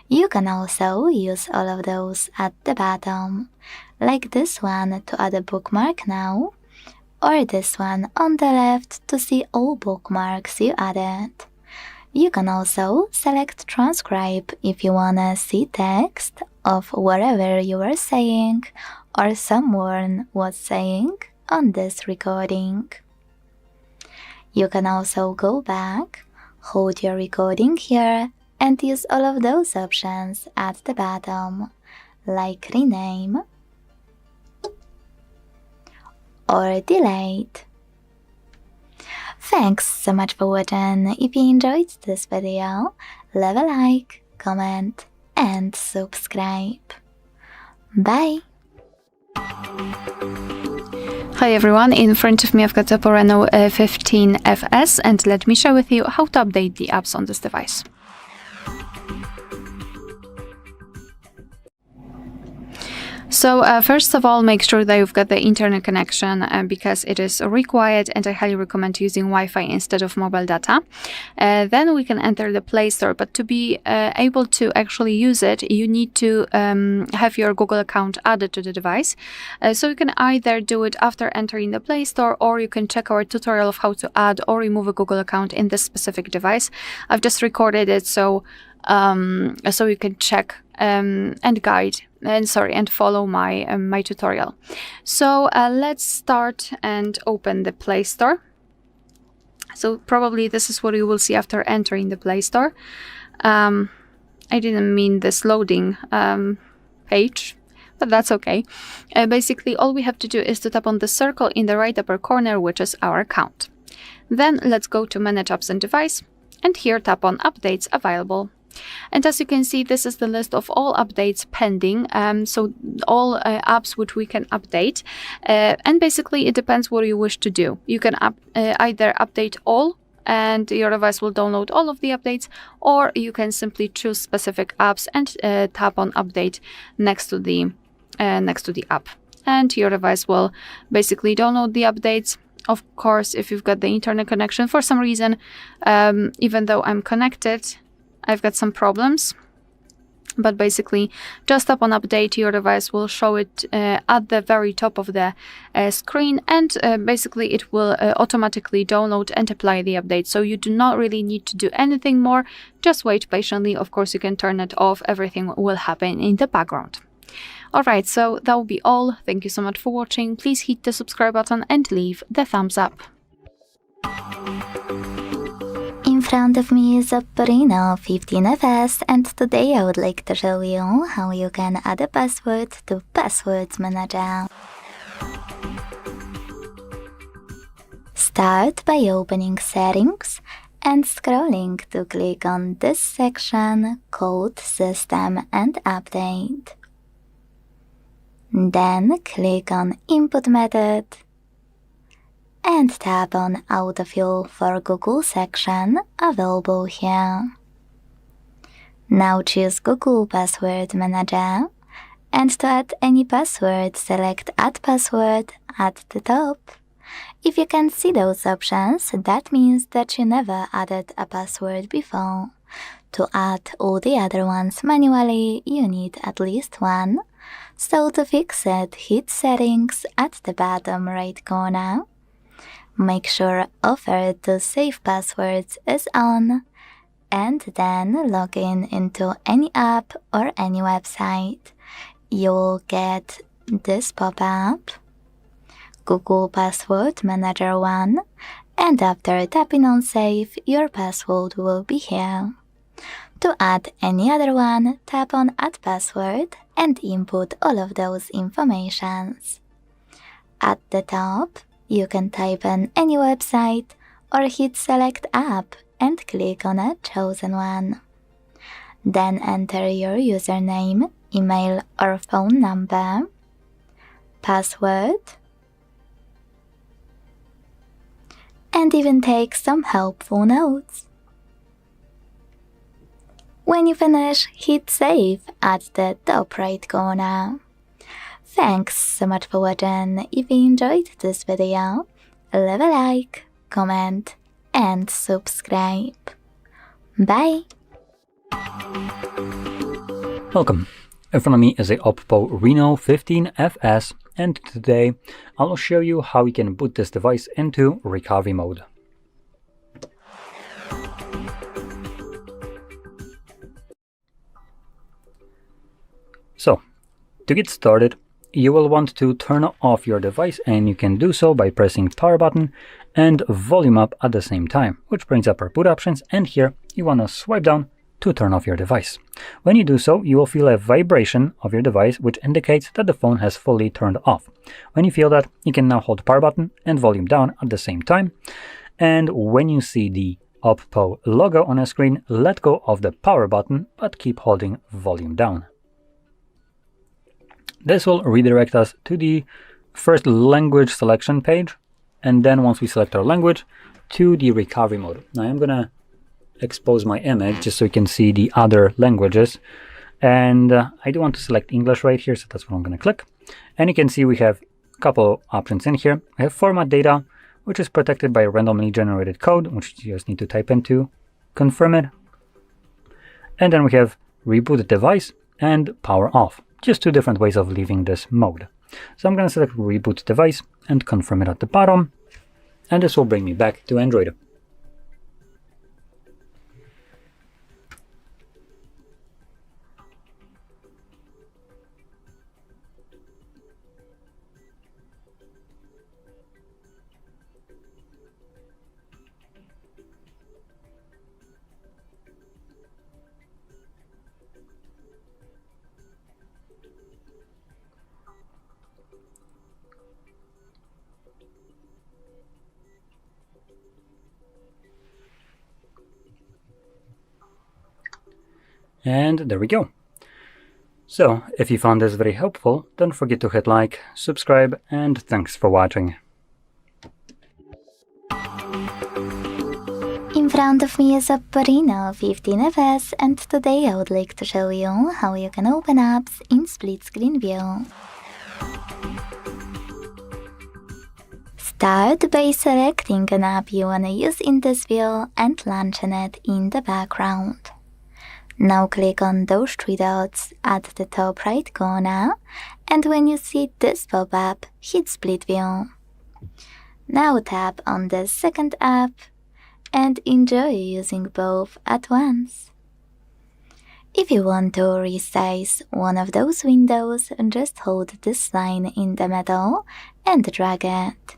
You can also use all of those at the bottom, like this one to add a bookmark now, or this one on the left to see all bookmarks you added. You can also select transcribe if you wanna see text of whatever you were saying or someone was saying on this recording. You can also go back, hold your recording here, and use all of those options at the bottom, like rename or delete. Thanks so much for watching. If you enjoyed this video, leave a like, comment, and subscribe. Bye! Hi everyone, in front of me I've got OPPO Reno 15 FS, and let me share with you how to update the apps on this device. So first of all, make sure that you've got the internet connection because it is required, and I highly recommend using Wi-Fi instead of mobile data. Then we can enter the Play Store, but to be able to actually use it, you need to have your Google account added to the device. So you can either do it after entering the Play Store, or you can check our tutorial of how to add or remove a Google account in this specific device. I've just recorded it so you can check and follow my tutorial. So let's start and open the Play Store. So probably this is what you will see after entering the Play Store. I didn't mean this loading page, but that's okay. Basically, all we have to do is to tap on the circle in the right upper corner, which is our account. Then let's go to Manage Apps and Device, and here tap on Updates Available. And as you can see, this is the list of all updates pending, so all apps which we can update, and basically it depends what you wish to do. You can either update all and your device will download all of the updates, or you can simply choose specific apps and tap on update next to the app, and your device will basically download the updates. Of course, if you've got the internet connection, for some reason, even though I'm connected, I've got some problems, but basically just tap on update, your device will show it at the very top of the screen, and basically it will automatically download and apply the update. So you do not really need to do anything more, just wait patiently. Of course, you can turn it off, everything will happen in the background. Alright, so that will be all. Thank you so much for watching. Please hit the subscribe button and leave the thumbs up. In front of me is OPPO Reno 15 FS, and today I would like to show you how you can add a password to Passwords Manager. Start by opening Settings and scrolling to click on this section called System and Update. Then click on Input Method and tap on Autofill for Google section available here. Now choose Google Password Manager And to add any password, select Add Password at the top. If you can't see those options, that means that you never added a password before. To add all the other ones manually, you need at least one. So to fix it, hit Settings at the bottom right corner. Make sure Offer to Save Passwords is on, and then log in into any app or any website. You'll get this pop-up, Google Password Manager 1, and after tapping on Save, your password will be here. To add any other one, tap on Add Password and input all of those informations. At the top, you can type in any website or hit Select App and click on a chosen one. Then enter your username, email or phone number, password, and even take some helpful notes. When you finish, hit Save at the top right corner. Thanks so much for watching. If you enjoyed this video, leave a like, comment, and subscribe. Bye! Welcome. In front of me is a OPPO Reno15 FS, and today I will show you how we can boot this device into recovery mode. So, to get started, you will want to turn off your device, and you can do so by pressing power button and volume up at the same time, which brings up our boot options, and here you want to swipe down to turn off your device. When you do so, you will feel a vibration of your device, which indicates that the phone has fully turned off. When you feel that, you can now hold the power button and volume down at the same time, and when you see the OPPO logo on a screen, let go of the power button but keep holding volume down. This will redirect us to the first language selection page, and then once we select our language, to the recovery mode. Now I'm gonna expose my image just so you can see the other languages, and I do want to select English right here, so that's what I'm gonna click. And you can see we have a couple options in here. We have format data, which is protected by randomly generated code, which you just need to type in to confirm it. And then we have reboot device and power off. Just two different ways of leaving this mode. So I'm going to select reboot device and confirm it at the bottom, and this will bring me back to Android. And there we go. So, if you found this very helpful, don't forget to hit like, subscribe, and thanks for watching. In front of me is OPPO Reno15 FS, and today I would like to show you how you can open apps in split screen view. Start by selecting an app you wanna use in this view and launching it in the background. Now click on those three dots at the top right corner, and when you see this pop-up, hit Split View. Now tap on the second app and enjoy using both at once. If you want to resize one of those windows, just hold this line in the middle and drag it.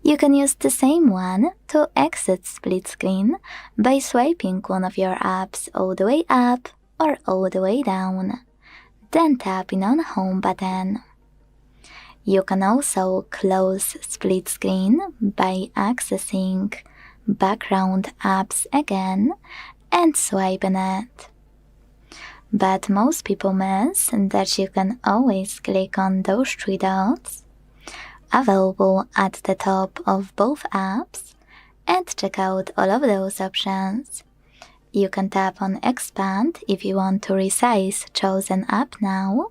You can use the same one to exit split screen by swiping one of your apps all the way up or all the way down, then tapping on Home button. You can also close split screen by accessing background apps again and swiping it. But most people miss that you can always click on those three dots available at the top of both apps and check out all of those options. You can tap on Expand if you want to resize chosen app now,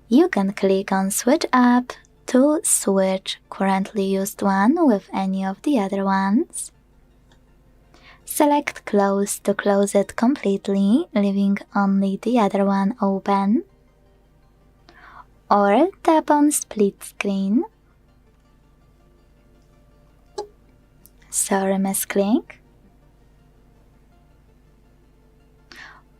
You can click on Switch App to switch currently used one with any of the other ones. Select Close to close it completely, leaving only the other one open. Or tap on Split Screen. Sorry, misclick.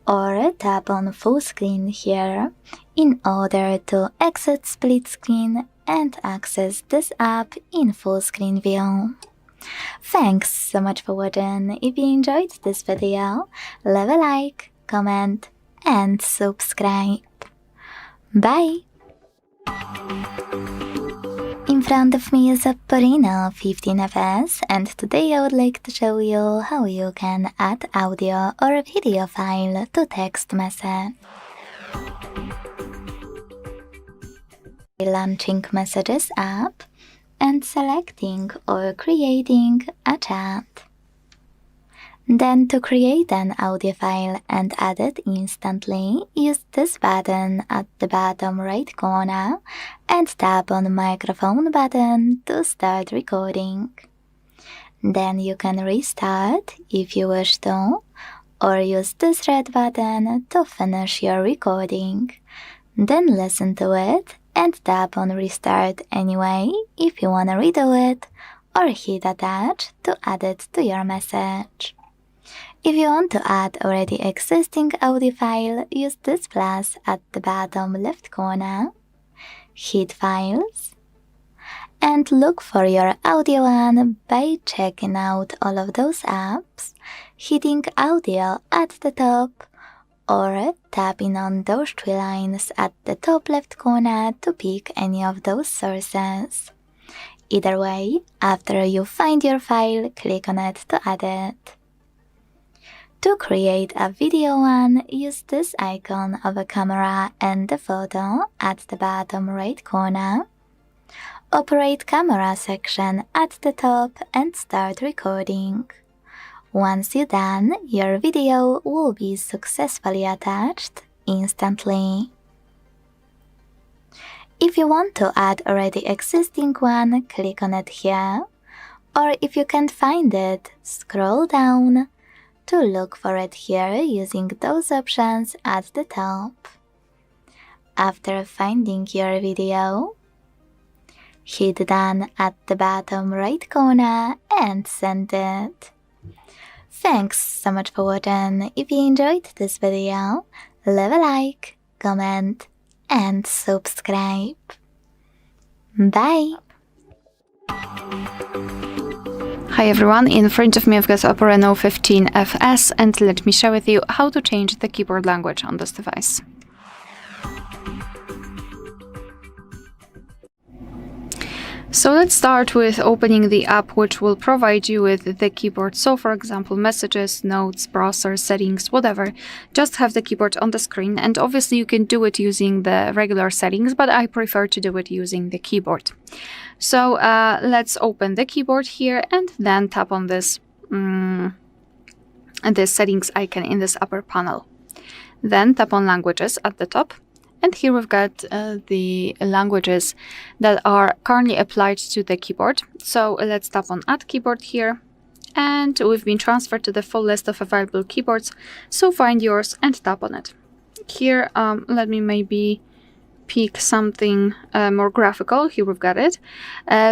Or tap on Full Screen here in order to exit Split Screen and access this app in full screen view. Thanks so much for watching. If you enjoyed this video, leave a like, comment and subscribe. Bye! In front of me is OPPO Reno 15 FS, and today I would like to show you how you can add audio or video file to text message. Launching Messages app and selecting or creating a chat. Then to create an audio file and add it instantly, use this button at the bottom right corner and tap on the microphone button to start recording. Then you can restart if you wish to, or use this red button to finish your recording. Then listen to it and tap on Restart anyway if you wanna redo it, or hit Attach to add it to your message. If you want to add already existing audio file, use this plus at the bottom left corner, hit Files, and look for your audio one by checking out all of those apps, hitting Audio at the top, or tapping on those three lines at the top left corner to pick any of those sources. Either way, after you find your file, click on it to add it. To create a video one, use this icon of a camera and the photo at the bottom right corner. Operate camera section at the top and start recording. Once you're done, your video will be successfully attached instantly. If you want to add already existing one, click on it here. Or if you can't find it, scroll down to look for it here using those options at the top. After finding your video, hit Done at the bottom right corner and send it. Thanks so much for watching. If you enjoyed this video, leave a like, comment and subscribe. Bye! Hi everyone, in front of me I've got OPPO Reno15 FS, and let me share with you how to change the keyboard language on this device. So let's start with opening the app which will provide you with the keyboard. So for example, messages, notes, browser, settings, whatever. Just have the keyboard on the screen, and obviously you can do it using the regular settings, but I prefer to do it using the keyboard. So let's open the keyboard here and then tap on this the settings icon in this upper panel. Then tap on languages at the top. And here we've got the languages that are currently applied to the keyboard. So let's tap on Add Keyboard here. And we've been transferred to the full list of available keyboards. So find yours and tap on it. Here, let me maybe pick something more graphical. Here we've got it.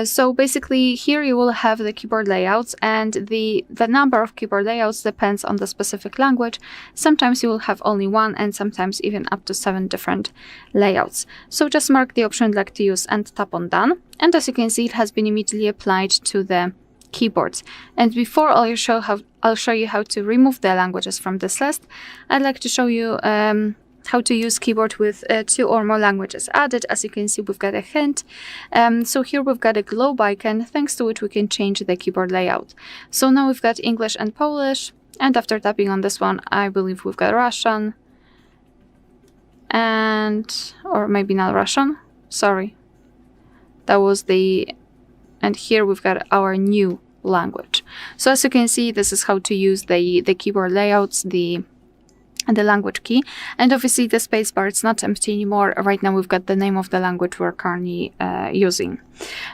So basically here you will have the keyboard layouts, and the number of keyboard layouts depends on the specific language. Sometimes you will have only one, and sometimes even up to 7 different layouts. So just mark the option you'd like to use and tap on Done. And as you can see, it has been immediately applied to the keyboards. And before I'll show you how to remove the languages from this list, I'd like to show you how to use keyboard with 2 or more languages added. As you can see, we've got a hint. So here we've got a globe icon, thanks to which we can change the keyboard layout. So now we've got English and Polish, and after tapping on this one, I believe we've got Russian, or maybe not Russian, sorry. That was and here we've got our new language. So as you can see, this is how to use the keyboard layouts, the the language key, and obviously the spacebar, it's not empty anymore. Right now we've got the name of the language we're currently using.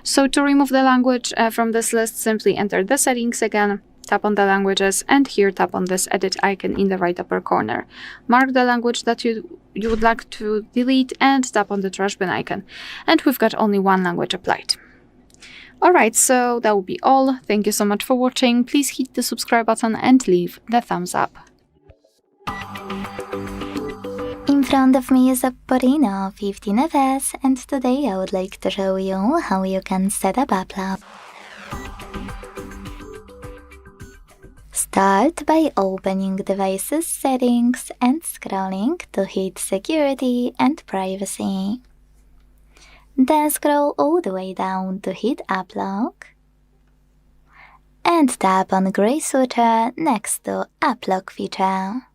So to remove the language from this list, simply enter the settings again, tap on the languages, and here tap on this edit icon in the right upper corner. Mark the language that you would like to delete and tap on the trash bin icon. And we've got only one language applied. Alright, so that will be all. Thank you so much for watching. Please hit the subscribe button and leave the thumbs up. In front of me is OPPO Reno 15 FS, and today I would like to show you how you can set up Upload. Start by opening Devices Settings and scrolling to hit Security and Privacy. Then scroll all the way down to hit App Lock and tap on gray switcher next to App Lock feature.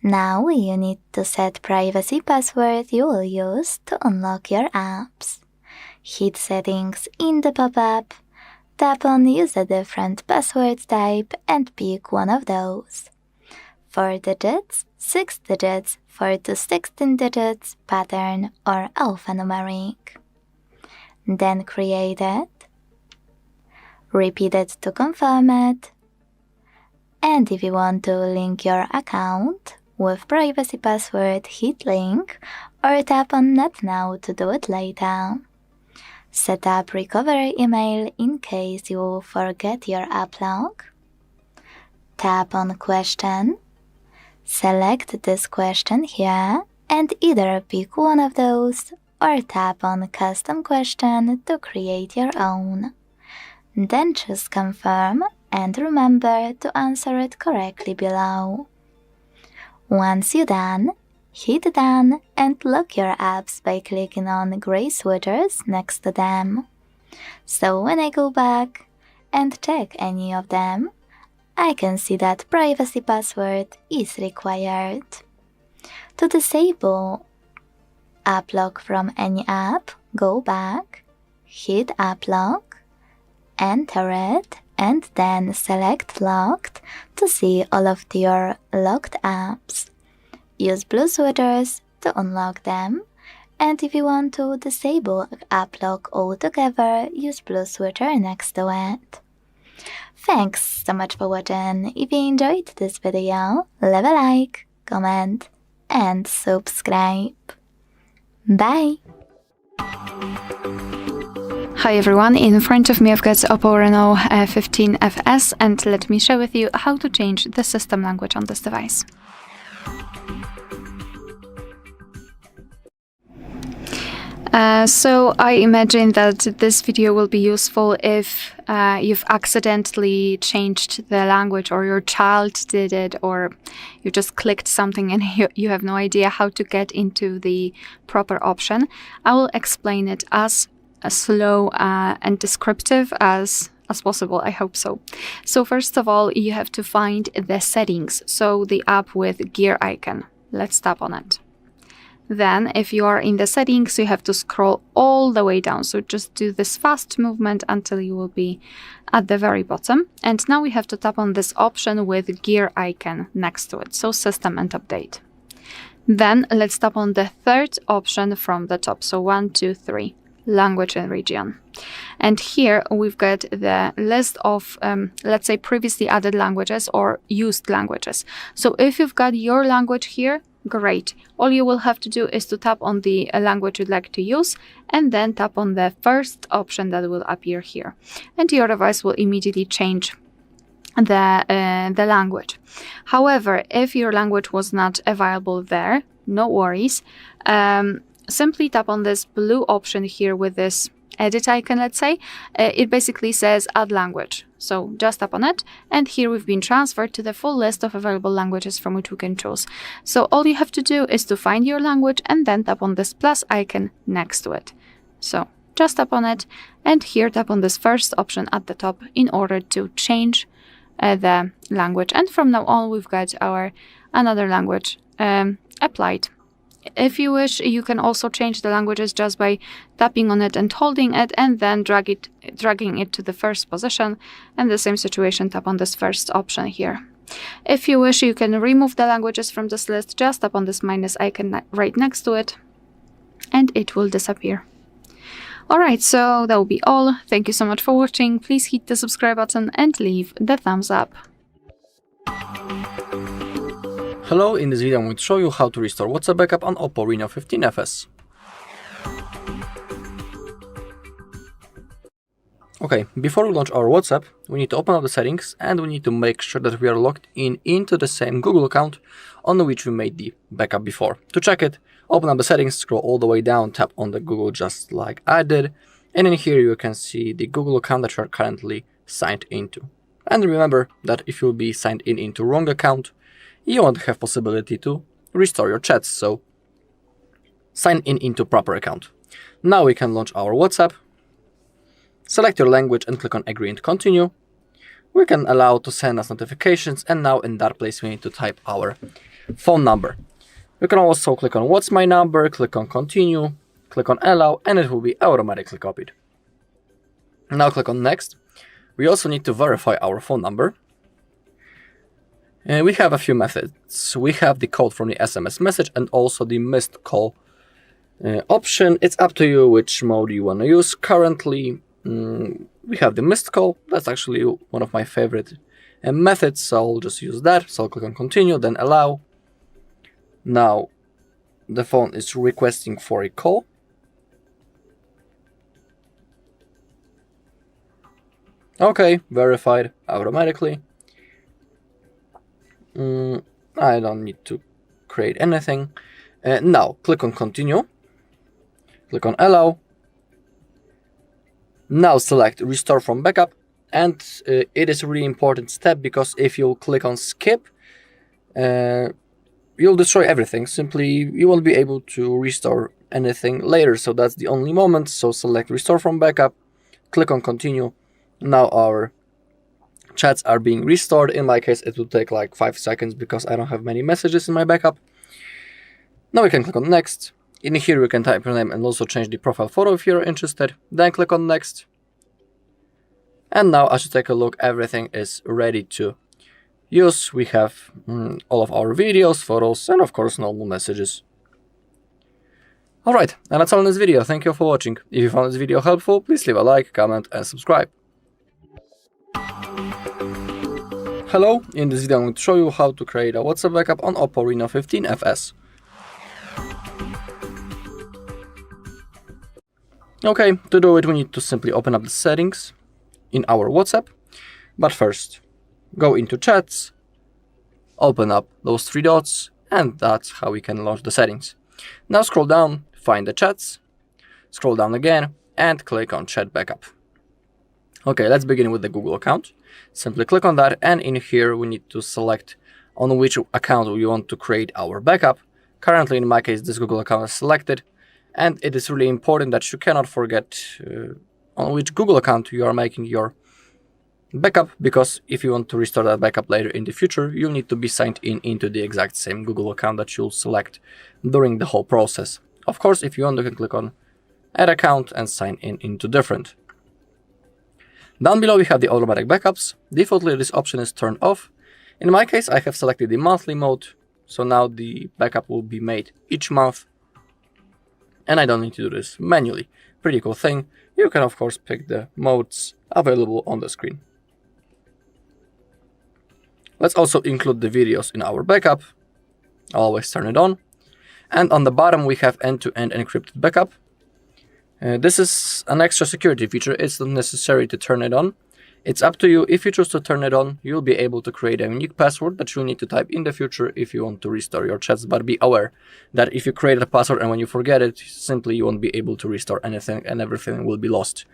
Now you need to set privacy password you will use to unlock your apps. Hit Settings in the pop-up, tap on Use a different password type and pick one of those. 4 digits, 6 digits, 4 to 16 digits, pattern or alphanumeric. Then create it, repeat it to confirm it, and if you want to link your account with privacy password, hit link or tap on Not Now to do it later. Set up recovery email in case you forget your app log. Tap on question, select this question here and either pick one of those or tap on custom question to create your own. Then choose confirm and remember to answer it correctly below. Once you're done, hit done and lock your apps by clicking on gray switchers next to them. So when I go back and check any of them, I can see that privacy password is required. To disable app lock from any app, go back, hit app lock, enter it, and then select locked to see all of your locked apps. Use blue switchers to unlock them, and if you want to disable app lock altogether, use blue switcher next to it. Thanks so much for watching. If you enjoyed this video, leave a like, comment, and subscribe. Bye! Hi everyone, in front of me I've got OPPO Reno 15 FS, and let me share with you how to change the system language on this device. So I imagine that this video will be useful if you've accidentally changed the language, or your child did it, or you just clicked something and you have no idea how to get into the proper option. I will explain it as slow and descriptive as possible, I hope so. So first of all, you have to find the settings, so the app with gear icon. Let's tap on it. Then if you are in the settings, you have to scroll all the way down. So just do this fast movement until you will be at the very bottom. And now we have to tap on this option with gear icon next to it. So system and update. Then let's tap on the third option from the top. So 1, 2, 3, language and region. And here we've got the list of, let's say, previously added languages or used languages. So if you've got your language here, great. All you will have to do is to tap on the language you'd like to use and then tap on the first option that will appear here. And your device will immediately change the language. However, if your language was not available there, no worries. Simply tap on this blue option here with this edit icon, let's say. It basically says add language. So just tap on it, and here we've been transferred to the full list of available languages from which we can choose. So all you have to do is to find your language and then tap on this plus icon next to it. So just tap on it, and here tap on this first option at the top in order to change the language. And from now on, we've got our another language applied. If you wish, you can also change the languages just by tapping on it and holding it, and then dragging it to the first position. And the same situation, tap on this first option here. If you wish, you can remove the languages from this list. Just tap on this minus icon right next to it, and it will disappear. Alright, so that will be all. Thank you so much for watching. Please hit the subscribe button and leave the thumbs up. Hello, in this video I'm going to show you how to restore WhatsApp backup on OPPO Reno15 FS. Okay, before we launch our WhatsApp, we need to open up the settings and we need to make sure that we are logged in into the same Google account on which we made the backup before. To check it, open up the settings, scroll all the way down, tap on the Google just like I did, and in here you can see the Google account that you are currently signed into. And remember that if you'll be signed in into wrong account, you won't have possibility to restore your chats, so sign in into proper account. Now we can launch our WhatsApp. Select your language and click on agree and continue. We can allow to send us notifications, and now in that place we need to type our phone number. You can also click on what's my number, click on continue, click on allow, and it will be automatically copied. Now click on next. We also need to verify our phone number. And we have a few methods. We have the code from the SMS message and also the missed call option. It's up to you which mode you want to use. Currently, we have the missed call. That's actually one of my favorite methods, so I'll just use that. So I'll click on continue, then allow. Now the phone is requesting for a call. Okay, verified automatically. I don't need to create anything. Now click on continue, click on allow. Now select restore from backup, and it is a really important step because if you click on skip, you'll destroy everything. Simply, you won't be able to restore anything later, so that's the only moment. So select restore from backup, click on continue. Now our chats are being restored. In my case, it will take like 5 seconds because I don't have many messages in my backup. Now we can click on next. In here, you can type your name and also change the profile photo if you're interested. Then click on next. And now, as you take a look, everything is ready to use. We have all of our videos, photos, and of course, normal messages. Alright, and that's all in this video. Thank you for watching. If you found this video helpful, please leave a like, comment, and subscribe. Hello, in this video I'm going to show you how to create a WhatsApp backup on OPPO Reno15 FS. Okay, to do it we need to simply open up the settings in our WhatsApp, but first go into chats, open up those 3 dots, and that's how we can launch the settings. Now scroll down, find the chats, scroll down again, and click on chat backup. Okay, let's begin with the Google account. Simply click on that, and in here we need to select on which account we want to create our backup. Currently, in my case, this Google account is selected, and it is really important that you cannot forget on which Google account you are making your backup, because if you want to restore that backup later in the future, you'll need to be signed in into the exact same Google account that you'll select during the whole process. Of course, if you want, you can click on add account and sign in into different. Down below we have the automatic backups. Defaultly this option is turned off. In my case I have selected the monthly mode, so now the backup will be made each month and I don't need to do this manually. Pretty cool thing. You can of course pick the modes available on the screen. Let's also include the videos in our backup. Always turn it on. And on the bottom we have end-to-end encrypted backup. This is an extra security feature. It's not necessary to turn it on. It's up to you. If you choose to turn it on, you'll be able to create a unique password that you'll need to type in the future if you want to restore your chats. But be aware that if you create a password and when you forget it, simply you won't be able to restore anything and everything will be lost.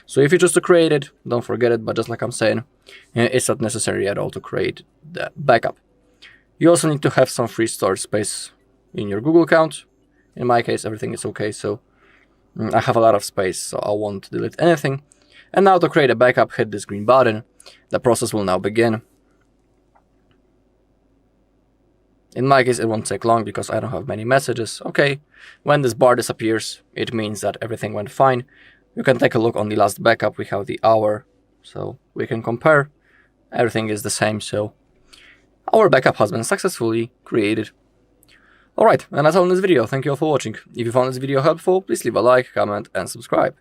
So if you choose to create it, don't forget it. But just like I'm saying, it's not necessary at all to create the backup. You also need to have some free storage space in your Google account. In my case, everything is okay, so I have a lot of space, so I won't delete anything. And now to create a backup, hit this green button. The process will now begin. In my case, it won't take long because I don't have many messages. Okay, when this bar disappears, it means that everything went fine. You can take a look on the last backup. We have the hour, so we can compare. Everything is the same, so our backup has been successfully created. Alright, and that's all in this video. Thank you all for watching. If you found this video helpful, please leave a like, comment and subscribe.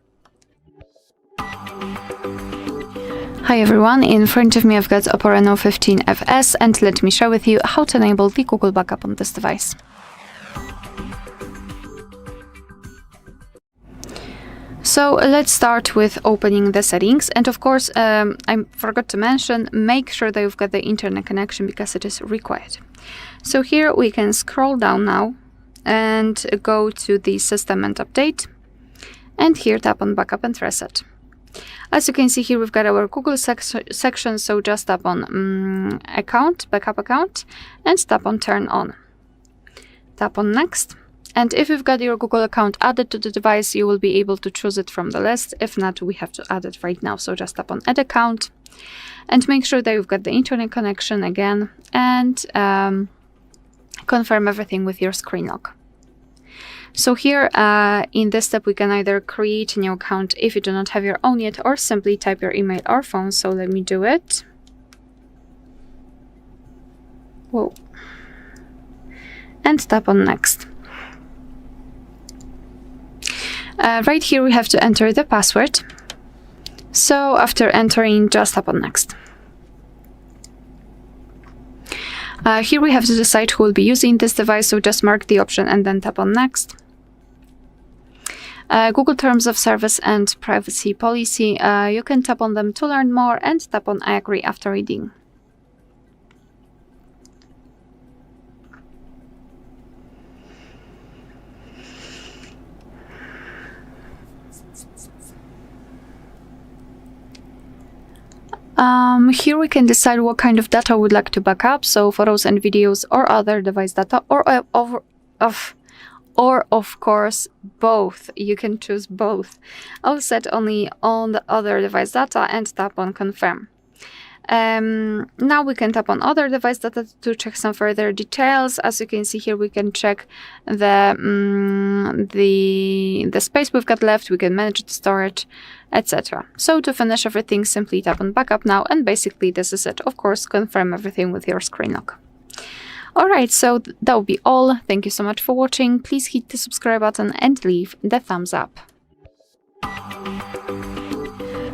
Hi everyone, in front of me I've got OPPO Reno15 FS, and let me share with you how to enable the Google backup on this device. So let's start with opening the settings, and of course I forgot to mention, make sure that you've got the internet connection because it is required. So here we can scroll down now and go to the system and update, and here tap on backup and reset. As you can see here, we've got our Google section, so just tap on backup account, and tap on turn on. Tap on next, and if you've got your Google account added to the device, you will be able to choose it from the list. If not, we have to add it right now, so just tap on add account, and make sure that you've got the internet connection again, and confirm everything with your screen lock. So here in this step we can either create a new account if you do not have your own yet, or simply type your email or phone. So let me do it. Whoa. And tap on next. Right here we have to enter the password. So after entering, just tap on next. Here we have to decide who will be using this device, so just mark the option and then tap on next. Google Terms of Service and Privacy Policy, you can tap on them to learn more, and tap on I agree after reading. Here we can decide what kind of data we'd like to back up, so photos and videos or other device data, or of course both. You can choose both. I'll set only on the other device data and tap on confirm. Now we can tap on other device data to check some further details. As you can see here, we can check the space we've got left, we can manage the storage, etc. So to finish everything, simply tap on backup now, and basically this is it. Of course, confirm everything with your screen lock. Alright, so that will be all. Thank you so much for watching. Please hit the subscribe button and leave the thumbs up.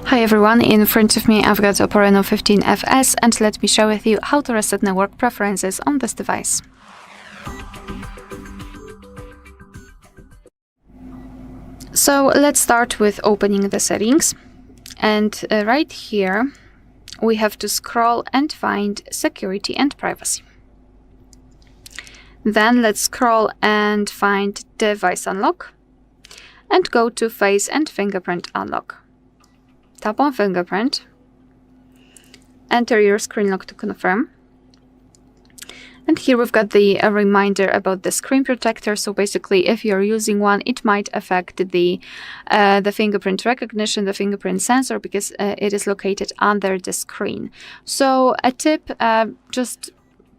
Hi everyone, in front of me I've got OPPO Reno15 FS, and let me share with you how to reset network preferences on this device. So let's start with opening the settings, and right here we have to scroll and find security and privacy. Then let's scroll and find device unlock, and go to face and fingerprint unlock. Tap on fingerprint, enter your screen lock to confirm, and here we've got the reminder about the screen protector. So basically, if you're using one, it might affect the fingerprint recognition, the fingerprint sensor, because it is located under the screen. So a tip, just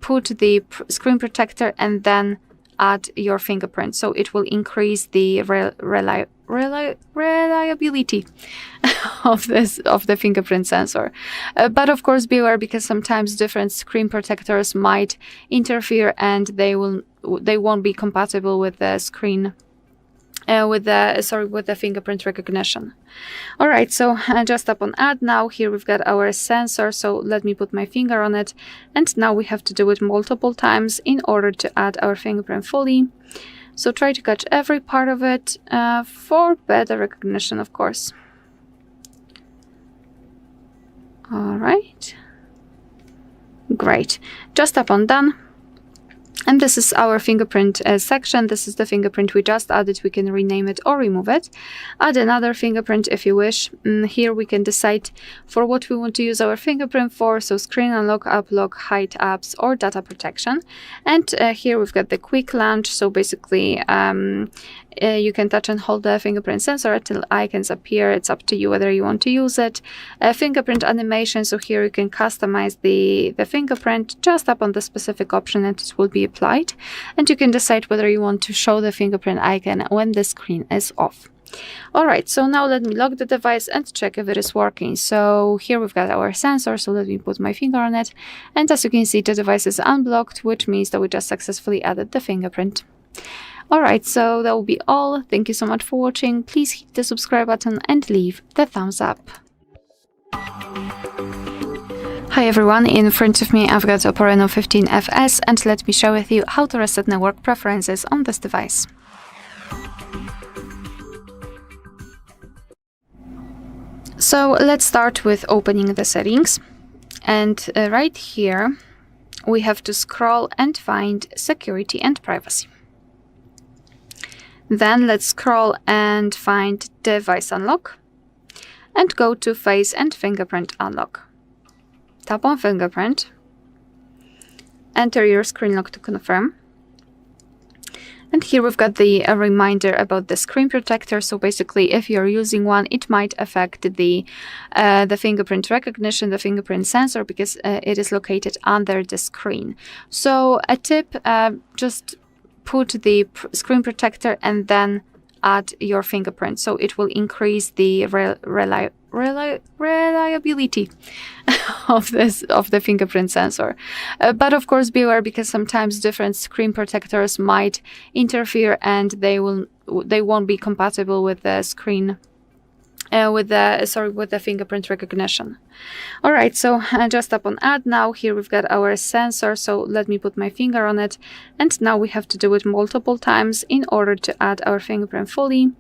put the screen protector and then add your fingerprint, so it will increase the reliability of the fingerprint sensor. But of course beware, because sometimes different screen protectors might interfere and they won't be compatible with the screen with the fingerprint recognition. Alright, so just tap on add now. Here we've got our sensor, so let me put my finger on it, and now we have to do it multiple times in order to add our fingerprint fully. So try to catch every part of it for better recognition, of course. Alright, great. Just tap on done. And this is our fingerprint section. This is the fingerprint we just added. We can rename it or remove it. Add another fingerprint if you wish. Here we can decide for what we want to use our fingerprint for. So screen unlock, app lock, hide apps, or data protection. And here we've got the quick launch. So basically you can touch and hold the fingerprint sensor until icons appear. It's up to you whether you want to use it. Fingerprint animation. So here you can customize the fingerprint. Just tap on the specific option and it will be applied, and you can decide whether you want to show the fingerprint icon when the screen is off. Alright, so now let me lock the device and check if it is working. So here we've got our sensor, so let me put my finger on it. And as you can see, the device is unblocked, which means that we just successfully added the fingerprint. Alright, so that will be all. Thank you so much for watching. Please hit the subscribe button and leave the thumbs up. Hi everyone, in front of me I've got OPPO Reno 15 FS, and let me share with you how to reset network preferences on this device. So let's start with opening the settings, and right here we have to scroll and find security and privacy. Then let's scroll and find device unlock and go to face and fingerprint unlock. Tap on fingerprint, enter your screen lock to confirm. And here we've got the reminder about the screen protector. So basically, if you're using one, it might affect the fingerprint recognition, the fingerprint sensor, because it is located under the screen. So a tip, just put the screen protector and then add your fingerprint. So it will increase the reliability of the fingerprint sensor. But of course beware, because sometimes different screen protectors might interfere and they won't be compatible with the screen with the fingerprint recognition. Alright, so just tap on add. Now here we've got our sensor, so let me put my finger on it, and now we have to do it multiple times in order to add our fingerprint fully.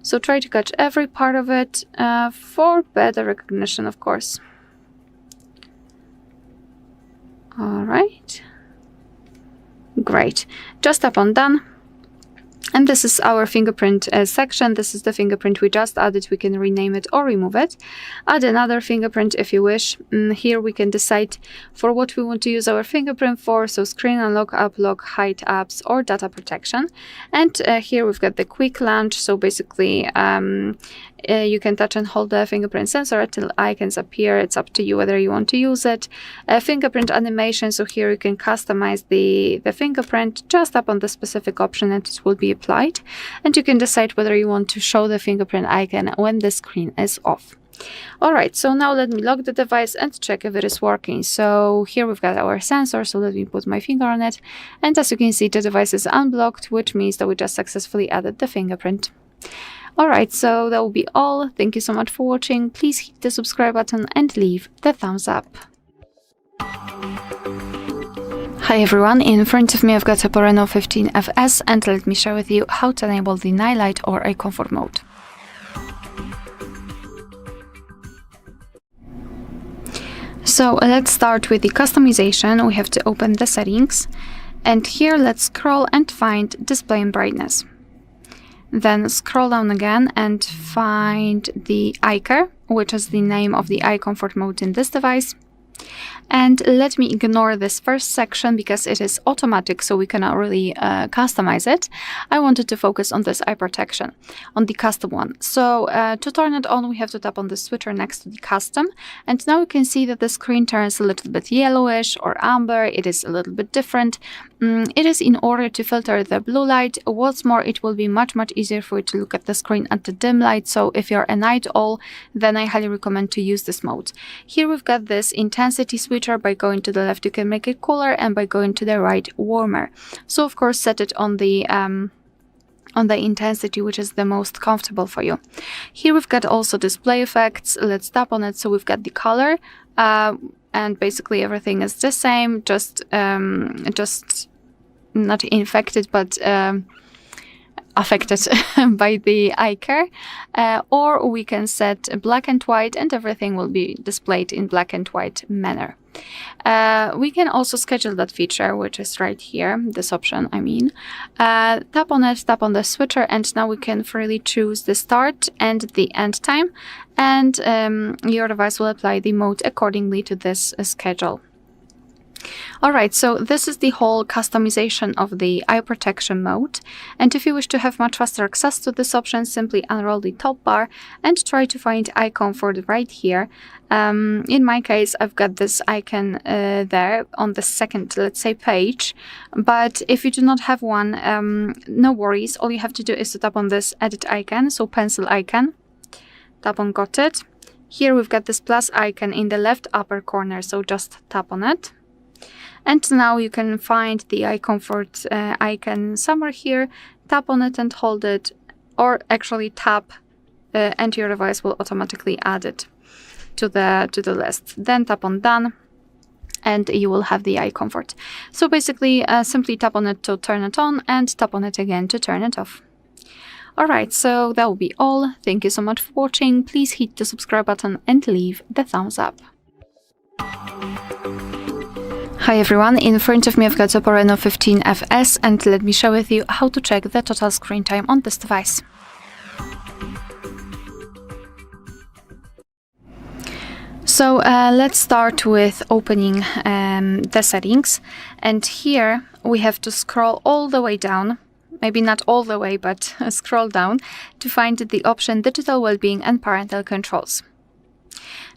So try to catch every part of it for better recognition, of course. Alright, great. Just tap on done. And this is our fingerprint section. This is the fingerprint we just added. We can rename it or remove it. Add another fingerprint if you wish. Here we can decide for what we want to use our fingerprint for. So screen unlock, app lock, hide apps, or data protection. And here we've got the quick launch. So basically you can touch and hold the fingerprint sensor until icons appear. It's up to you whether you want to use it. Fingerprint animation. So here you can customize the fingerprint. Just tap on the specific option and it will be applied, and you can decide whether you want to show the fingerprint icon when the screen is off. Alright, so now let me lock the device and check if it is working. So here we've got our sensor, so let me put my finger on it, and as you can see, the device is unblocked, which means that we just successfully added the fingerprint. Alright, so that will be all. Thank you so much for watching. Please hit the subscribe button and leave the thumbs up. Hi everyone, in front of me I've got OPPO Reno 15 FS, and let me share with you how to enable the night light or a comfort mode. So let's start with the customization. We have to open the settings, and here let's scroll and find display and brightness. Then scroll down again and find the icon, which is the name of the eye comfort mode in this device. And let me ignore this first section because it is automatic, so we cannot really customize it. I wanted to focus on this eye protection, on the custom one. So to turn it on, we have to tap on the switcher next to the custom. And now we can see that the screen turns a little bit yellowish or amber. It is a little bit different. It is in order to filter the blue light. What's more, it will be much easier for you to look at the screen at the dim light. So if you're a night owl, then I highly recommend to use this mode. Here we've got this intensity switcher. By going to the left, you can make it cooler, and by going to the right, warmer. So of course, set it on the intensity, which is the most comfortable for you. Here we've got also display effects. Let's tap on it. So we've got the color, and basically everything is the same, just not infected, but affected by the eye care, or we can set black and white, and everything will be displayed in black and white manner. We can also schedule that feature, which is right here, this option I mean. Tap on it, tap on the switcher, and now we can freely choose the start and the end time, and your device will apply the mode accordingly to this schedule. Alright, so this is the whole customization of the eye protection mode, and if you wish to have much faster access to this option, simply unroll the top bar and try to find eye comfort right here. In my case, I've got this icon there on the second, let's say, page, but if you do not have one, no worries. All you have to do is to tap on this edit icon, so pencil icon, tap on got it. Here we've got this plus icon in the left upper corner, so just tap on it. And now you can find the eye comfort icon somewhere here, tap on it and hold it, or actually tap and your device will automatically add it to the list. Then tap on done and you will have the eye comfort. So basically simply tap on it to turn it on and tap on it again to turn it off. Alright, so that will be all. Thank you so much for watching. Please hit the subscribe button and leave the thumbs up. Hi everyone, in front of me I've got OPPO Reno15 FS and let me share with you how to check the total screen time on this device. So let's start with opening the settings, and here we have to scroll all the way down, maybe not all the way, but scroll down to find the option Digital Wellbeing and Parental Controls.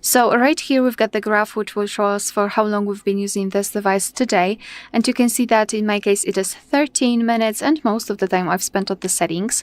So right here we've got the graph which will show us for how long we've been using this device today, and you can see that in my case it is 13 minutes and most of the time I've spent on the settings.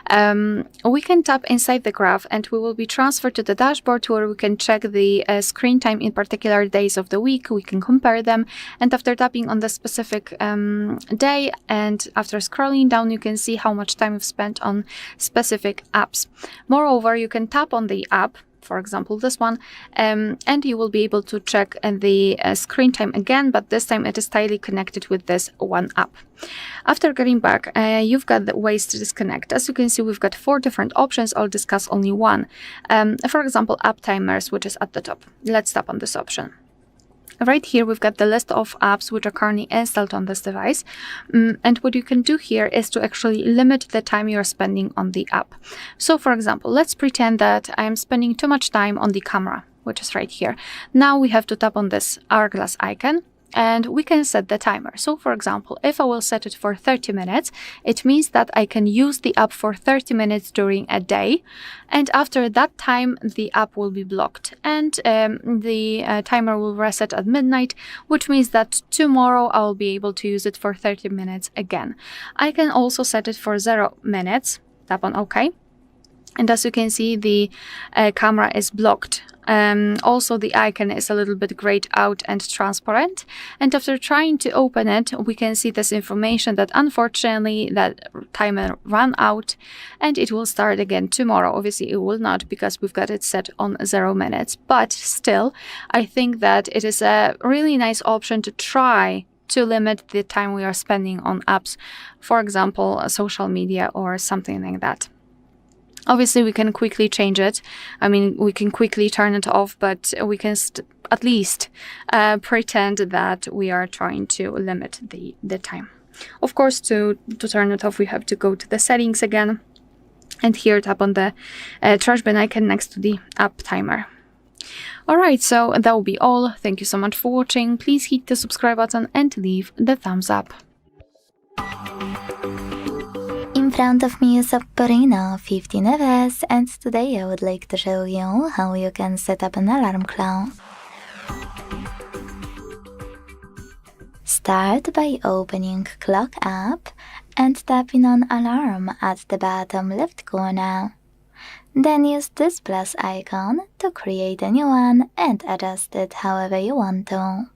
We can tap inside the graph and we will be transferred to the dashboard where we can check the screen time in particular days of the week. We can compare them, and after tapping on the specific day and after scrolling down you can see how much time we've spent on specific apps. Moreover, you can tap on the app, for example this one, and you will be able to check the screen time again, but this time it is tightly connected with this one app. After getting back, you've got the ways to disconnect. As you can see, we've got 4 different options. I'll discuss only one. For example, app timers, which is at the top. Let's tap on this option. Right here we've got the list of apps which are currently installed on this device, and what you can do here is to actually limit the time you're spending on the app. So for example, let's pretend that I'm spending too much time on the camera, which is right here. Now we have to tap on this hourglass icon and we can set the timer. So for example, if I will set it for 30 minutes, it means that I can use the app for 30 minutes during a day, and after that time the app will be blocked and the timer will reset at midnight, which means that tomorrow I will be able to use it for 30 minutes again. I can also set it for 0 minutes, tap on OK, and as you can see the camera is blocked. Also the icon is a little bit grayed out and transparent, and after trying to open it we can see this information that unfortunately that timer ran out and it will start again tomorrow. Obviously it will not because we've got it set on 0 minutes, but still I think that it is a really nice option to try to limit the time we are spending on apps, for example social media or something like that. Obviously we can quickly change it. I mean, we can quickly turn it off, but we can at least pretend that we are trying to limit the time. Of course, to turn it off we have to go to the settings again and here tap on the trash bin icon next to the app timer. Alright, so that will be all. Thank you so much for watching. Please hit the subscribe button and leave the thumbs up. In front of me is OPPO Reno15 FS, and today I would like to show you how you can set up an alarm clock. Start by opening Clock app and tapping on Alarm at the bottom left corner. Then use this plus icon to create a new one and adjust it however you want to.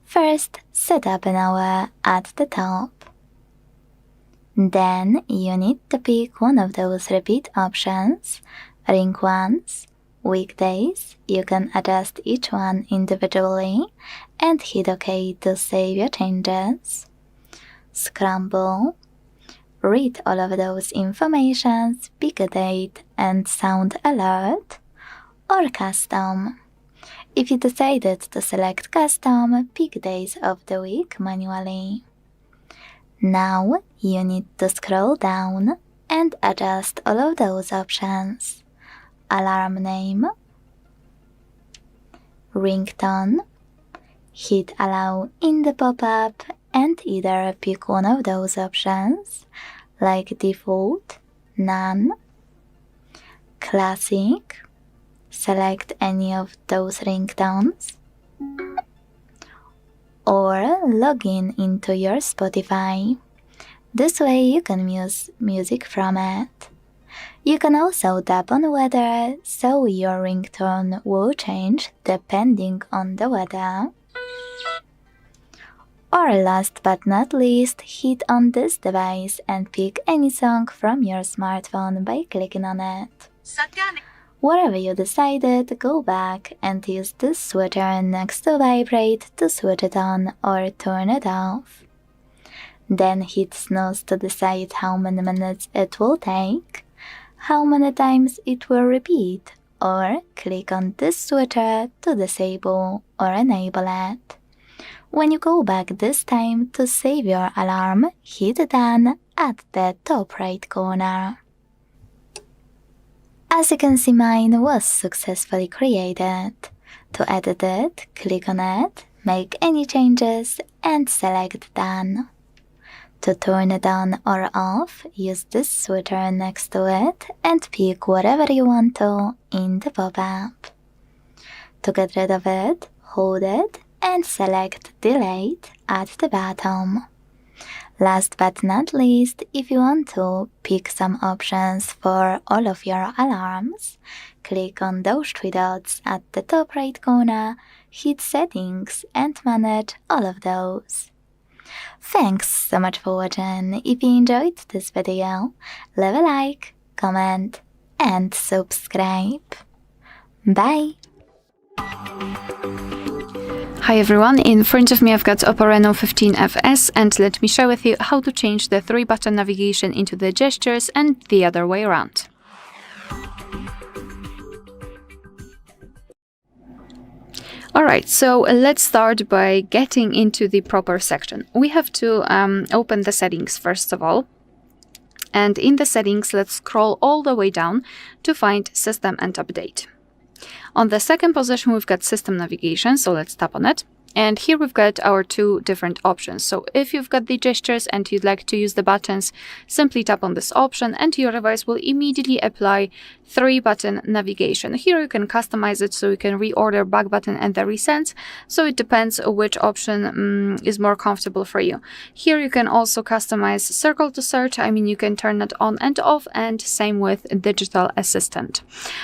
First, set up an hour at the top. Then you need to pick one of those repeat options. Ring once, weekdays, you can adjust each one individually and hit OK to save your changes. Scramble, read all of those informations, pick a date and sound alert, or custom. If you decided to select custom, pick days of the week manually. Now you need to scroll down and adjust all of those options. Alarm name, ringtone, hit Allow in the pop-up and either pick one of those options, like Default, None, Classic, select any of those ringtones, or log in into your Spotify. This way you can use music from it. You can also tap on weather, so your ringtone will change depending on the weather. Or last but not least, hit on this device and pick any song from your smartphone by clicking on it. Wherever you decided, go back and use this switcher next to vibrate to switch it on or turn it off. Then hit snooze to decide how many minutes it will take, how many times it will repeat, or click on this switcher to disable or enable it. When you go back this time to save your alarm, hit Done at the top right corner. As you can see, mine was successfully created. To edit it, click on it, make any changes, and select Done. To turn it on or off, use this switcher next to it and pick whatever you want to in the pop-up. To get rid of it, hold it and select Delete at the bottom. Last but not least, if you want to pick some options for all of your alarms, click on those three dots at the top right corner, hit Settings and manage all of those. Thanks so much for watching. If you enjoyed this video, leave a like, comment and subscribe. Bye! Hi everyone, in front of me I've got OPPO Reno15 FS, and let me share with you how to change the 3-button navigation into the gestures and the other way around. Alright, so let's start by getting into the proper section. We have to open the settings first of all. And in the settings, let's scroll all the way down to find System and Update. On the second position, we've got System Navigation, so let's tap on it. And here we've got our two different options. So if you've got the gestures and you'd like to use the buttons, simply tap on this option and your device will immediately apply 3-button navigation. Here you can customize it, so you can reorder back button and the resend. So it depends which option is more comfortable for you. Here you can also customize circle to search. I mean, you can turn it on and off, and same with Digital Assistant.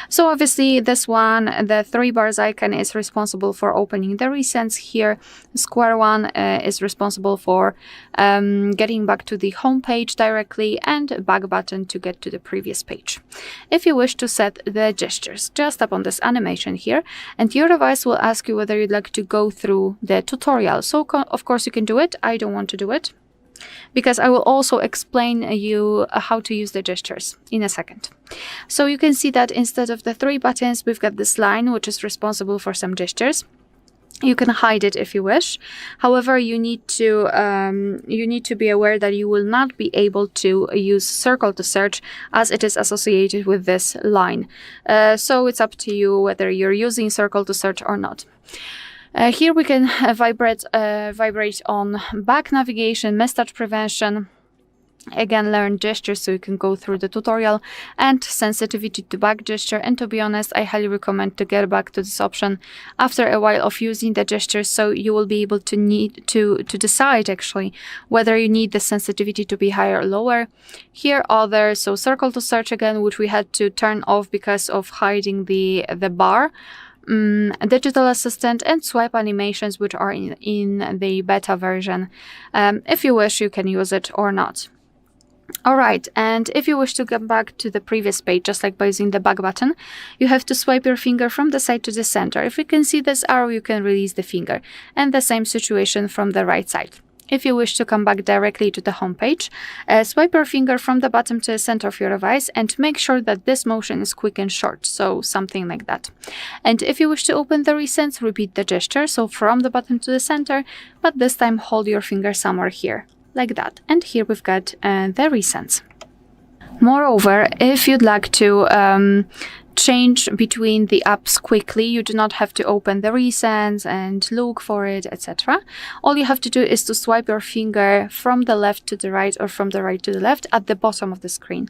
So obviously this one, the 3 bars icon, is responsible for opening the resends. Here, square one is responsible for getting back to the home page directly, and back button to get to the previous page. If you wish to set the gestures, just tap on this animation here, and your device will ask you whether you'd like to go through the tutorial. So of course you can do it. I don't want to do it, because I will also explain you how to use the gestures in a second. So you can see that instead of the 3 buttons, we've got this line which is responsible for some gestures. You can hide it if you wish. However, you need to be aware that you will not be able to use circle to search, as it is associated with this line. So it's up to you whether you're using circle to search or not. Here we can vibrate on back navigation, mistouch prevention. Again, learn gestures, so you can go through the tutorial, and sensitivity to back gesture. And to be honest, I highly recommend to get back to this option after a while of using the gestures, so you will be able to need to decide actually whether you need the sensitivity to be higher or lower. Here other, so circle to search again, which we had to turn off because of hiding the bar. Digital Assistant and swipe animations, which are in the beta version. If you wish, you can use it or not. Alright, and if you wish to get back to the previous page, just like by using the back button, you have to swipe your finger from the side to the center. If you can see this arrow, you can release the finger, and the same situation from the right side. If you wish to come back directly to the home page, swipe your finger from the bottom to the center of your device, and make sure that this motion is quick and short, so something like that. And if you wish to open the resends, repeat the gesture, so from the bottom to the center, but this time hold your finger somewhere here, like that. And here we've got the resends. Moreover, if you'd like to change between the apps quickly, you do not have to open the recents and look for it, etc. All you have to do is to swipe your finger from the left to the right or from the right to the left at the bottom of the screen.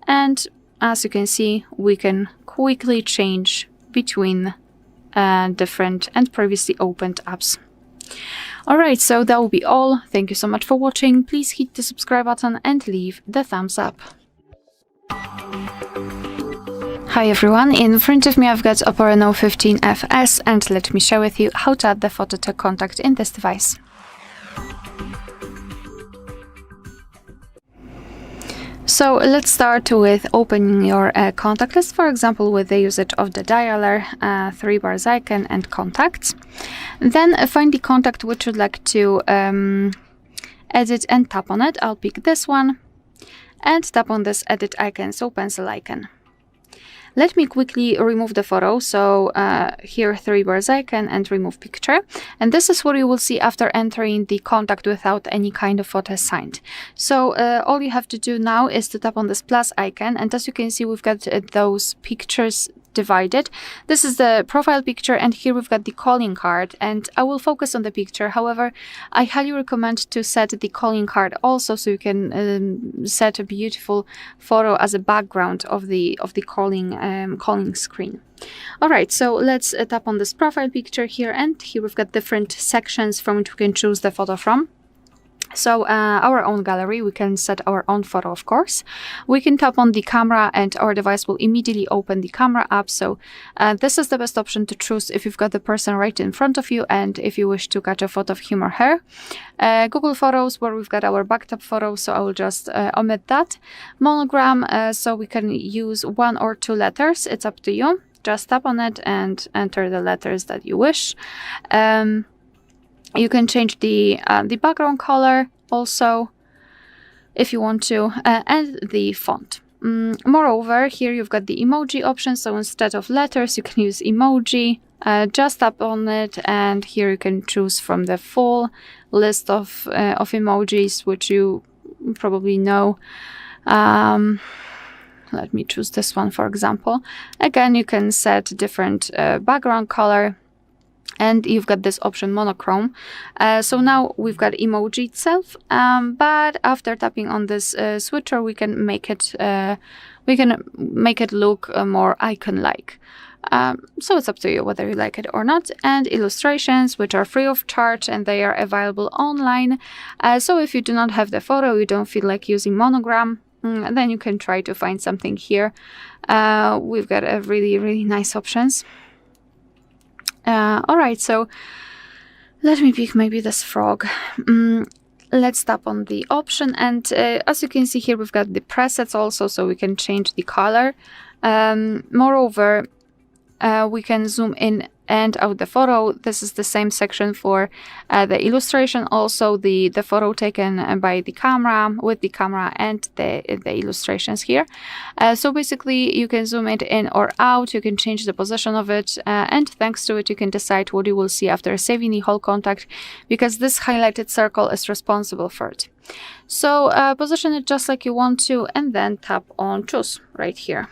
And as you can see, we can quickly change between different and previously opened apps. Alright, so that will be all. Thank you so much for watching. Please hit the subscribe button and leave the thumbs up. Hi everyone, in front of me I've got OPPO Reno15 FS, and let me share with you how to add the photo to contact in this device. So let's start with opening your contact list, for example with the usage of the dialer, 3 bars icon and contacts. Then find the contact which you'd like to edit and tap on it. I'll pick this one and tap on this edit icon, so pencil icon. Let me quickly remove the photo, so here 3 bars icon and remove picture. And this is what you will see after entering the contact without any kind of photo assigned. So all you have to do now is to tap on this plus icon, and as you can see we've got those pictures divided. This is the profile picture, and here we've got the calling card, and I will focus on the picture. However, I highly recommend to set the calling card also, so you can set a beautiful photo as a background of the calling screen. All right, so let's tap on this profile picture here, and here we've got different sections from which we can choose the photo from. So our own gallery, we can set our own photo, of course. We can tap on the camera and our device will immediately open the camera app. So this is the best option to choose if you've got the person right in front of you and if you wish to catch a photo of him or her. Google Photos, where we've got our backed up photo, so I will just omit that. Monogram, so we can use 1 or 2 letters, it's up to you. Just tap on it and enter the letters that you wish. You can change the background color also if you want to, and the font. Moreover, here you've got the emoji option, so instead of letters you can use emoji. Just tap on it, and here you can choose from the full list of emojis, which you probably know. Let me choose this one, for example. Again, you can set different background color. And you've got this option monochrome. So now we've got emoji itself, but after tapping on this switcher, we can make it look more icon-like. So it's up to you whether you like it or not. And illustrations, which are free of charge, and they are available online. So if you do not have the photo, you don't feel like using monogram, then you can try to find something here. We've got a really nice options. Alright, so let me pick maybe this frog. Let's tap on the option, and as you can see here, we've got the presets also, so we can change the color. Moreover, we can zoom in and out the photo. This is the same section for the illustration, also the photo taken by the camera, with the camera, and the illustrations here. So basically you can zoom it in or out, you can change the position of it, and thanks to it you can decide what you will see after saving the whole contact, because this highlighted circle is responsible for it. So position it just like you want to, and then tap on choose right here.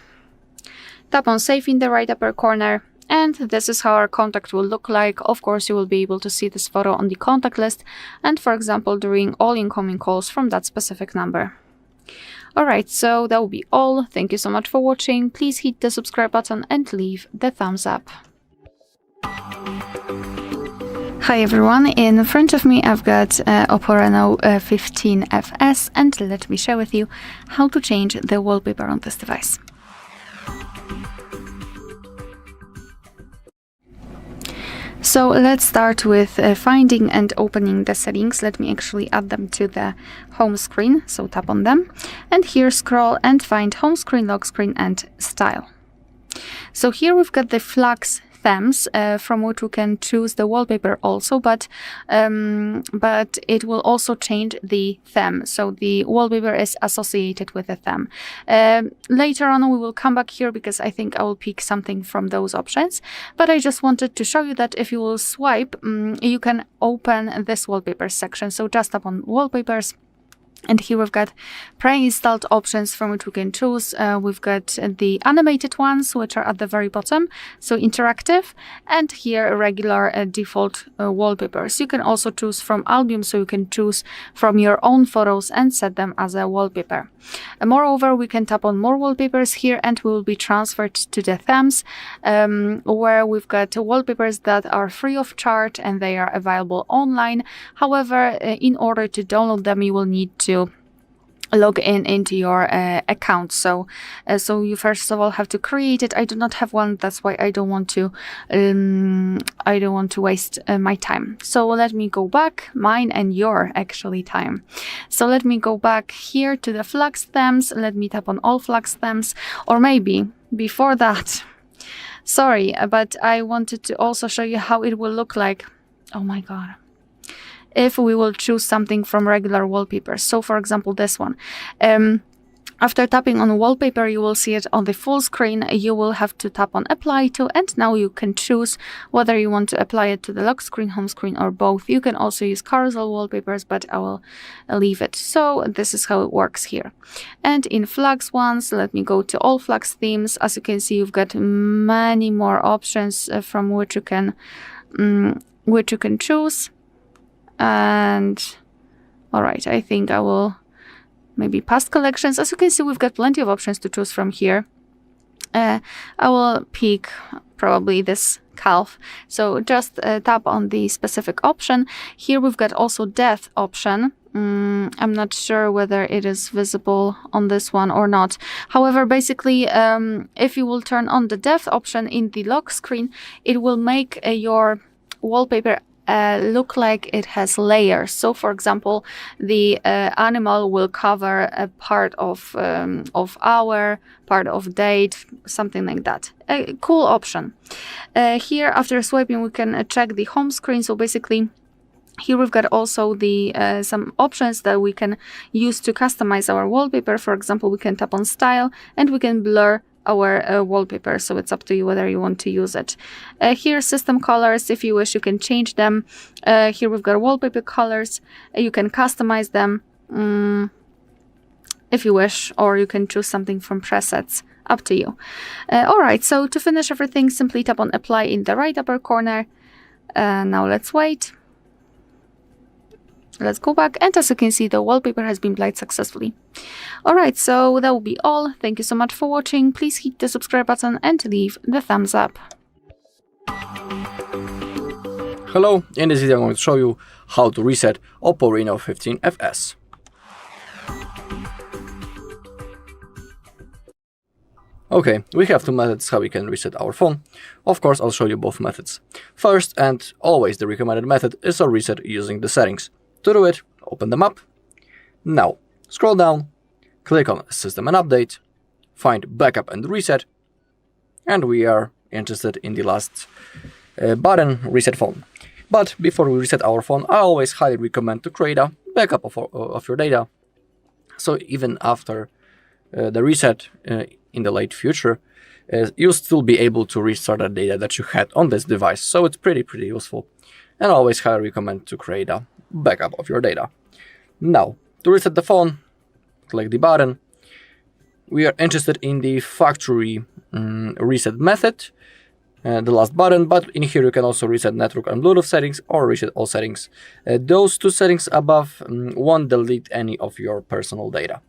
Tap on save in the right upper corner, and this is how our contact will look like. Of course, you will be able to see this photo on the contact list, and for example during all incoming calls from that specific number. Alright, so that will be all. Thank you so much for watching. Please hit the subscribe button and leave the thumbs up. Hi everyone, in front of me I've got OPPO Reno15 FS, and let me share with you how to change the wallpaper on this device. So let's start with finding and opening the settings. Let me actually add them to the home screen. So tap on them, and here scroll and find home screen, lock screen, and style. So here we've got the flags themes from which we can choose the wallpaper also, but it will also change the theme. So the wallpaper is associated with the theme. Later on we will come back here because I think I will pick something from those options, but I just wanted to show you that if you will swipe, you can open this wallpaper section. So just tap on wallpapers, And here we've got pre-installed options from which we can choose. We've got the animated ones, which are at the very bottom, so interactive, and here regular default wallpapers. You can also choose from albums, so you can choose from your own photos and set them as a wallpaper. Moreover, we can tap on more wallpapers here and we will be transferred to the themes, where we've got wallpapers that are free of charge and they are available online. However, in order to download them, you will need to log into your account. So you first of all have to create it. I do not have one, that's why I don't want to waste my time. So let me go back, mine and your actually time. So let me go back here to the Flux themes. Let me tap on all Flux themes, or maybe before that, sorry, but I wanted to also show you how it will look like. Oh my god. If we will choose something from regular wallpapers. So for example, this one. After tapping on wallpaper, you will see it on the full screen. You will have to tap on apply to, and now you can choose whether you want to apply it to the lock screen, home screen, or both. You can also use carousel wallpapers, but I will leave it. So this is how it works here. And in Flux ones, let me go to all Flux themes. As you can see, you've got many more options from which you can choose. And all right, I think I will maybe past collections. As you can see, we've got plenty of options to choose from here. I will pick probably this calf. So just tap on the specific option. Here we've got also depth option. I'm not sure whether it is visible on this one or not. However, basically, if you will turn on the depth option in the lock screen, it will make your wallpaper look like it has layers. So for example, the animal will cover a part of hour, part of date, something like that. A cool option. Here, after swiping, we can check the home screen. So basically, here we've got also the some options that we can use to customize our wallpaper. For example, we can tap on style and we can blur our wallpaper, so it's up to you whether you want to use it. Here, system colors, if you wish, you can change them. Here we've got wallpaper colors. You can customize them if you wish, or you can choose something from presets. Up to you. Alright, so to finish everything, simply tap on apply in the right upper corner. Now let's wait. Let's go back, and as you can see, the wallpaper has been applied successfully. Alright, so that will be all. Thank you so much for watching. Please hit the subscribe button and leave the thumbs up. Hello, in this video I'm going to show you how to reset OPPO Reno 15 FS. Okay, we have two methods how we can reset our phone. Of course, I'll show you both methods. First, and always the recommended method, is a reset using the settings. To do it, open them up. Now, scroll down, click on System and Update, find Backup and Reset, and we are interested in the last button, Reset Phone. But before we reset our phone, I always highly recommend to create a backup of your data. So even after the reset in the late future, you'll still be able to restart the data that you had on this device. So it's pretty useful. And I always highly recommend to create a backup of your data. Now, to reset the phone, click the button. We are interested in the factory reset method, the last button, but in here you can also reset network and Bluetooth settings or reset all settings. Those two settings above won't delete any of your personal data.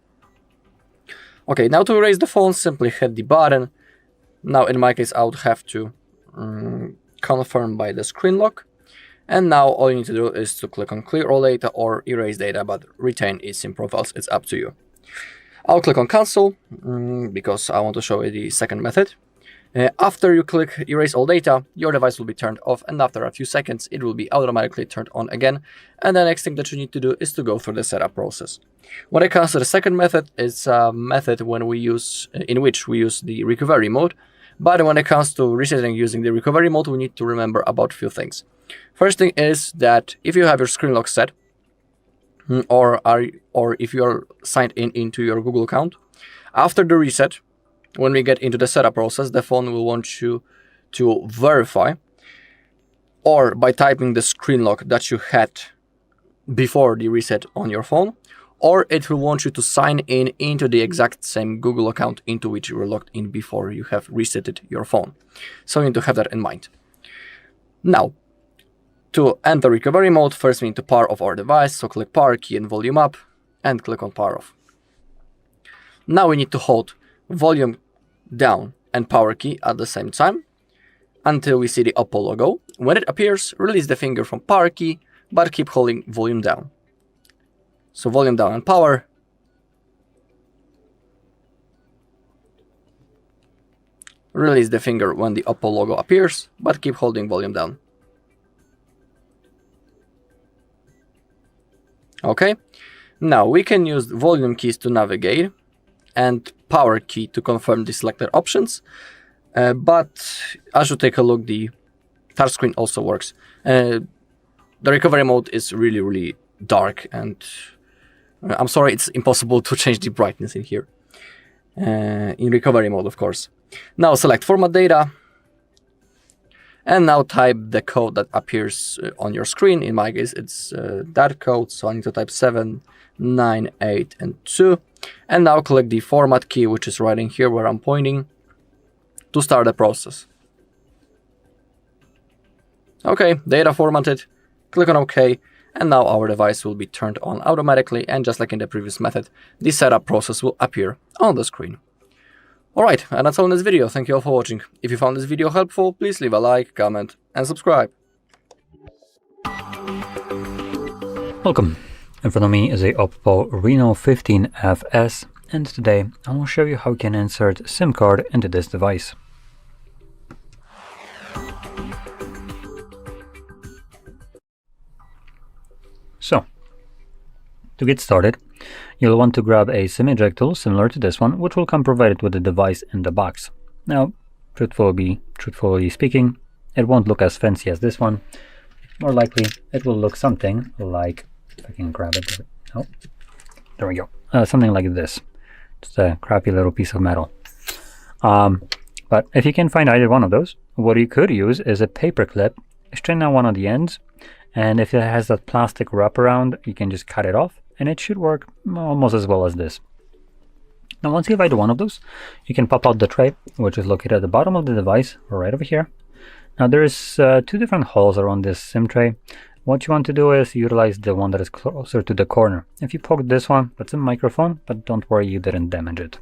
Okay, now to erase the phone, simply hit the button. Now in my case, I would have to confirm by the screen lock. And now all you need to do is to click on clear all data or erase data, but retain eSIM profiles, it's up to you. I'll click on cancel because I want to show you the second method. After you click erase all data, your device will be turned off, and after a few seconds it will be automatically turned on again. And the next thing that you need to do is to go through the setup process. When it comes to the second method, it's a method in which we use the recovery mode. But when it comes to resetting using the recovery mode, we need to remember about a few things. First thing is that if you have your screen lock set, or if you are signed into your Google account, after the reset, when we get into the setup process, the phone will want you to verify, or by typing the screen lock that you had before the reset on your phone, or it will want you to sign in into the exact same Google account into which you were logged in before you have resetted your phone. So you need to have that in mind. Now, to enter recovery mode, first we need to power off our device, so click power key and volume up, and click on power off. Now we need to hold volume down and power key at the same time until we see the OPPO logo. When it appears, release the finger from power key, but keep holding volume down. So volume down and power. Release the finger when the OPPO logo appears, but keep holding volume down. Okay, now we can use volume keys to navigate and power key to confirm the selected options, but as you take a look, the touch screen also works. The recovery mode is really dark, and I'm sorry, it's impossible to change the brightness in here. In recovery mode, of course. Now select format data, and now type the code that appears on your screen. In my case, it's that code, so I need to type 7, 9, 8, and 2. And now click the format key, which is right in here where I'm pointing, to start the process. Okay, data formatted, click on OK, and now our device will be turned on automatically, and just like in the previous method, the setup process will appear on the screen. Alright, and that's all in this video. Thank you all for watching. If you found this video helpful, please leave a like, comment, and subscribe. Welcome. In front of me is a OPPO Reno15 FS, and today I will show you how you can insert SIM card into this device. So, to get started, you'll want to grab a SIM eject tool similar to this one, which will come provided with the device in the box. Now, truthfully speaking, it won't look as fancy as this one. More likely, it will look something like, if I can grab it, oh, there we go, something like this. Just a crappy little piece of metal. But if you can find either one of those, what you could use is a paper clip, straighten out one of the ends, and if it has that plastic wraparound, you can just cut it off, and it should work almost as well as this. Now once you've either one of those, you can pop out the tray, which is located at the bottom of the device, right over here. Now there is 2 different holes around this SIM tray. What you want to do is utilize the one that is closer to the corner. If you poke this one, that's a microphone, but don't worry, you didn't damage it.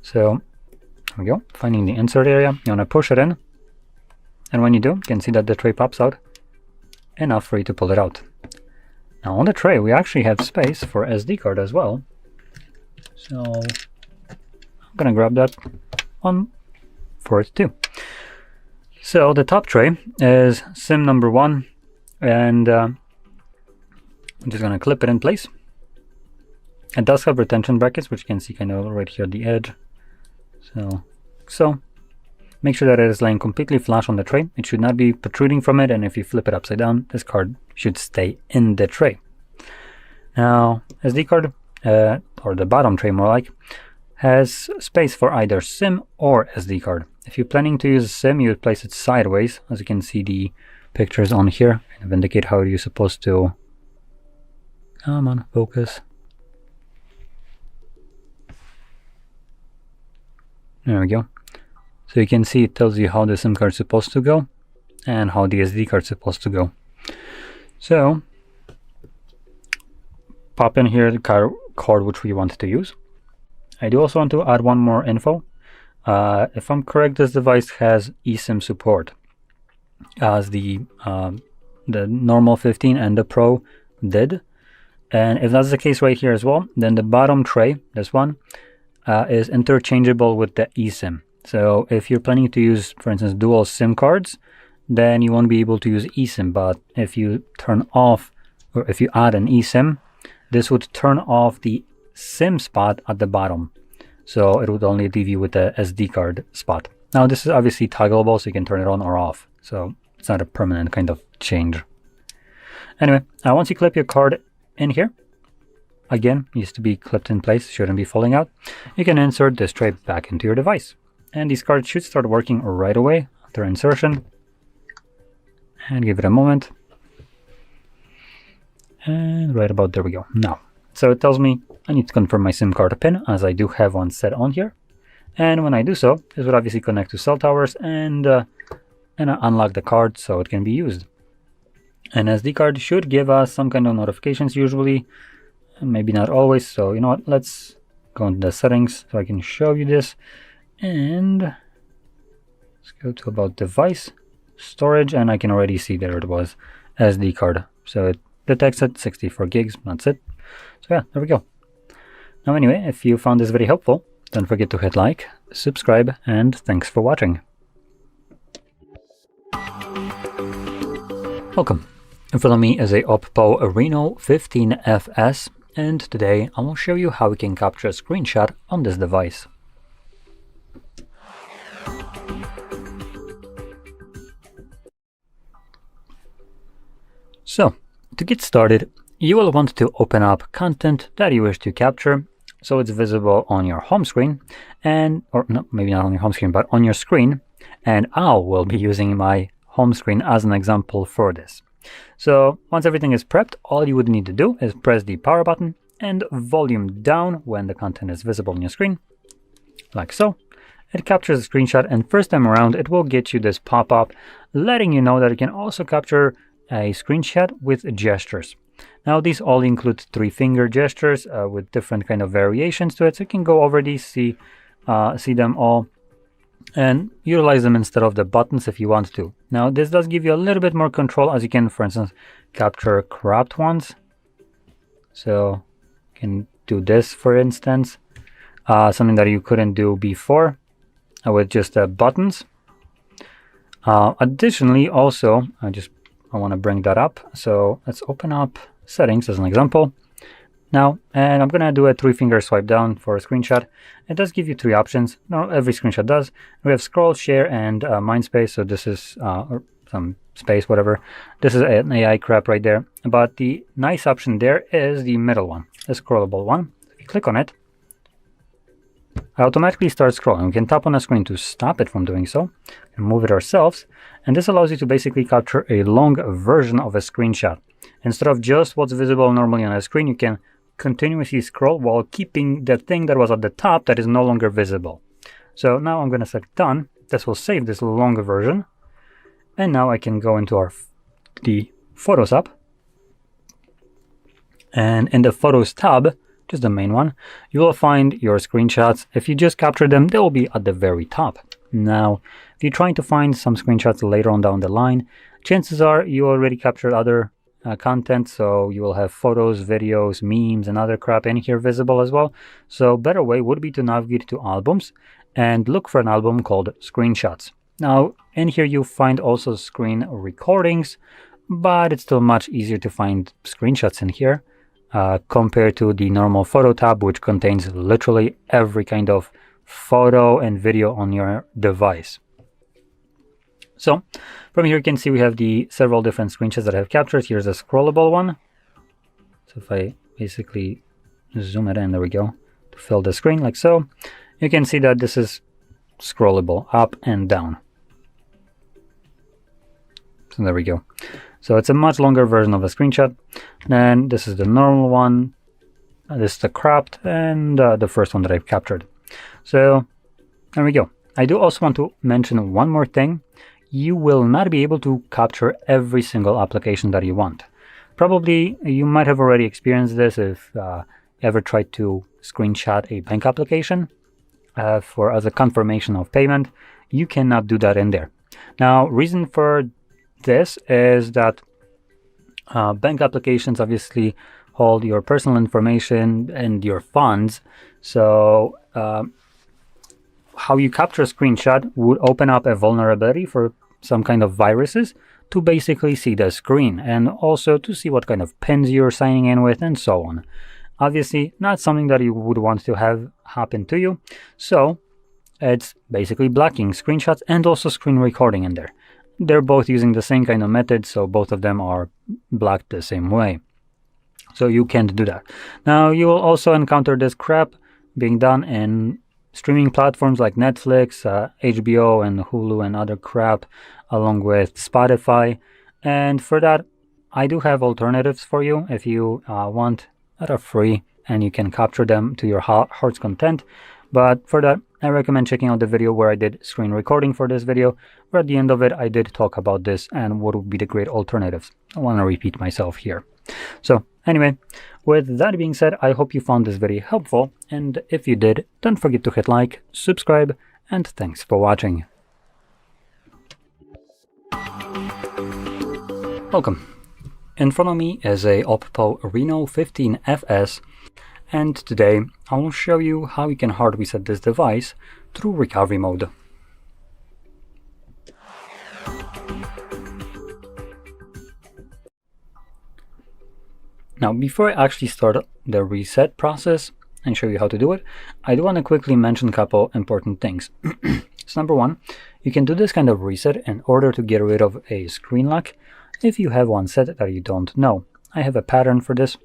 So there we go, finding the insert area, you want to push it in, and when you do, you can see that the tray pops out, enough for you to pull it out. Now on the tray we actually have space for SD card as well, so I'm gonna grab that one for it too. So the top tray is SIM number 1, and I'm just gonna clip it in place. It does have retention brackets, which you can see kind of right here at the edge. So make sure that it is laying completely flush on the tray. It should not be protruding from it, and if you flip it upside down, this card should stay in the tray. Now, SD card, or the bottom tray more like, has space for either SIM or SD card. If you're planning to use a SIM, you would place it sideways. As you can see, the pictures on here kind of indicate how you're supposed to... Come on, focus. There we go. So you can see it tells you how the SIM card is supposed to go and how the SD card is supposed to go. So pop in here the card which we want to use. I do also want to add one more info. If I'm correct, this device has eSIM support, as the normal 15 and the Pro did. And if that's the case right here as well, then the bottom tray, this one, is interchangeable with the eSIM. So if you're planning to use, for instance, dual SIM cards, then you won't be able to use eSIM. But if you turn off, or if you add an eSIM, this would turn off the SIM spot at the bottom. So it would only leave you with the SD card spot. Now this is obviously toggleable, so you can turn it on or off. So it's not a permanent kind of change. Anyway, once you clip your card in here, again, it used to be clipped in place, shouldn't be falling out, you can insert this tray back into your device. And these cards should start working right away after insertion. And give it a moment. And right about there we go. Now, So it tells me I need to confirm my SIM card PIN, as I do have one set on here. And when I do so, this would obviously connect to cell towers and unlock the card so it can be used. An SD card should give us some kind of notifications usually, maybe not always. So you know what, let's go into the settings so I can show you this. And let's go to about device, storage, and I can already see there it was SD card. So it detects it, 64 gigs, that's it. So yeah, there we go. Now anyway, if you found this very helpful, don't forget to hit like, subscribe, and thanks for watching. Welcome. In front of me is a OPPO Reno15 FS, and today I will show you how we can capture a screenshot on this device. So, to get started, you will want to open up content that you wish to capture so it's visible on your home screen, or no, maybe not on your home screen, but on your screen, and I will be using my home screen as an example for this. So once everything is prepped, all you would need to do is press the power button and volume down when the content is visible on your screen, like so. It captures a screenshot, and first time around it will get you this pop-up letting you know that it can also capture a screenshot with gestures. Now these all include 3-finger gestures with different kind of variations to it, so you can go over these, see them all, and utilize them instead of the buttons if you want to. Now this does give you a little bit more control, as you can, for instance, capture cropped ones. So you can do this, for instance, something that you couldn't do before with just buttons. Additionally, also, I want to bring that up. So let's open up settings as an example now, and I'm gonna do a 3-finger swipe down for a screenshot. It does give you 3 options. No, every screenshot does. We have scroll, share, and mind space. So this is or some space, whatever. This is an AI crap right there. But the nice option there is the middle one, the scrollable one. If you click on it, it automatically starts scrolling. We can tap on the screen to stop it from doing so and move it ourselves. And this allows you to basically capture a long version of a screenshot. Instead of just what's visible normally on a screen, you can continuously scroll while keeping the thing that was at the top that is no longer visible. So now I'm going to select done. This will save this longer version. And now I can go into the Photos app. And in the Photos tab, just the main one, you will find your screenshots. If you just capture them, they will be at the very top. Now, if you're trying to find some screenshots later on down the line, chances are you already captured other content, so you will have photos, videos, memes, and other crap in here visible as well. So better way would be to navigate to albums and look for an album called screenshots. Now, in here you find also screen recordings, but it's still much easier to find screenshots in here compared to the normal photo tab, which contains literally every kind of photo and video on your device. So from here you can see we have the several different screenshots that I have captured. Here's a scrollable one. So if I basically zoom it in, there we go, to fill the screen like so, you can see that this is scrollable up and down. So there we go. So it's a much longer version of a screenshot. Then this is the normal one. This is the cropped, and the first one that I've captured. So there we go. I do also want to mention one more thing. You will not be able to capture every single application that you want. Probably you might have already experienced this if you ever tried to screenshot a bank application as a confirmation of payment. You cannot do that in there. Now, reason for this is that bank applications obviously hold your personal information and your funds. So how you capture a screenshot would open up a vulnerability for some kind of viruses to basically see the screen, and also to see what kind of pins you're signing in with, and so on. Obviously not something that you would want to have happen to you. So it's basically blocking screenshots and also screen recording in there. They're both using the same kind of method, so both of them are blocked the same way. So you can't do that. Now you will also encounter this crap being done in streaming platforms like Netflix, HBO, and Hulu, and other crap, along with Spotify. And for that, I do have alternatives for you if you want that are free and you can capture them to your heart's content. But for that, I recommend checking out the video where I did screen recording for this video, where at the end of it I did talk about this and what would be the great alternatives. I want to repeat myself here. So anyway, with that being said, I hope you found this video helpful, and if you did, don't forget to hit like, subscribe, and thanks for watching. Welcome. In front of me is a OPPO Reno15 FS, and today I will show you how you can hard reset this device through recovery mode. Now, before I actually start the reset process and show you how to do it, I do want to quickly mention a couple important things. So number one, you can do this kind of reset in order to get rid of a screen lock if you have one set that you don't know. I have a pattern for this.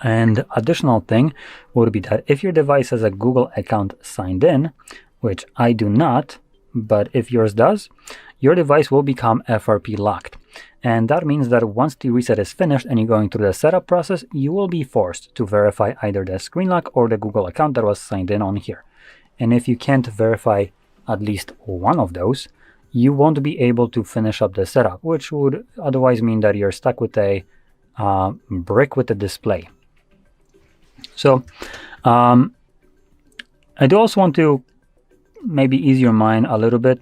And additional thing would be that if your device has a Google account signed in, which I do not, but if yours does, your device will become FRP locked. And that means that once the reset is finished and you're going through the setup process, you will be forced to verify either the screen lock or the Google account that was signed in on here. And if you can't verify at least one of those, you won't be able to finish up the setup, which would otherwise mean that you're stuck with a brick with the display. So I do also want to maybe ease your mind a little bit.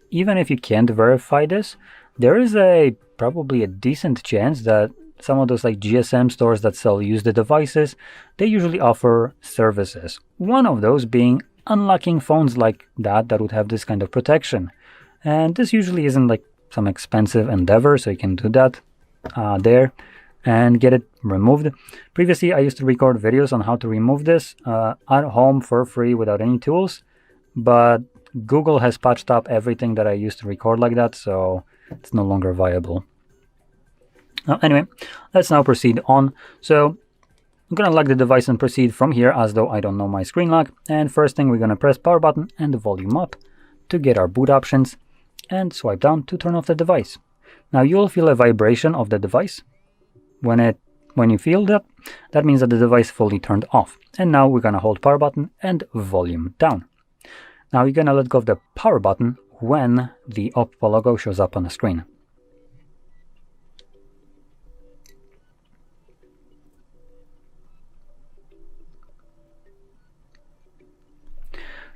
Even if you can't verify this, there is probably a decent chance that some of those like GSM stores that sell used devices, they usually offer services. One of those being unlocking phones like that would have this kind of protection. And this usually isn't like some expensive endeavor, so you can do that there and get it removed. Previously, I used to record videos on how to remove this at home for free without any tools, but Google has patched up everything that I used to record like that, so it's no longer viable. Anyway, let's now proceed on. So I'm gonna lock the device and proceed from here as though I don't know my screen lock. And first thing, we're gonna press power button and the volume up to get our boot options and swipe down to turn off the device. Now you'll feel a vibration of the device. When you feel that, that means that the device fully turned off. And now we're gonna hold power button and volume down. Now you're gonna let go of the power button when the OPPO logo shows up on the screen.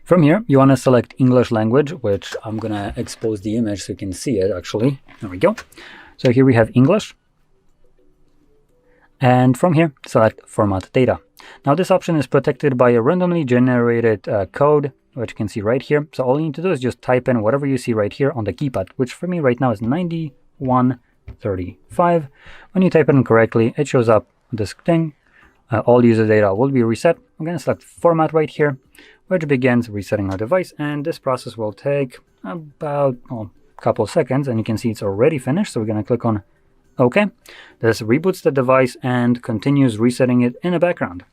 From here, you want to select English language, which I'm going to expose the image so you can see it actually. There we go. So here we have English. And from here, select Format Data. Now this option is protected by a randomly generated code, which you can see right here. So all you need to do is just type in whatever you see right here on the keypad, which for me right now is 9135. When you type it in correctly, it shows up this thing. All user data will be reset. I'm going to select Format right here, which begins resetting our device, and this process will take about a couple seconds, and you can see it's already finished. So we're going to click on OK. This reboots the device and continues resetting it in the background.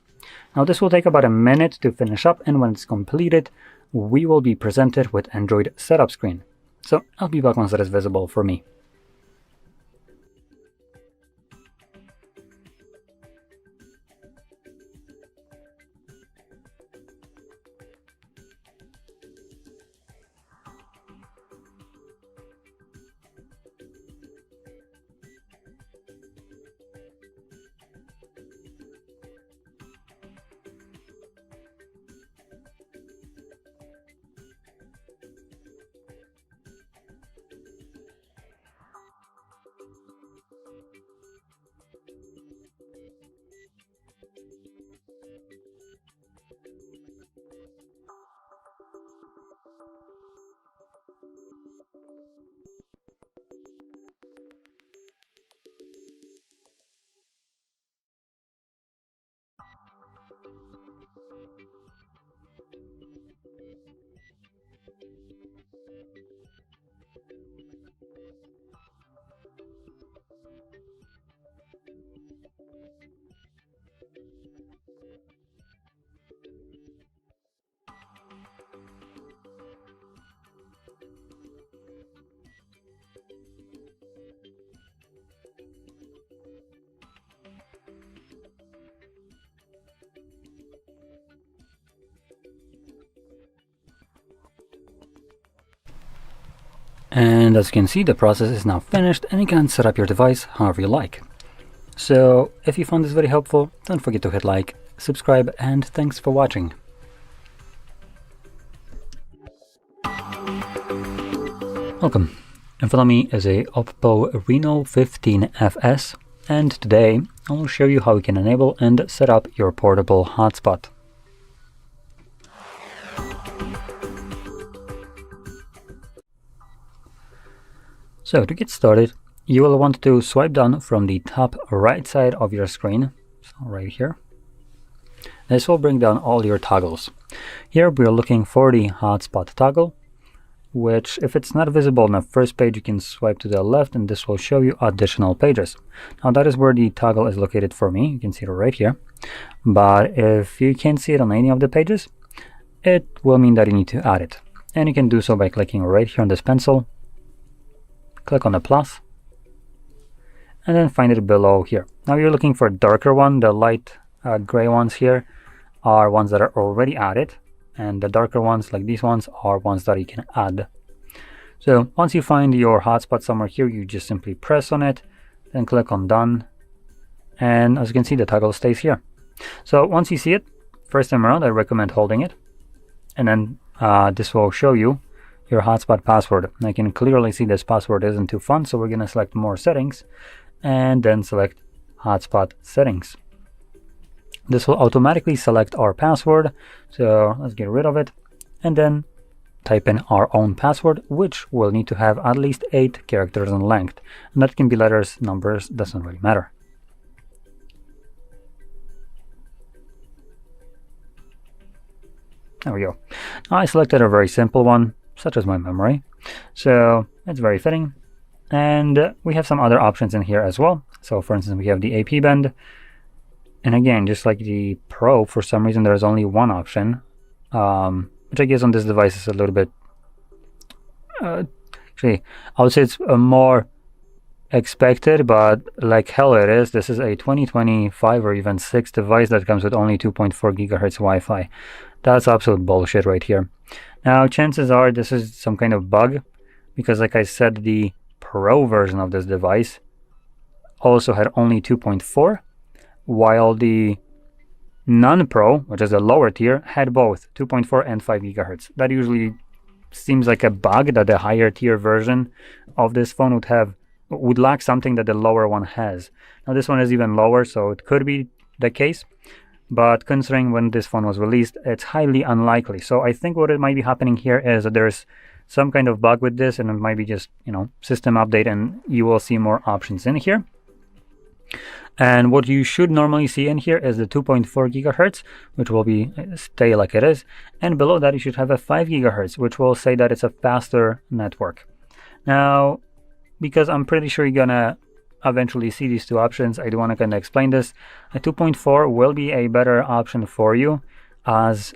Now this will take about a minute to finish up, and when it's completed, we will be presented with Android setup screen. So I'll be back once that is visible for me. And as you can see, the process is now finished and you can set up your device however you like. So if you found this video helpful, don't forget to hit like, subscribe, and thanks for watching. Welcome. In front of me is a OPPO Reno15 FS, and today I will show you how you can enable and set up your portable hotspot. So to get started, you will want to swipe down from the top right side of your screen, so right here. This will bring down all your toggles. Here we are looking for the hotspot toggle, which if it's not visible on the first page, you can swipe to the left and this will show you additional pages. Now that is where the toggle is located for me. You can see it right here. But if you can't see it on any of the pages, it will mean that you need to add it. And you can do so by clicking right here on this pencil, click on the plus, and then find it below here. Now you're looking for a darker one. The light gray ones here are ones that are already added, and the darker ones like these ones are ones that you can add. So once you find your hotspot somewhere here, you just simply press on it, then click on done, and as you can see, the toggle stays here. So once you see it first time around, I recommend holding it, and then this will show you your hotspot password. I can clearly see this password isn't too fun, so we're going to select more settings and then select hotspot settings. This will automatically select our password, so let's get rid of it and then type in our own password, which will need to have at least 8 characters in length, and that can be letters, numbers, doesn't really matter. There we go. Now I selected a very simple one, such as my memory, so it's very fitting. And we have some other options in here as well. So for instance, we have the AP band. And again, just like the Pro, for some reason there is only one option, which I guess on this device is a little bit, actually, I would say it's more expected, but like hell it is. This is a 2025 or even 6 device that comes with only 2.4 gigahertz Wi-Fi. That's absolute bullshit right here. Now, chances are this is some kind of bug, because like I said, the Pro version of this device also had only 2.4, while the non-Pro, which is a lower tier, had both 2.4 and 5 gigahertz. That usually seems like a bug, that the higher tier version of this phone would lack something that the lower one has. Now this one is even lower, so it could be the case, but considering when this phone was released, it's highly unlikely. So I think what it might be happening here is that there's some kind of bug with this, and it might be just, system update, and you will see more options in here. And what you should normally see in here is the 2.4 gigahertz, which will stay like it is, and below that you should have a 5 gigahertz, which will say that it's a faster network. Now, because I'm pretty sure you're gonna eventually see these two options, I do want to kind of explain this. A 2.4 will be a better option for you, as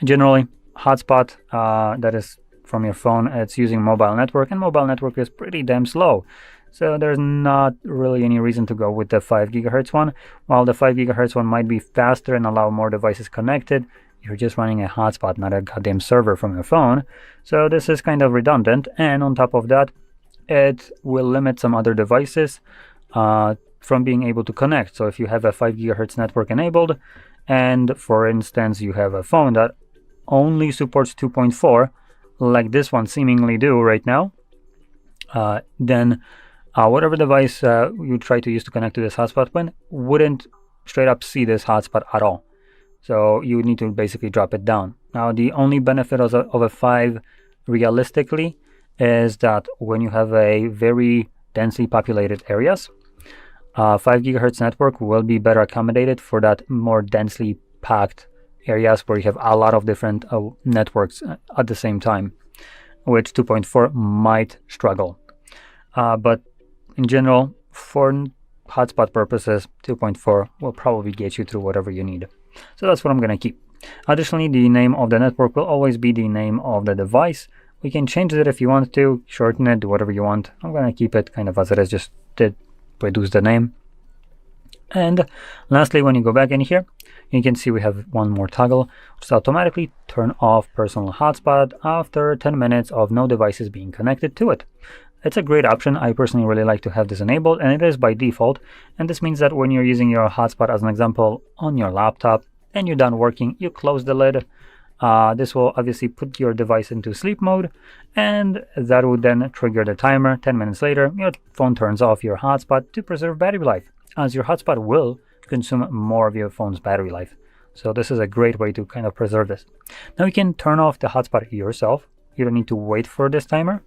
generally hotspot that is from your phone, it's using mobile network, and mobile network is pretty damn slow. So there's not really any reason to go with the 5 gigahertz one. While the 5 gigahertz one might be faster and allow more devices connected, you're just running a hotspot, not a goddamn server from your phone. So this is kind of redundant, and on top of that, it will limit some other devices from being able to connect. So if you have a 5 gigahertz network enabled, and for instance you have a phone that only supports 2.4, like this one seemingly do right now, then whatever device you try to use to connect to this hotspot pin wouldn't straight up see this hotspot at all. So you would need to basically drop it down. Now the only benefit of a 5 realistically is that when you have a very densely populated areas, 5 gigahertz network will be better accommodated for that more densely packed areas where you have a lot of different networks at the same time, which 2.4 might struggle. But in general, for hotspot purposes, 2.4 will probably get you through whatever you need. So that's what I'm going to keep. Additionally, the name of the network will always be the name of the device. We can change it if you want to, shorten it, do whatever you want. I'm going to keep it kind of as it is, just did reduce the name. And lastly, when you go back in here, you can see we have one more toggle, which is automatically turn off personal hotspot after 10 minutes of no devices being connected to it. It's a great option. I personally really like to have this enabled, and it is by default. And this means that when you're using your hotspot as an example on your laptop and you're done working, you close the lid. This will obviously put your device into sleep mode, and that would then trigger the timer. 10 minutes later, your phone turns off your hotspot to preserve battery life, as your hotspot will consume more of your phone's battery life. So this is a great way to kind of preserve this. Now you can turn off the hotspot yourself. You don't need to wait for this timer.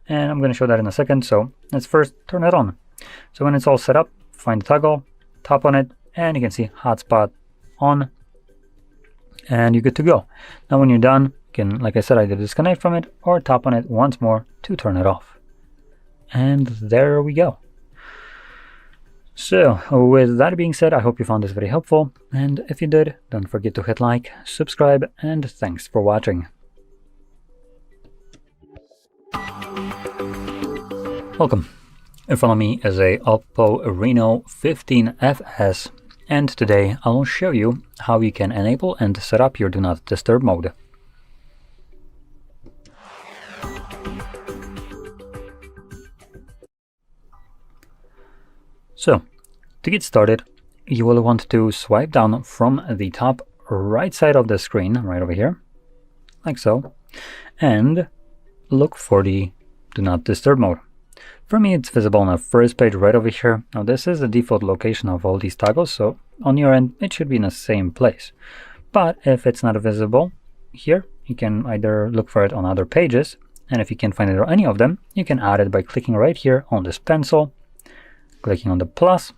And I'm going to show that in a second. So let's first turn it on. So when it's all set up, find the toggle, tap on it, and you can see hotspot on. And you're good to go. Now when you're done, you can, like I said, either disconnect from it or tap on it once more to turn it off. And there we go. So with that being said, I hope you found this very helpful, and if you did, don't forget to hit like, subscribe, and thanks for watching. Welcome. In front of me is a OPPO Reno 15 FS, and today I will show you how you can enable and set up your Do Not Disturb mode. So, to get started, you will want to swipe down from the top right side of the screen, right over here, like so, and look for the Do Not Disturb mode. For me, it's visible on the first page right over here. Now, this is the default location of all these toggles, so on your end, it should be in the same place. But if it's not visible here, you can either look for it on other pages, and if you can't find it on any of them, you can add it by clicking right here on this pencil, clicking on the plus,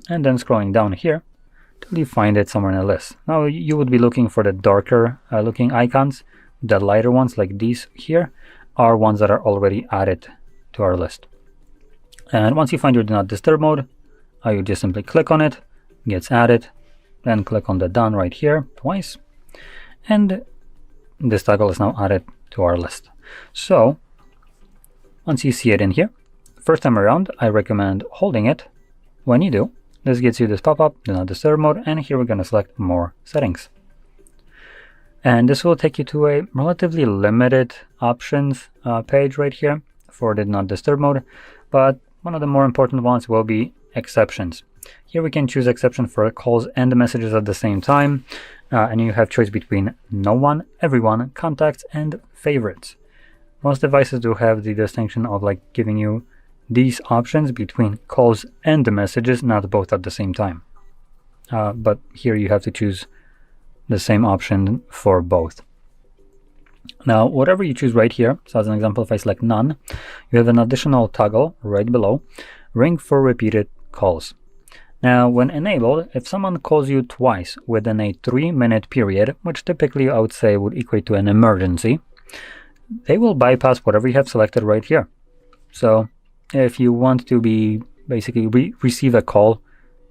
and then scrolling down here till you find it somewhere in the list. Now you would be looking for the darker looking icons. The lighter ones like these here are ones that are already added to our list. And once you find your Do Not Disturb mode, you just simply click on it, gets added, then click on the done right here twice, and this toggle is now added to our list. So once you see it in here, first time around, I recommend holding it. When you do, this gets you this pop-up, Do Not Disturb mode, and here we're going to select more settings. And this will take you to a relatively limited options page right here for the Do Not Disturb mode, but one of the more important ones will be exceptions. Here we can choose exception for calls and messages at the same time, and you have choice between no one, everyone, contacts, and favorites. Most devices do have the distinction of like giving you these options between calls and the messages, not both at the same time. But here you have to choose the same option for both. Now, whatever you choose right here, so as an example, if I select none, you have an additional toggle right below, ring for repeated calls. Now, when enabled, if someone calls you twice within a 3-minute period, which typically I would say would equate to an emergency, they will bypass whatever you have selected right here. So if you want to be basically receive a call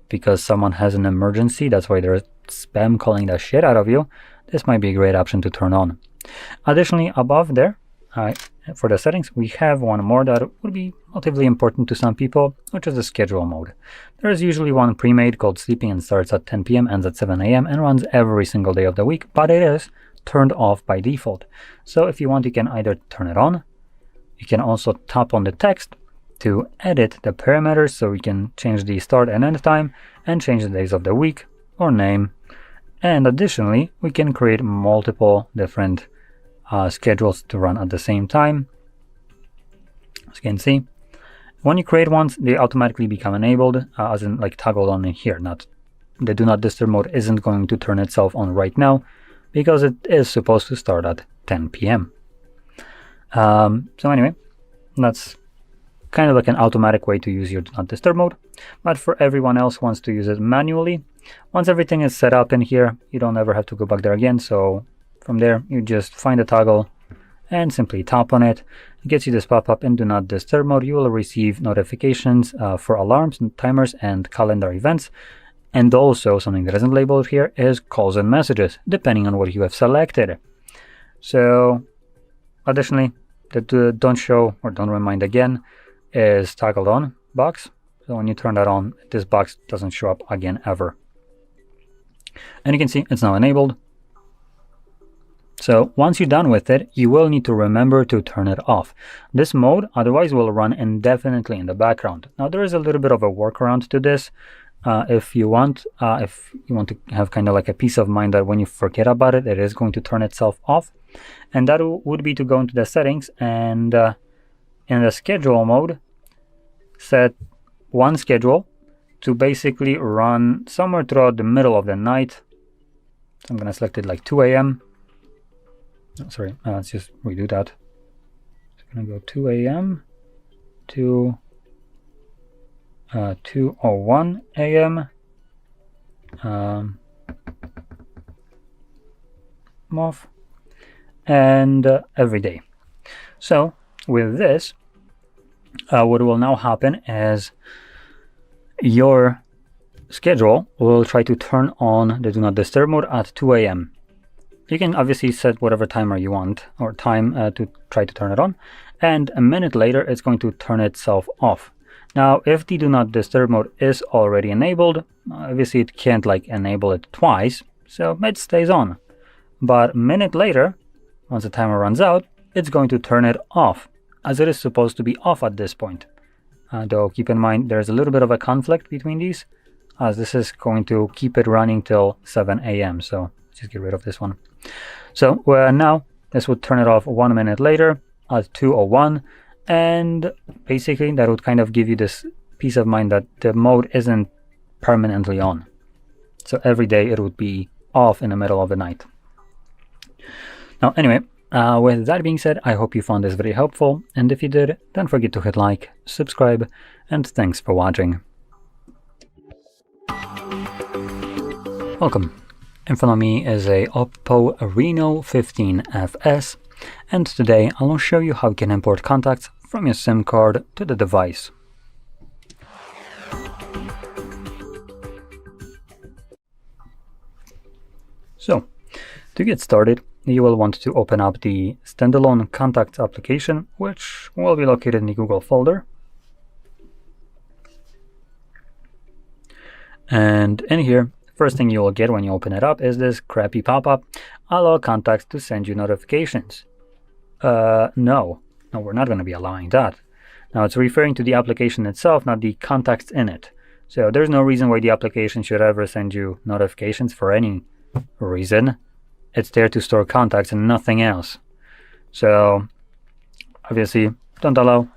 because someone has an emergency, that's why they're spam calling the shit out of you, this might be a great option to turn on. Additionally, above there, for the settings, we have one more that would be relatively important to some people, which is the schedule mode. There is usually one pre-made called sleeping and starts at 10 p.m. ends at 7 a.m. and runs every single day of the week, but it is turned off by default. So if you want, you can either turn it on, you can also tap on the text to edit the parameters, so we can change the start and end time and change the days of the week or name. And additionally, we can create multiple different schedules to run at the same time. As you can see, when you create ones, they automatically become enabled, as in like toggled on in here. Not the Do Not Disturb mode isn't going to turn itself on right now because it is supposed to start at 10 p.m. So anyway, that's kind of like an automatic way to use your Do Not Disturb mode. But for everyone else who wants to use it manually, once everything is set up in here, you don't ever have to go back there again. So from there, you just find the toggle and simply tap on it. It gets you this pop-up in Do Not Disturb mode. You will receive notifications for alarms and timers and calendar events. And also something that isn't labeled here is calls and messages, depending on what you have selected. So additionally, the don't show or don't remind again is toggled on box. So when you turn that on, this box doesn't show up again ever. And you can see it's now enabled. So once you're done with it, you will need to remember to turn it off. This mode otherwise will run indefinitely in the background. Now there is a little bit of a workaround to this. If you want to have kind of like a peace of mind that when you forget about it, it is going to turn itself off. And that would be to go into the settings and in the schedule mode, set one schedule to basically run somewhere throughout the middle of the night. So I'm going to select it like 2 a.m. Oh, sorry, let's just redo that. It's going to go 2 a.m. to 2:01 a.m. Off, and every day. So with this, what will now happen is your schedule will try to turn on the do not disturb mode at 2 a.m. You can obviously set whatever timer you want or time to try to turn it on, and a minute later it's going to turn itself off. Now if the do not disturb mode is already enabled, obviously it can't like enable it twice, so it stays on. But a minute later, once the timer runs out, it's going to turn it off, as it is supposed to be off at this point. Though keep in mind there's a little bit of a conflict between these, as this is going to keep it running till 7 a.m. So let's just get rid of this one. So now this would turn it off 1 minute later at 2:01, and basically that would kind of give you this peace of mind that the mode isn't permanently on. So every day it would be off in the middle of the night. Now anyway, with that being said, I hope you found this very helpful, and if you did, don't forget to hit like, subscribe, and thanks for watching. Welcome. In front of me is a OPPO Reno15 FS, and today I will show you how you can import contacts from your SIM card to the device. So, to get started, you will want to open up the standalone contacts application, which will be located in the Google folder. And in here, first thing you will get when you open it up is this crappy pop-up, allow contacts to send you notifications. No, we're not going to be allowing that. Now it's referring to the application itself, not the contacts in it. So there's no reason why the application should ever send you notifications for any reason. It's there to store contacts and nothing else. So obviously don't allow.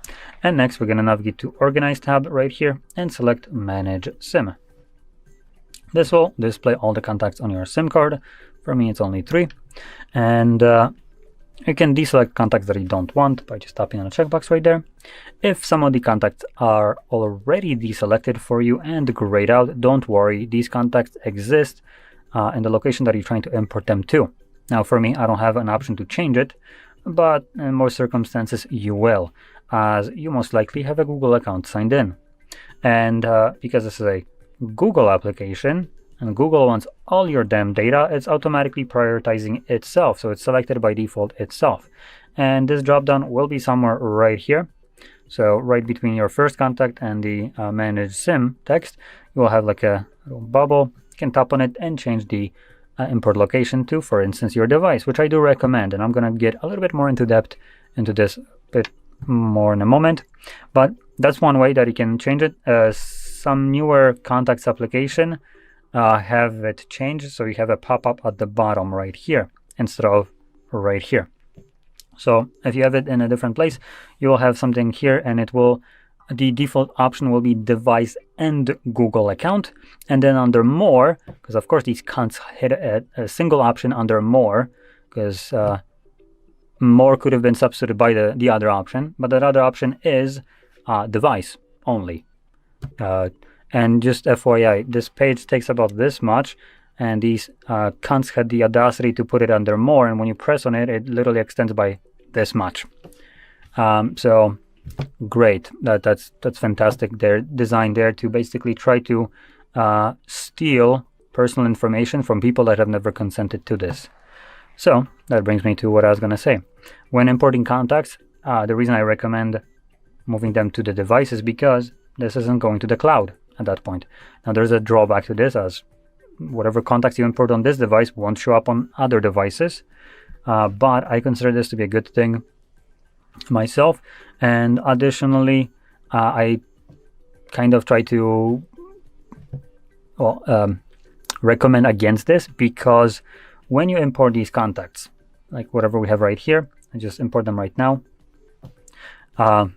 And next we're going to navigate to Organize tab right here and select Manage SIM. This will display all the contacts on your SIM card. For me it's only 3. And you can deselect contacts that you don't want by just tapping on the checkbox right there. If some of the contacts are already deselected for you and grayed out, don't worry, these contacts exist in the location that you're trying to import them to. Now for me, I don't have an option to change it, but in most circumstances you will, as you most likely have a Google account signed in. And because this is a Google application and Google wants all your damn data, it's automatically prioritizing itself, so it's selected by default itself. And this dropdown will be somewhere right here. So right between your first contact and the manage SIM text, you will have like a little bubble. You can tap on it and change the import location to, for instance, your device, which I do recommend. And I'm going to get a little bit more into depth into this a bit more in a moment. But that's one way that you can change it. Some newer contacts application have it changed, so you have a pop-up at the bottom right here instead of right here. So if you have it in a different place, you will have something here, and it will, the default option will be device and Google account, and then under more, because of course these can't hit a single option under more, because more could have been substituted by the other option, but that other option is device only. And just FYI, this page takes about this much, and these cunts had the audacity to put it under more, and when you press on it, it literally extends by this much. So great, that's fantastic. They're designed there to basically try to steal personal information from people that have never consented to this. So that brings me to what I was going to say. When importing contacts, the reason I recommend moving them to the device is because this isn't going to the cloud at that point. Now there's a drawback to this, as whatever contacts you import on this device won't show up on other devices, but I consider this to be a good thing myself. And additionally, I kind of try to recommend against this, because when you import these contacts, like whatever we have right here, I just import them right now. I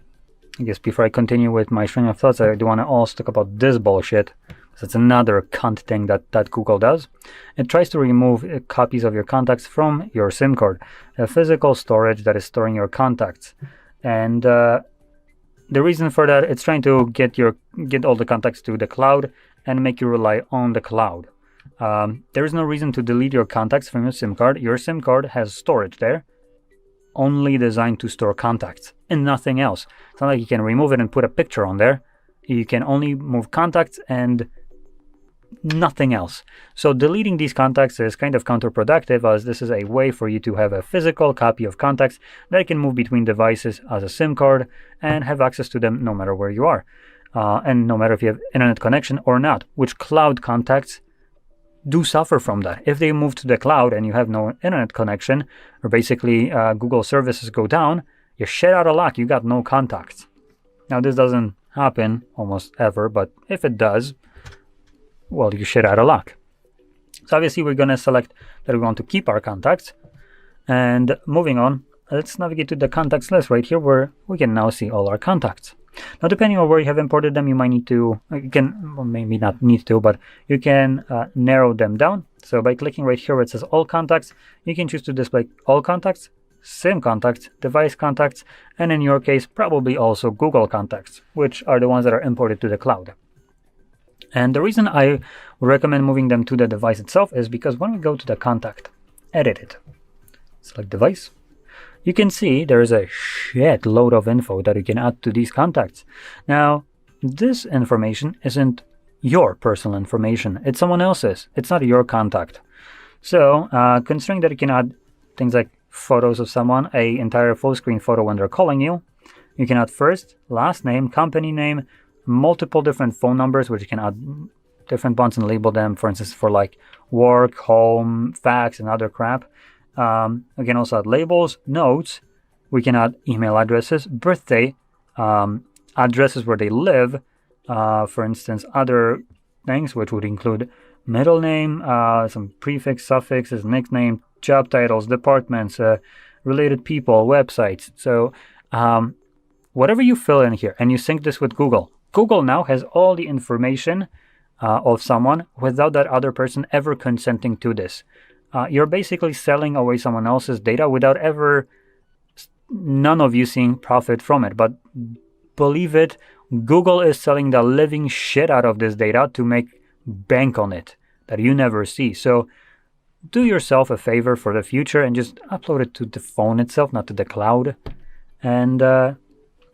guess before I continue with my string of thoughts, I do want to also talk about this bullshit. That's another cunt thing that Google does. It tries to remove copies of your contacts from your SIM card, a physical storage that is storing your contacts. And the reason for that, it's trying to get all the contacts to the cloud and make you rely on the cloud. There is no reason to delete your contacts from your SIM card. Your SIM card has storage there, only designed to store contacts and nothing else. It's not like you can remove it and put a picture on there. You can only move contacts and nothing else. So deleting these contacts is kind of counterproductive, as this is a way for you to have a physical copy of contacts that can move between devices as a SIM card and have access to them no matter where you are, and no matter if you have internet connection or not, which cloud contacts do suffer from that. If they move to the cloud and you have no internet connection, or basically Google services go down, you're shit out of luck. You got no contacts. Now this doesn't happen almost ever, but if it does, well, you shit out of luck. So obviously we're going to select that we want to keep our contacts. And moving on, let's navigate to the contacts list right here, where we can now see all our contacts. Now, depending on where you have imported them, you might need to, well, maybe not need to, but you can narrow them down. So by clicking right here where it says all contacts, you can choose to display all contacts, SIM contacts, device contacts, and in your case, probably also Google contacts, which are the ones that are imported to the cloud. And the reason I would recommend moving them to the device itself is because when we go to the contact, edit it, select device, you can see there is a shit load of info that you can add to these contacts. Now, this information isn't your personal information. It's someone else's. It's not your contact. So, considering that you can add things like photos of someone, an entire full screen photo when they're calling you, you can add first, last name, company name, multiple different phone numbers, which you can add different ones and label them, for instance, for like work, home, fax, and other crap. We can also add labels, notes. We can add email addresses, birthday, addresses where they live, for instance, other things, which would include middle name, some prefix, suffixes, nickname, job titles, departments, related people, websites. So whatever you fill in here and you sync this with Google, Google now has all the information of someone without that other person ever consenting to this. You're basically selling away someone else's data without ever, none of you seeing profit from it. But believe it, Google is selling the living shit out of this data to make bank on it that you never see. So do yourself a favor for the future and just upload it to the phone itself, not to the cloud. And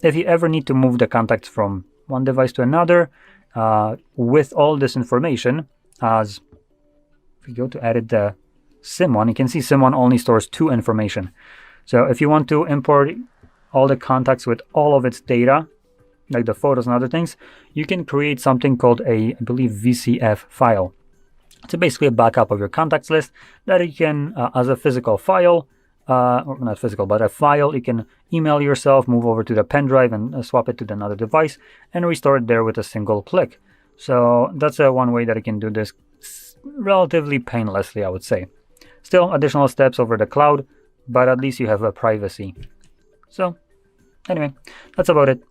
if you ever need to move the contacts from one device to another, with all this information, as if you go to edit the SIM one, you can see SIM one only stores 2 information. So if you want to import all the contacts with all of its data, like the photos and other things, you can create something called I believe, VCF file. It's basically a backup of your contacts list that you can, as a physical file, or not physical, but a file, you can email yourself, move over to the pen drive and swap it to another device and restore it there with a single click. So that's one way that you can do this relatively painlessly, I would say. Still additional steps over the cloud, but at least you have a privacy. So anyway, that's about it.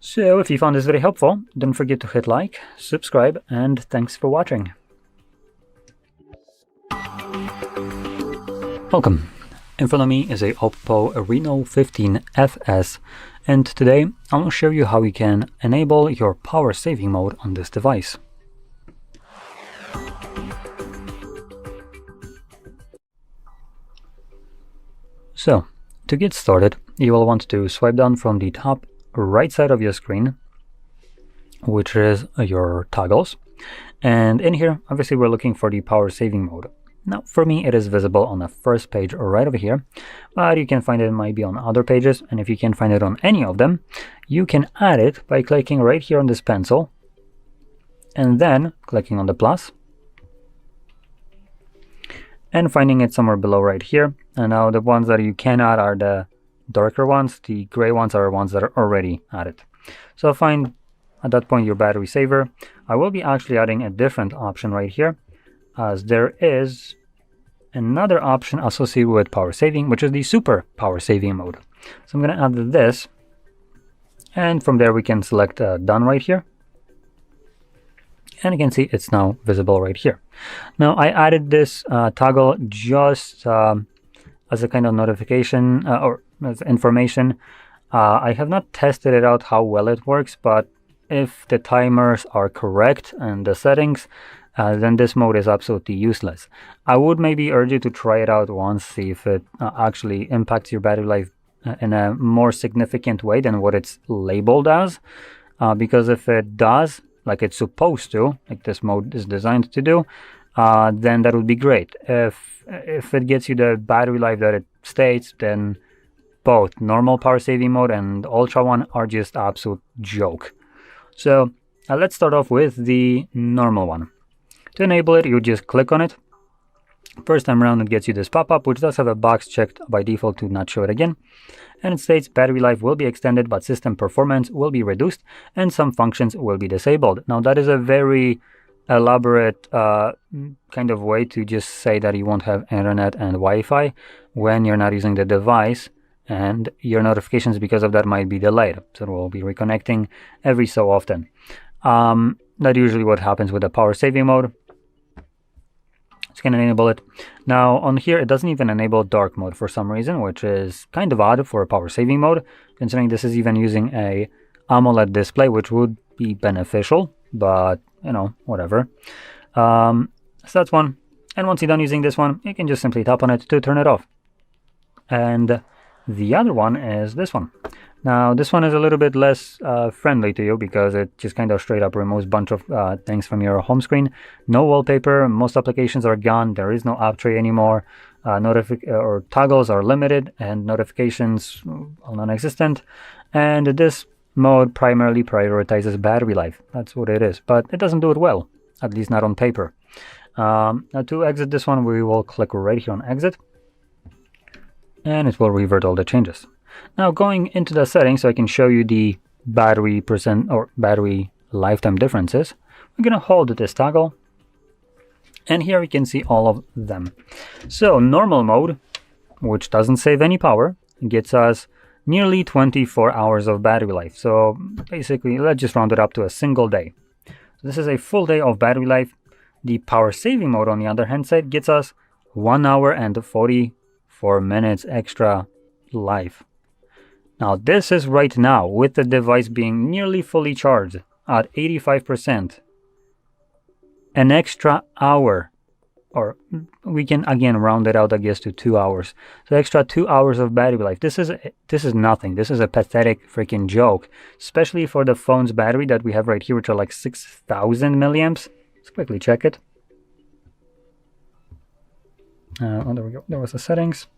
So if you found this very helpful, don't forget to hit like, subscribe, and thanks for watching. Welcome. In front of me is a OPPO Reno15 FS, and today I will show you how you can enable your power saving mode on this device. So, to get started, you will want to swipe down from the top right side of your screen, which is your toggles. And in here, obviously, we're looking for the power saving mode. Now, for me, it is visible on the first page right over here, but you can find it maybe on other pages, and if you can't find it on any of them, you can add it by clicking right here on this pencil, and then clicking on the plus, and finding it somewhere below right here. And now the ones that you can add are the darker ones, the gray ones are ones that are already added. So find at that point your battery saver. I will be actually adding a different option right here, as there is another option associated with power saving, which is the super power saving mode. So I'm going to add this, and from there we can select done right here, and you can see it's now visible right here. Now I added this toggle just as a kind of notification or as information. I have not tested it out how well it works, but if the timers are correct and the settings, then this mode is absolutely useless. I would maybe urge you to try it out once, see if it actually impacts your battery life in a more significant way than what it's labeled as, because if it does, like it's supposed to, like this mode is designed to do, then that would be great. If it gets you the battery life that it states, then both normal power saving mode and ultra one are just absolute joke. So let's start off with the normal one. To enable it, you just click on it. First time around, it gets you this pop-up, which does have a box checked by default to not show it again. And it states battery life will be extended, but system performance will be reduced and some functions will be disabled. Now that is a very elaborate kind of way to just say that you won't have internet and Wi-Fi when you're not using the device, and your notifications because of that might be delayed. So it will be reconnecting every so often. That's usually what happens with the power saving mode. It's going to enable it. Now on here, it doesn't even enable dark mode for some reason, which is kind of odd for a power saving mode, considering this is even using a AMOLED display, which would be beneficial, but you know, whatever. So that's one. And once you're done using this one, you can just simply tap on it to turn it off. And the other one is this one. Now this one is a little bit less friendly to you because it just kind of straight up removes a bunch of things from your home screen. No wallpaper, most applications are gone, there is no app tray anymore, or toggles are limited and notifications are non-existent, and this mode primarily prioritizes battery life. That's what it is, but it doesn't do it well, at least not on paper. Now to exit this one, we will click right here on exit, and it will revert all the changes. Now going into the settings so I can show you the battery percent or battery lifetime differences, we're going to hold this toggle, and here we can see all of them. So normal mode, which doesn't save any power, gets us nearly 24 hours of battery life. So basically, let's just round it up to a single day. So this is a full day of battery life. The power saving mode, on the other hand side, gets us 1 hour and 44 minutes extra life. Now this is right now with the device being nearly fully charged at 85%. An extra hour, or we can again round it out, I guess, to 2 hours. So extra 2 hours of battery life. This is nothing. This is a pathetic freaking joke, especially for the phone's battery that we have right here, which are like 6,000 milliamps. Let's quickly check it. Oh, there we go. There was the settings.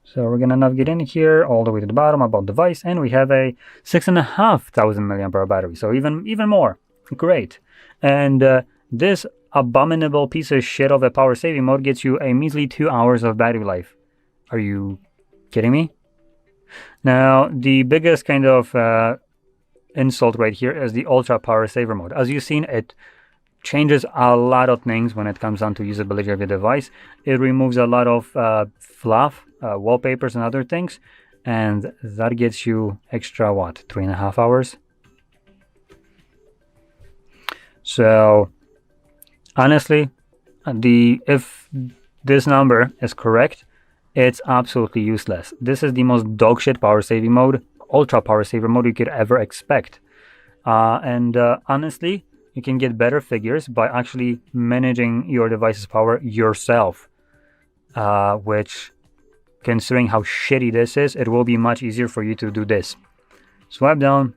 So we're gonna navigate in here all the way to the bottom about device, and we have a 6,500 milliampere battery. So even more. Great. And this abominable piece of shit of a power saving mode gets you a measly 2 hours of battery life. Are you kidding me? Now the biggest kind of insult right here is the ultra power saver mode. As you've seen, it changes a lot of things when it comes down to usability of the device. It removes a lot of fluff, wallpapers and other things, and that gets you extra what, 3.5 hours. So honestly, if this number is correct, it's absolutely useless. This is the most dogshit power saving mode, ultra power saver mode you could ever expect. Honestly, you can get better figures by actually managing your device's power yourself, which, considering how shitty this is, it will be much easier for you to do this. Swipe down,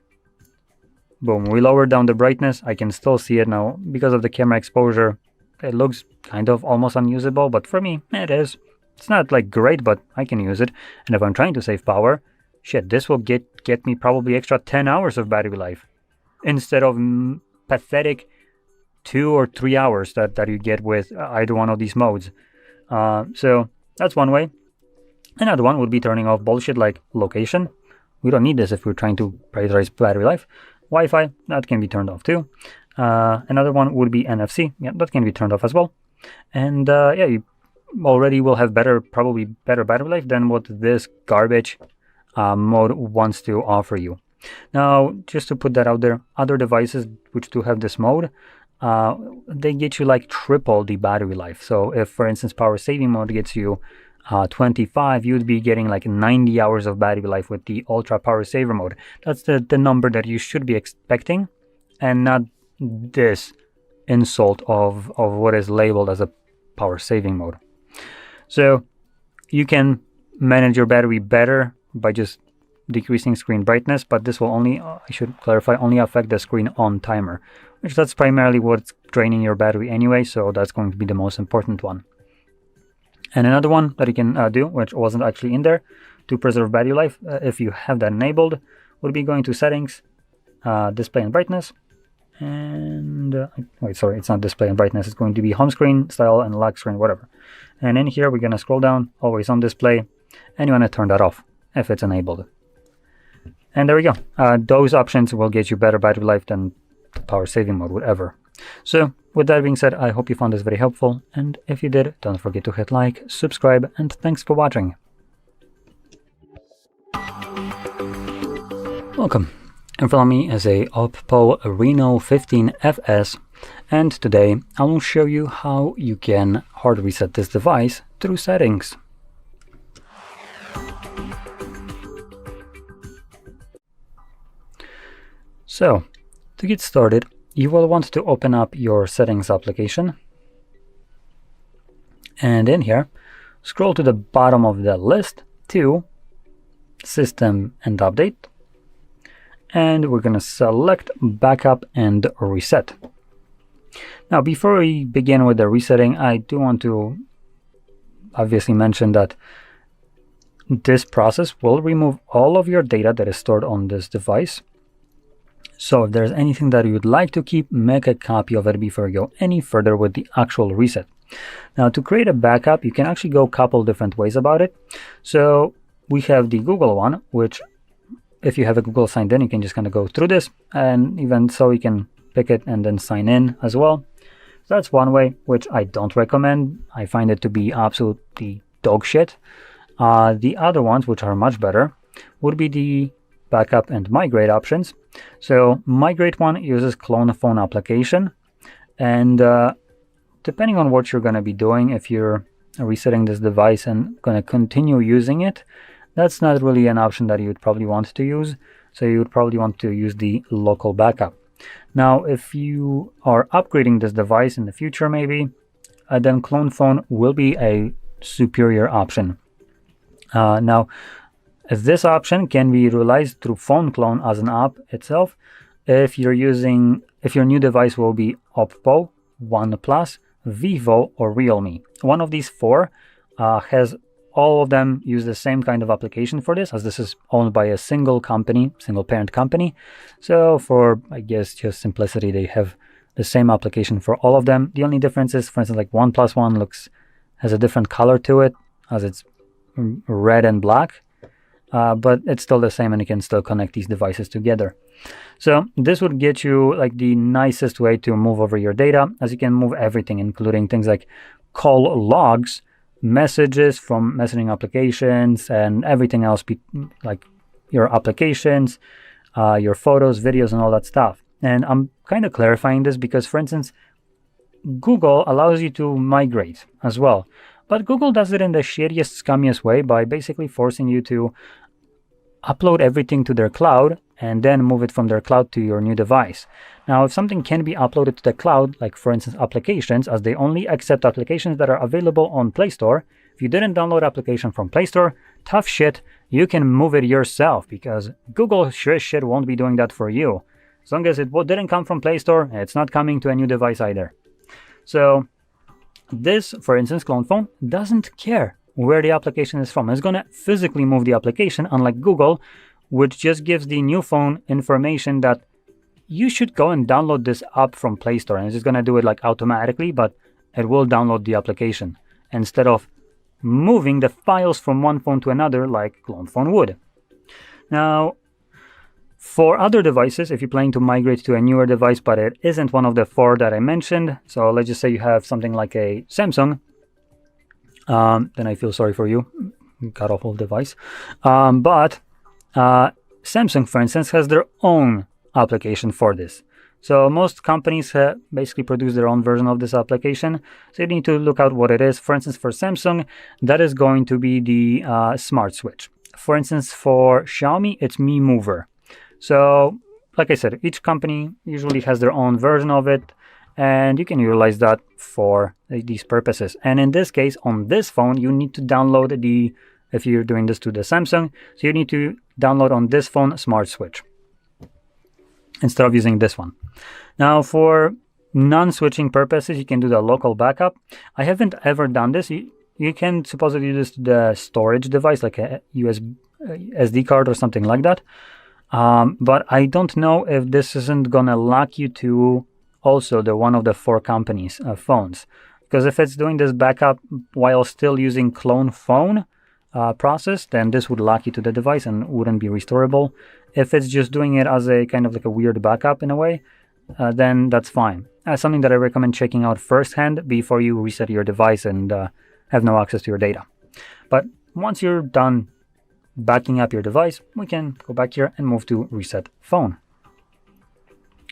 boom, we lowered down the brightness. I can still see it now because of the camera exposure. it looks kind of almost unusable, but for me, it is. It's not like great, but I can use it. And if I'm trying to save power, shit, this will get me probably extra 10 hours of battery life instead of pathetic 2 or 3 hours that you get with either one of these modes. So that's one way. Another one would be turning off bullshit like location. We don't need this if we're trying to prioritize battery life. Wi-Fi, that can be turned off too. Another one would be NFC. Yeah, that can be turned off as well. And yeah, you already will have probably better battery life than what this garbage mode wants to offer you. Now, just to put that out there, other devices which do have this mode, they get you like triple the battery life. So if, for instance, power saving mode gets you 25, you'd be getting like 90 hours of battery life with the ultra power saver mode. That's the number that you should be expecting, and not this insult of what is labeled as a power saving mode. So you can manage your battery better by just decreasing screen brightness, but this will only, I should clarify, only affect the screen on timer, which that's primarily what's draining your battery anyway, so that's going to be the most important one. And another one that you can do, which wasn't actually in there, to preserve battery life, if you have that enabled, would be going to settings, display and brightness, and wait, sorry, it's not display and brightness, it's going to be home screen, style, and lock screen, whatever. And in here, we're going to scroll down, always on display, and you want to turn that off if it's enabled. And there we go. Those options will get you better battery life than the power saving mode would ever. So with that being said, I hope you found this very helpful, and if you did, don't forget to hit like, subscribe, and thanks for watching. Welcome. In front of me is a OPPO Reno15 FS, and today I will show you how you can hard reset this device through settings. So, to get started, you will want to open up your settings application, and in here, scroll to the bottom of the list to System and Update, and we're going to select Backup and Reset. Now, before we begin with the resetting, I do want to obviously mention that this process will remove all of your data that is stored on this device. So if there's anything that you'd like to keep, make a copy of it before you go any further with the actual reset. Now, to create a backup, you can actually go a couple different ways about it. So we have the Google one, which if you have a Google signed in, you can just kind of go through this, and even so you can pick it and then sign in as well. So that's one way, which I don't recommend. I find it to be absolutely dog shit. The other ones, which are much better, would be the backup and migrate options. So migrate one uses clone phone application, and depending on what you're going to be doing, if you're resetting this device and going to continue using it, that's not really an option that you would probably want to use. So you would probably want to use the local backup. Now, if you are upgrading this device in the future, maybe, then clone phone will be a superior option. Now, this option can be realized through Phone Clone as an app itself. If your new device will be OPPO, OnePlus, Vivo, or Realme. One of these four has all of them use the same kind of application for this, as this is owned by a single company, single parent company. So for, I guess, just simplicity, they have the same application for all of them. The only difference is, for instance, like OnePlus One has a different color to it, as it's red and black. But it's still the same, and you can still connect these devices together. So this would get you like the nicest way to move over your data, as you can move everything, including things like call logs, messages from messaging applications, and everything else, like your applications, your photos, videos, and all that stuff. And I'm kind of clarifying this because, for instance, Google allows you to migrate as well. But Google does it in the shittiest, scummiest way by basically forcing you to upload everything to their cloud and then move it from their cloud to your new device. Now, if something can be uploaded to the cloud, like for instance applications, as they only accept applications that are available on Play Store, if you didn't download application from Play Store, tough shit, you can move it yourself, because Google sure shit won't be doing that for you. As long as it didn't come from Play Store, it's not coming to a new device either. So This, for instance, clone phone, doesn't care where the application is from. It's going to physically move the application, unlike Google, which just gives the new phone information that you should go and download this app from Play Store, and it's just going to do it like automatically, but it will download the application instead of moving the files from one phone to another like clone phone would. Now, for other devices, if you're planning to migrate to a newer device, but it isn't one of the 4 that I mentioned, so let's just say you have something like a Samsung, then I feel sorry for you, got awful device. But Samsung, for instance, has their own application for this. So most companies basically produce their own version of this application. So you need to look out what it is. For instance, for Samsung, that is going to be the Smart Switch. For instance, for Xiaomi, it's Mi Mover. So, like I said, each company usually has their own version of it, and you can utilize that for these purposes. And in this case, on this phone, you need to download if you're doing this to the Samsung, so you need to download on this phone Smart Switch instead of using this one. Now, for non-switching purposes, you can do the local backup. I haven't ever done this. You can supposedly use the storage device, like a SD card or something like that. But I don't know if this isn't gonna lock you to also one of the 4 companies' phones. Because if it's doing this backup while still using clone phone process, then this would lock you to the device and wouldn't be restorable. If it's just doing it as a kind of like a weird backup in a way, then that's fine. Something that I recommend checking out firsthand before you reset your device and have no access to your data. But once you're done backing up your device, we can go back here and move to Reset Phone.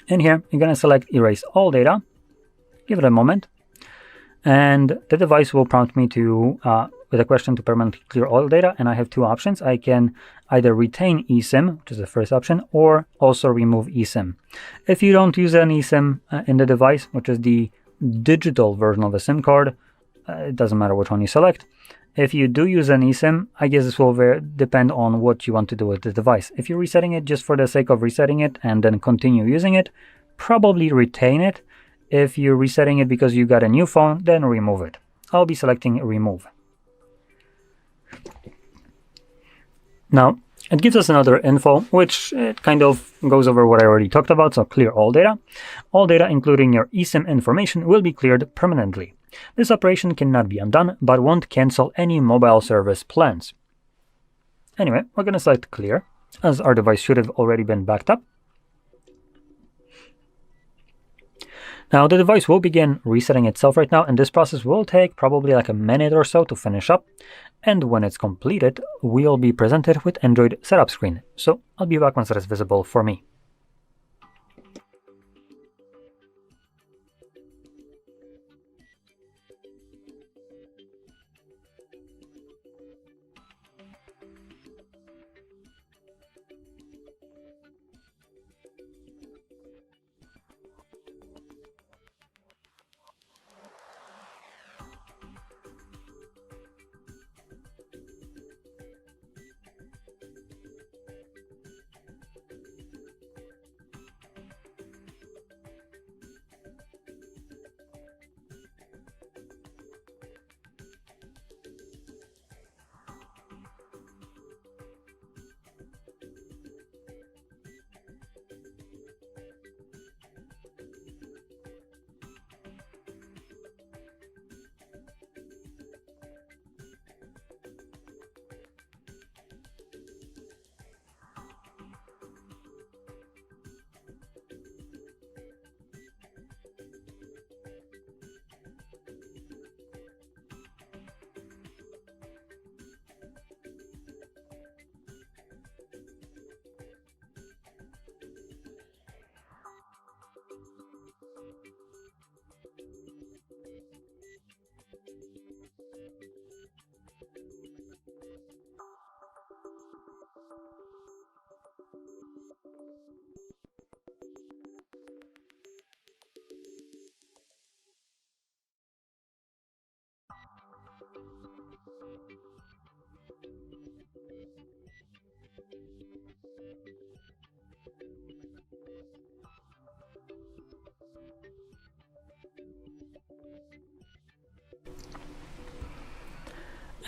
In here, you're going to select Erase All Data. Give it a moment. And the device will prompt me with a question to permanently clear all data, and I have 2 options. I can either retain eSIM, which is the first option, or also remove eSIM. If you don't use an eSIM in the device, which is the digital version of a SIM card, it doesn't matter which one you select. If you do use an eSIM, I guess this will depend on what you want to do with the device. If you're resetting it just for the sake of resetting it and then continue using it, probably retain it. If you're resetting it because you got a new phone, then remove it. I'll be selecting Remove. Now, it gives us another info, which it kind of goes over what I already talked about, so clear all data. All data, including your eSIM information, will be cleared permanently. This operation cannot be undone, but won't cancel any mobile service plans. Anyway, we're going to select Clear, as our device should have already been backed up. Now, the device will begin resetting itself right now, and this process will take probably like a minute or so to finish up. And when it's completed, we'll be presented with Android setup screen. So I'll be back once that is visible for me.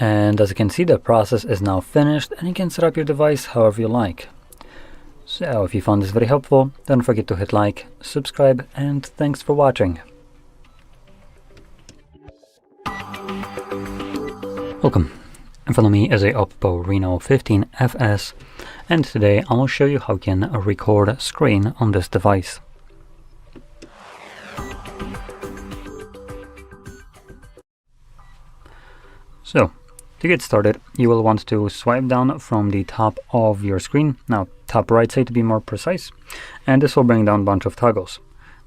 And as you can see, the process is now finished and you can set up your device however you like. So if you found this very helpful, don't forget to hit like, subscribe, and thanks for watching. Welcome. In front of me is a OPPO Reno15 FS, and today I'll show you how you can record screen on this device. So, to get started, you will want to swipe down from the top of your screen, now top right side to be more precise, and this will bring down a bunch of toggles.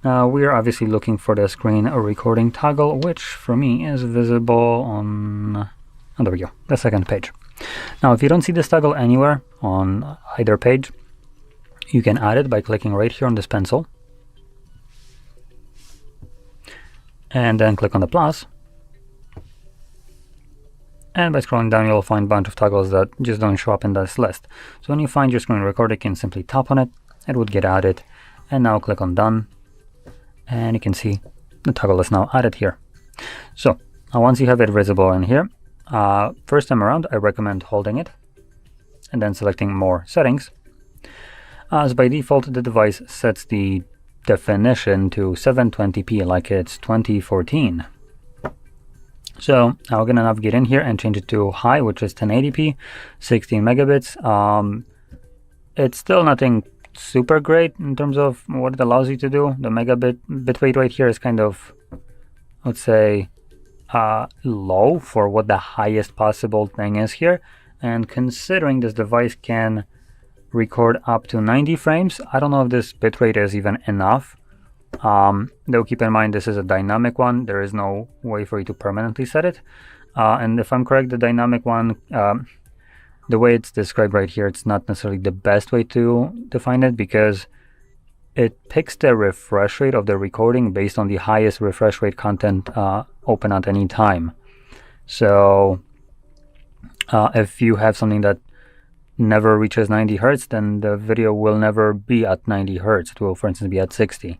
Now we are obviously looking for the screen recording toggle, which for me is visible on, oh, there we go, the second page. Now if you don't see this toggle anywhere on either page, you can add it by clicking right here on this pencil, and then click on the plus. And by scrolling down, you'll find a bunch of toggles that just don't show up in this list. So when you find your screen recorder, you can simply tap on it, it would get added, and now click on done, and you can see the toggle is now added here. So once you have it visible in here, first time around, I recommend holding it and then selecting more settings, as by default the device sets the definition to 720p like it's 2014. So I'm gonna navigate in here and change it to high, which is 1080p, 16 megabits. It's still nothing super great in terms of what it allows you to do. The megabit bitrate right here is kind of, I would say, low for what the highest possible thing is here. And considering this device can record up to 90 frames, I don't know if this bitrate is even enough. Though keep in mind this is a dynamic one, there is no way for you to permanently set it. And if I'm correct, the dynamic one, the way it's described right here, it's not necessarily the best way to define it, because it picks the refresh rate of the recording based on the highest refresh rate content open at any time. So if you have something that never reaches 90 hertz, then the video will never be at 90 hertz. It will, for instance, be at 60.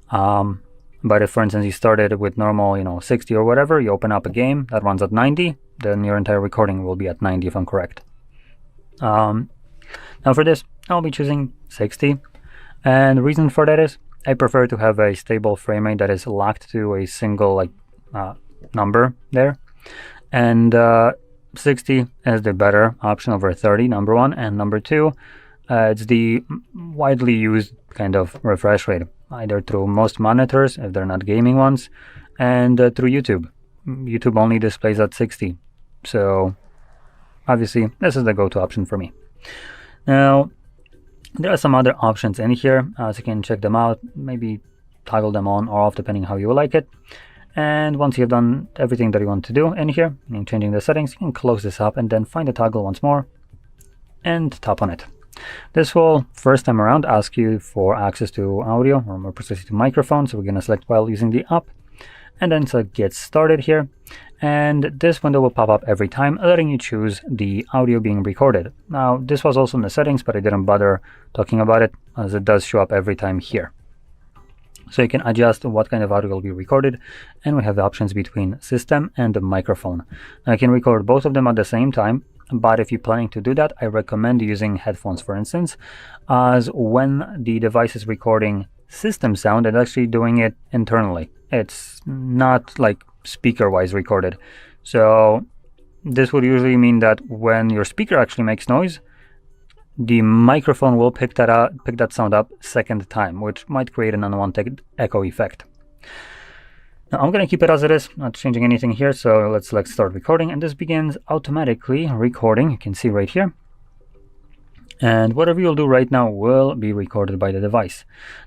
But if, for instance, you started with normal, 60 or whatever, you open up a game that runs at 90, then your entire recording will be at 90 if I'm correct. Now for this, I'll be choosing 60. And the reason for that is I prefer to have a stable frame rate that is locked to a single number there. And 60 is the better option over 30, number one. And number two, it's the widely used kind of refresh rate, either through most monitors, if they're not gaming ones, and through YouTube. YouTube only displays at 60. So obviously, this is the go-to option for me. Now, there are some other options in here, so you can check them out, maybe toggle them on or off depending how you like it. And once you've done everything that you want to do in here, changing the settings, you can close this up and then find the toggle once more and tap on it. This will, first time around, ask you for access to audio, or more precisely to microphone, so we're going to select while using the app, and then select get started here. And this window will pop up every time, letting you choose the audio being recorded. Now, this was also in the settings, but I didn't bother talking about it, as it does show up every time here. So you can adjust what kind of audio will be recorded, and we have the options between system and the microphone. Now, I can record both of them at the same time, but if you're planning to do that, I recommend using headphones, for instance, as when the device is recording system sound, it's actually doing it internally. It's not like speaker-wise recorded. So this would usually mean that when your speaker actually makes noise, the microphone will pick that sound up second time, which might create an unwanted echo effect. Now I'm going to keep it as it is, not changing anything here, so let's select start recording, and this begins automatically recording, you can see right here. And whatever you'll do right now will be recorded by the device.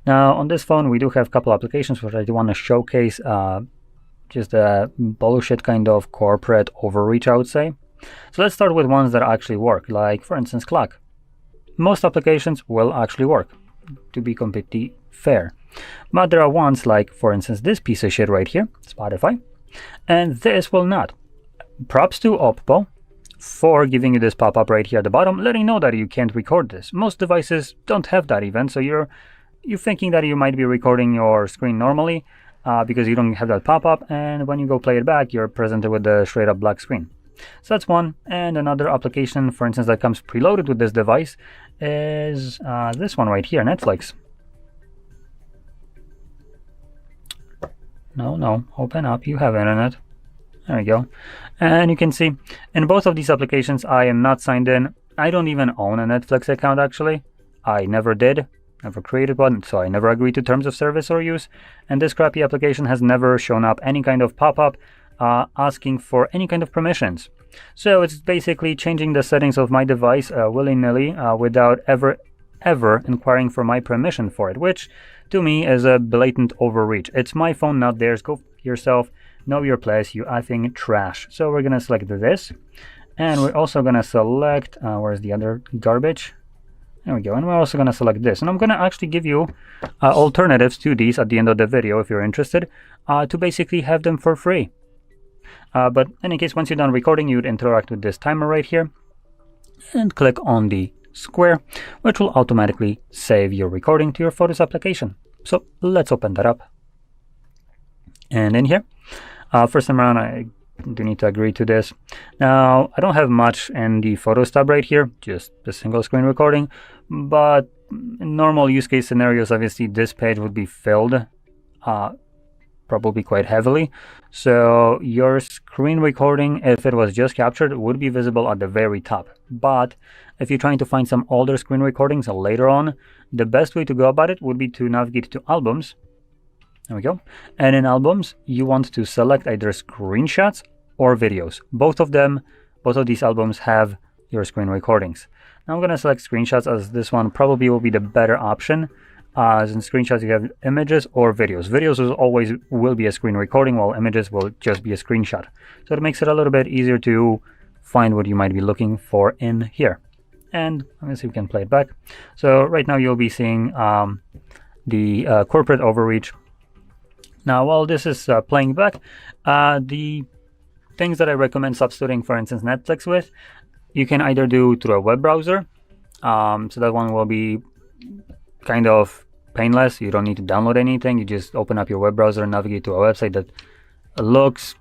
Now on this phone we do have a couple applications which I do want to showcase, just a bullshit kind of corporate overreach, I would say. So let's start with ones that actually work, like for instance clock. Most applications will actually work, to be completely fair. But there are ones like, for instance, this piece of shit right here, Spotify, and this will not. Props to OPPO for giving you this pop-up right here at the bottom, letting you know that you can't record this. Most devices don't have that even, so you're thinking that you might be recording your screen normally because you don't have that pop-up, and when you go play it back, you're presented with the straight-up black screen. So that's one. And another application, for instance, that comes preloaded with this device is this one right here, Netflix. No, open up. You have internet. There we go. And you can see in both of these applications, I am not signed in. I don't even own a Netflix account, actually. I never did. Never created one, so I never agreed to terms of service or use. And this crappy application has never shown up any kind of pop-up asking for any kind of permissions. So it's basically changing the settings of my device willy-nilly without ever inquiring for my permission for it, which to me is a blatant overreach. It's my phone, not theirs. Go yourself. Know your place, you effing trash. So we're gonna select this, and we're also gonna select where's the other garbage? There we go. And we're also gonna select this, and I'm gonna actually give you alternatives to these at the end of the video if you're interested, to basically have them for free. But in any case, once you're done recording, you'd interact with this timer right here and click on the square, which will automatically save your recording to your Photos application. So let's open that up. And in here, first time around, I do need to agree to this. Now, I don't have much in the Photos tab right here, just a single screen recording, but in normal use case scenarios, obviously this page would be filled probably quite heavily. So your screen recording, if it was just captured, would be visible at the very top. But if you're trying to find some older screen recordings later on, the best way to go about it would be to navigate to Albums. There we go. And in Albums, you want to select either screenshots or videos. Both of these albums have your screen recordings. Now I'm going to select screenshots, as this one probably will be the better option. As in screenshots, you have images or videos. Videos will be a screen recording, while images will just be a screenshot. So it makes it a little bit easier to find what you might be looking for in here. And let me see if we can play it back. So right now you'll be seeing the corporate overreach. Now, while this is playing back, the things that I recommend substituting, for instance, Netflix with, you can either do through a web browser. So that one will be kind of painless. You don't need to download anything. You just open up your web browser and navigate to a website that looks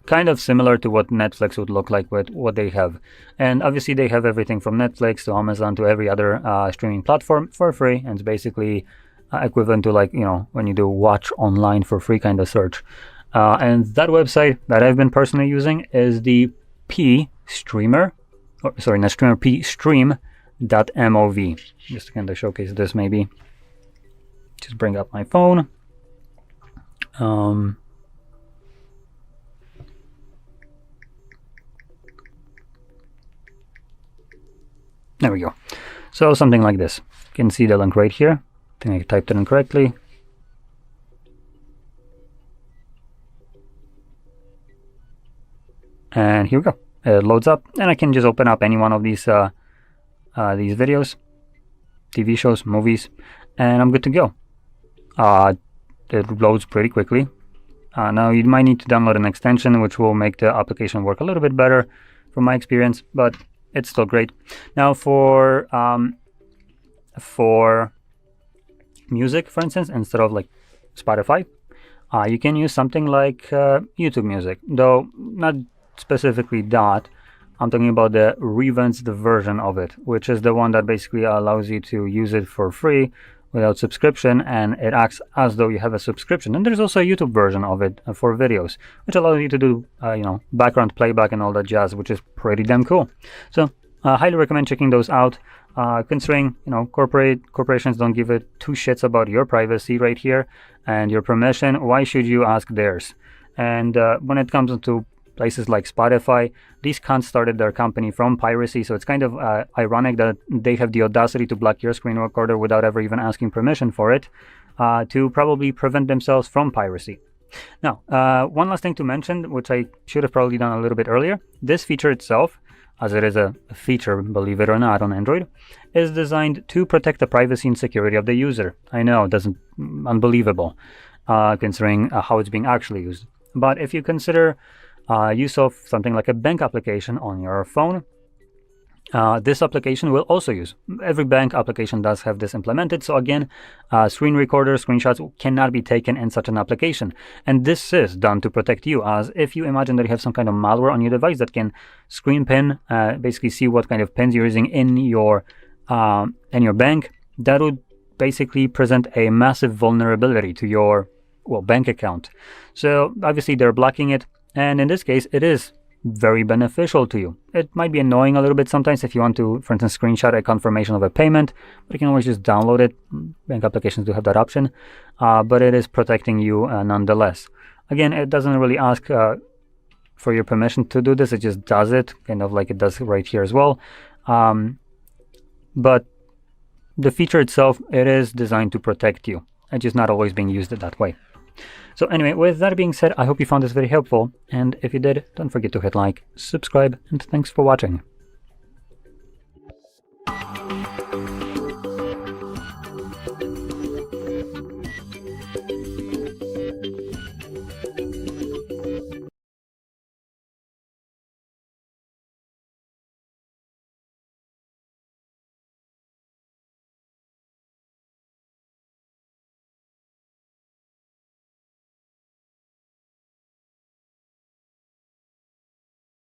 kind of similar to what Netflix would look like with what they have. And obviously they have everything from Netflix to Amazon to every other streaming platform for free. And it's basically equivalent to, like, you know, when you do watch online for free kind of search. And that website that I've been personally using is the P streamer, not streamer, P stream.mov. Just to kind of showcase this, maybe just bring up my phone. There we go. So something like this. You can see the link right here. I think I typed it in correctly. And here we go. It loads up, and I can just open up any one of these videos, TV shows, movies, and I'm good to go. It loads pretty quickly. Now you might need to download an extension, which will make the application work a little bit better from my experience, but it's still great. Now for music, for instance, instead of like Spotify, you can use something like YouTube Music, though not specifically that. I'm talking about the revamped version of it, which is the one that basically allows you to use it for free without subscription, and it acts as though you have a subscription. And there's also a YouTube version of it for videos, which allows you to do background playback and all that jazz, which is pretty damn cool. So highly recommend checking those out. Considering corporations don't give it two shits about your privacy right here and your permission, why should you ask theirs? And when it comes to places like Spotify, these cunts started their company from piracy, so it's kind of ironic that they have the audacity to block your screen recorder without ever even asking permission for it, to probably prevent themselves from piracy. Now, one last thing to mention, which I should have probably done a little bit earlier, this feature itself, as it is a feature, believe it or not, on Android, is designed to protect the privacy and security of the user. I know, it doesn't, unbelievable, considering how it's being actually used. But if you consider use of something like a bank application on your phone, this application will also use. Every bank application does have this implemented. So again, screen recorder screenshots cannot be taken in such an application. And this is done to protect you, as if you imagine that you have some kind of malware on your device that can screen pin, basically see what kind of pins you're using in your bank, that would basically present a massive vulnerability to your bank account. So obviously they're blocking it. And in this case, it is very beneficial to you. It might be annoying a little bit sometimes if you want to, for instance, screenshot a confirmation of a payment, but you can always just download it. Bank applications do have that option, but it is protecting you nonetheless. Again, it doesn't really ask for your permission to do this. It just does it, kind of like it does right here as well. But the feature itself, it is designed to protect you. It's just not always being used that way. So anyway, with that being said, I hope you found this very helpful, and if you did, don't forget to hit like, subscribe, and thanks for watching.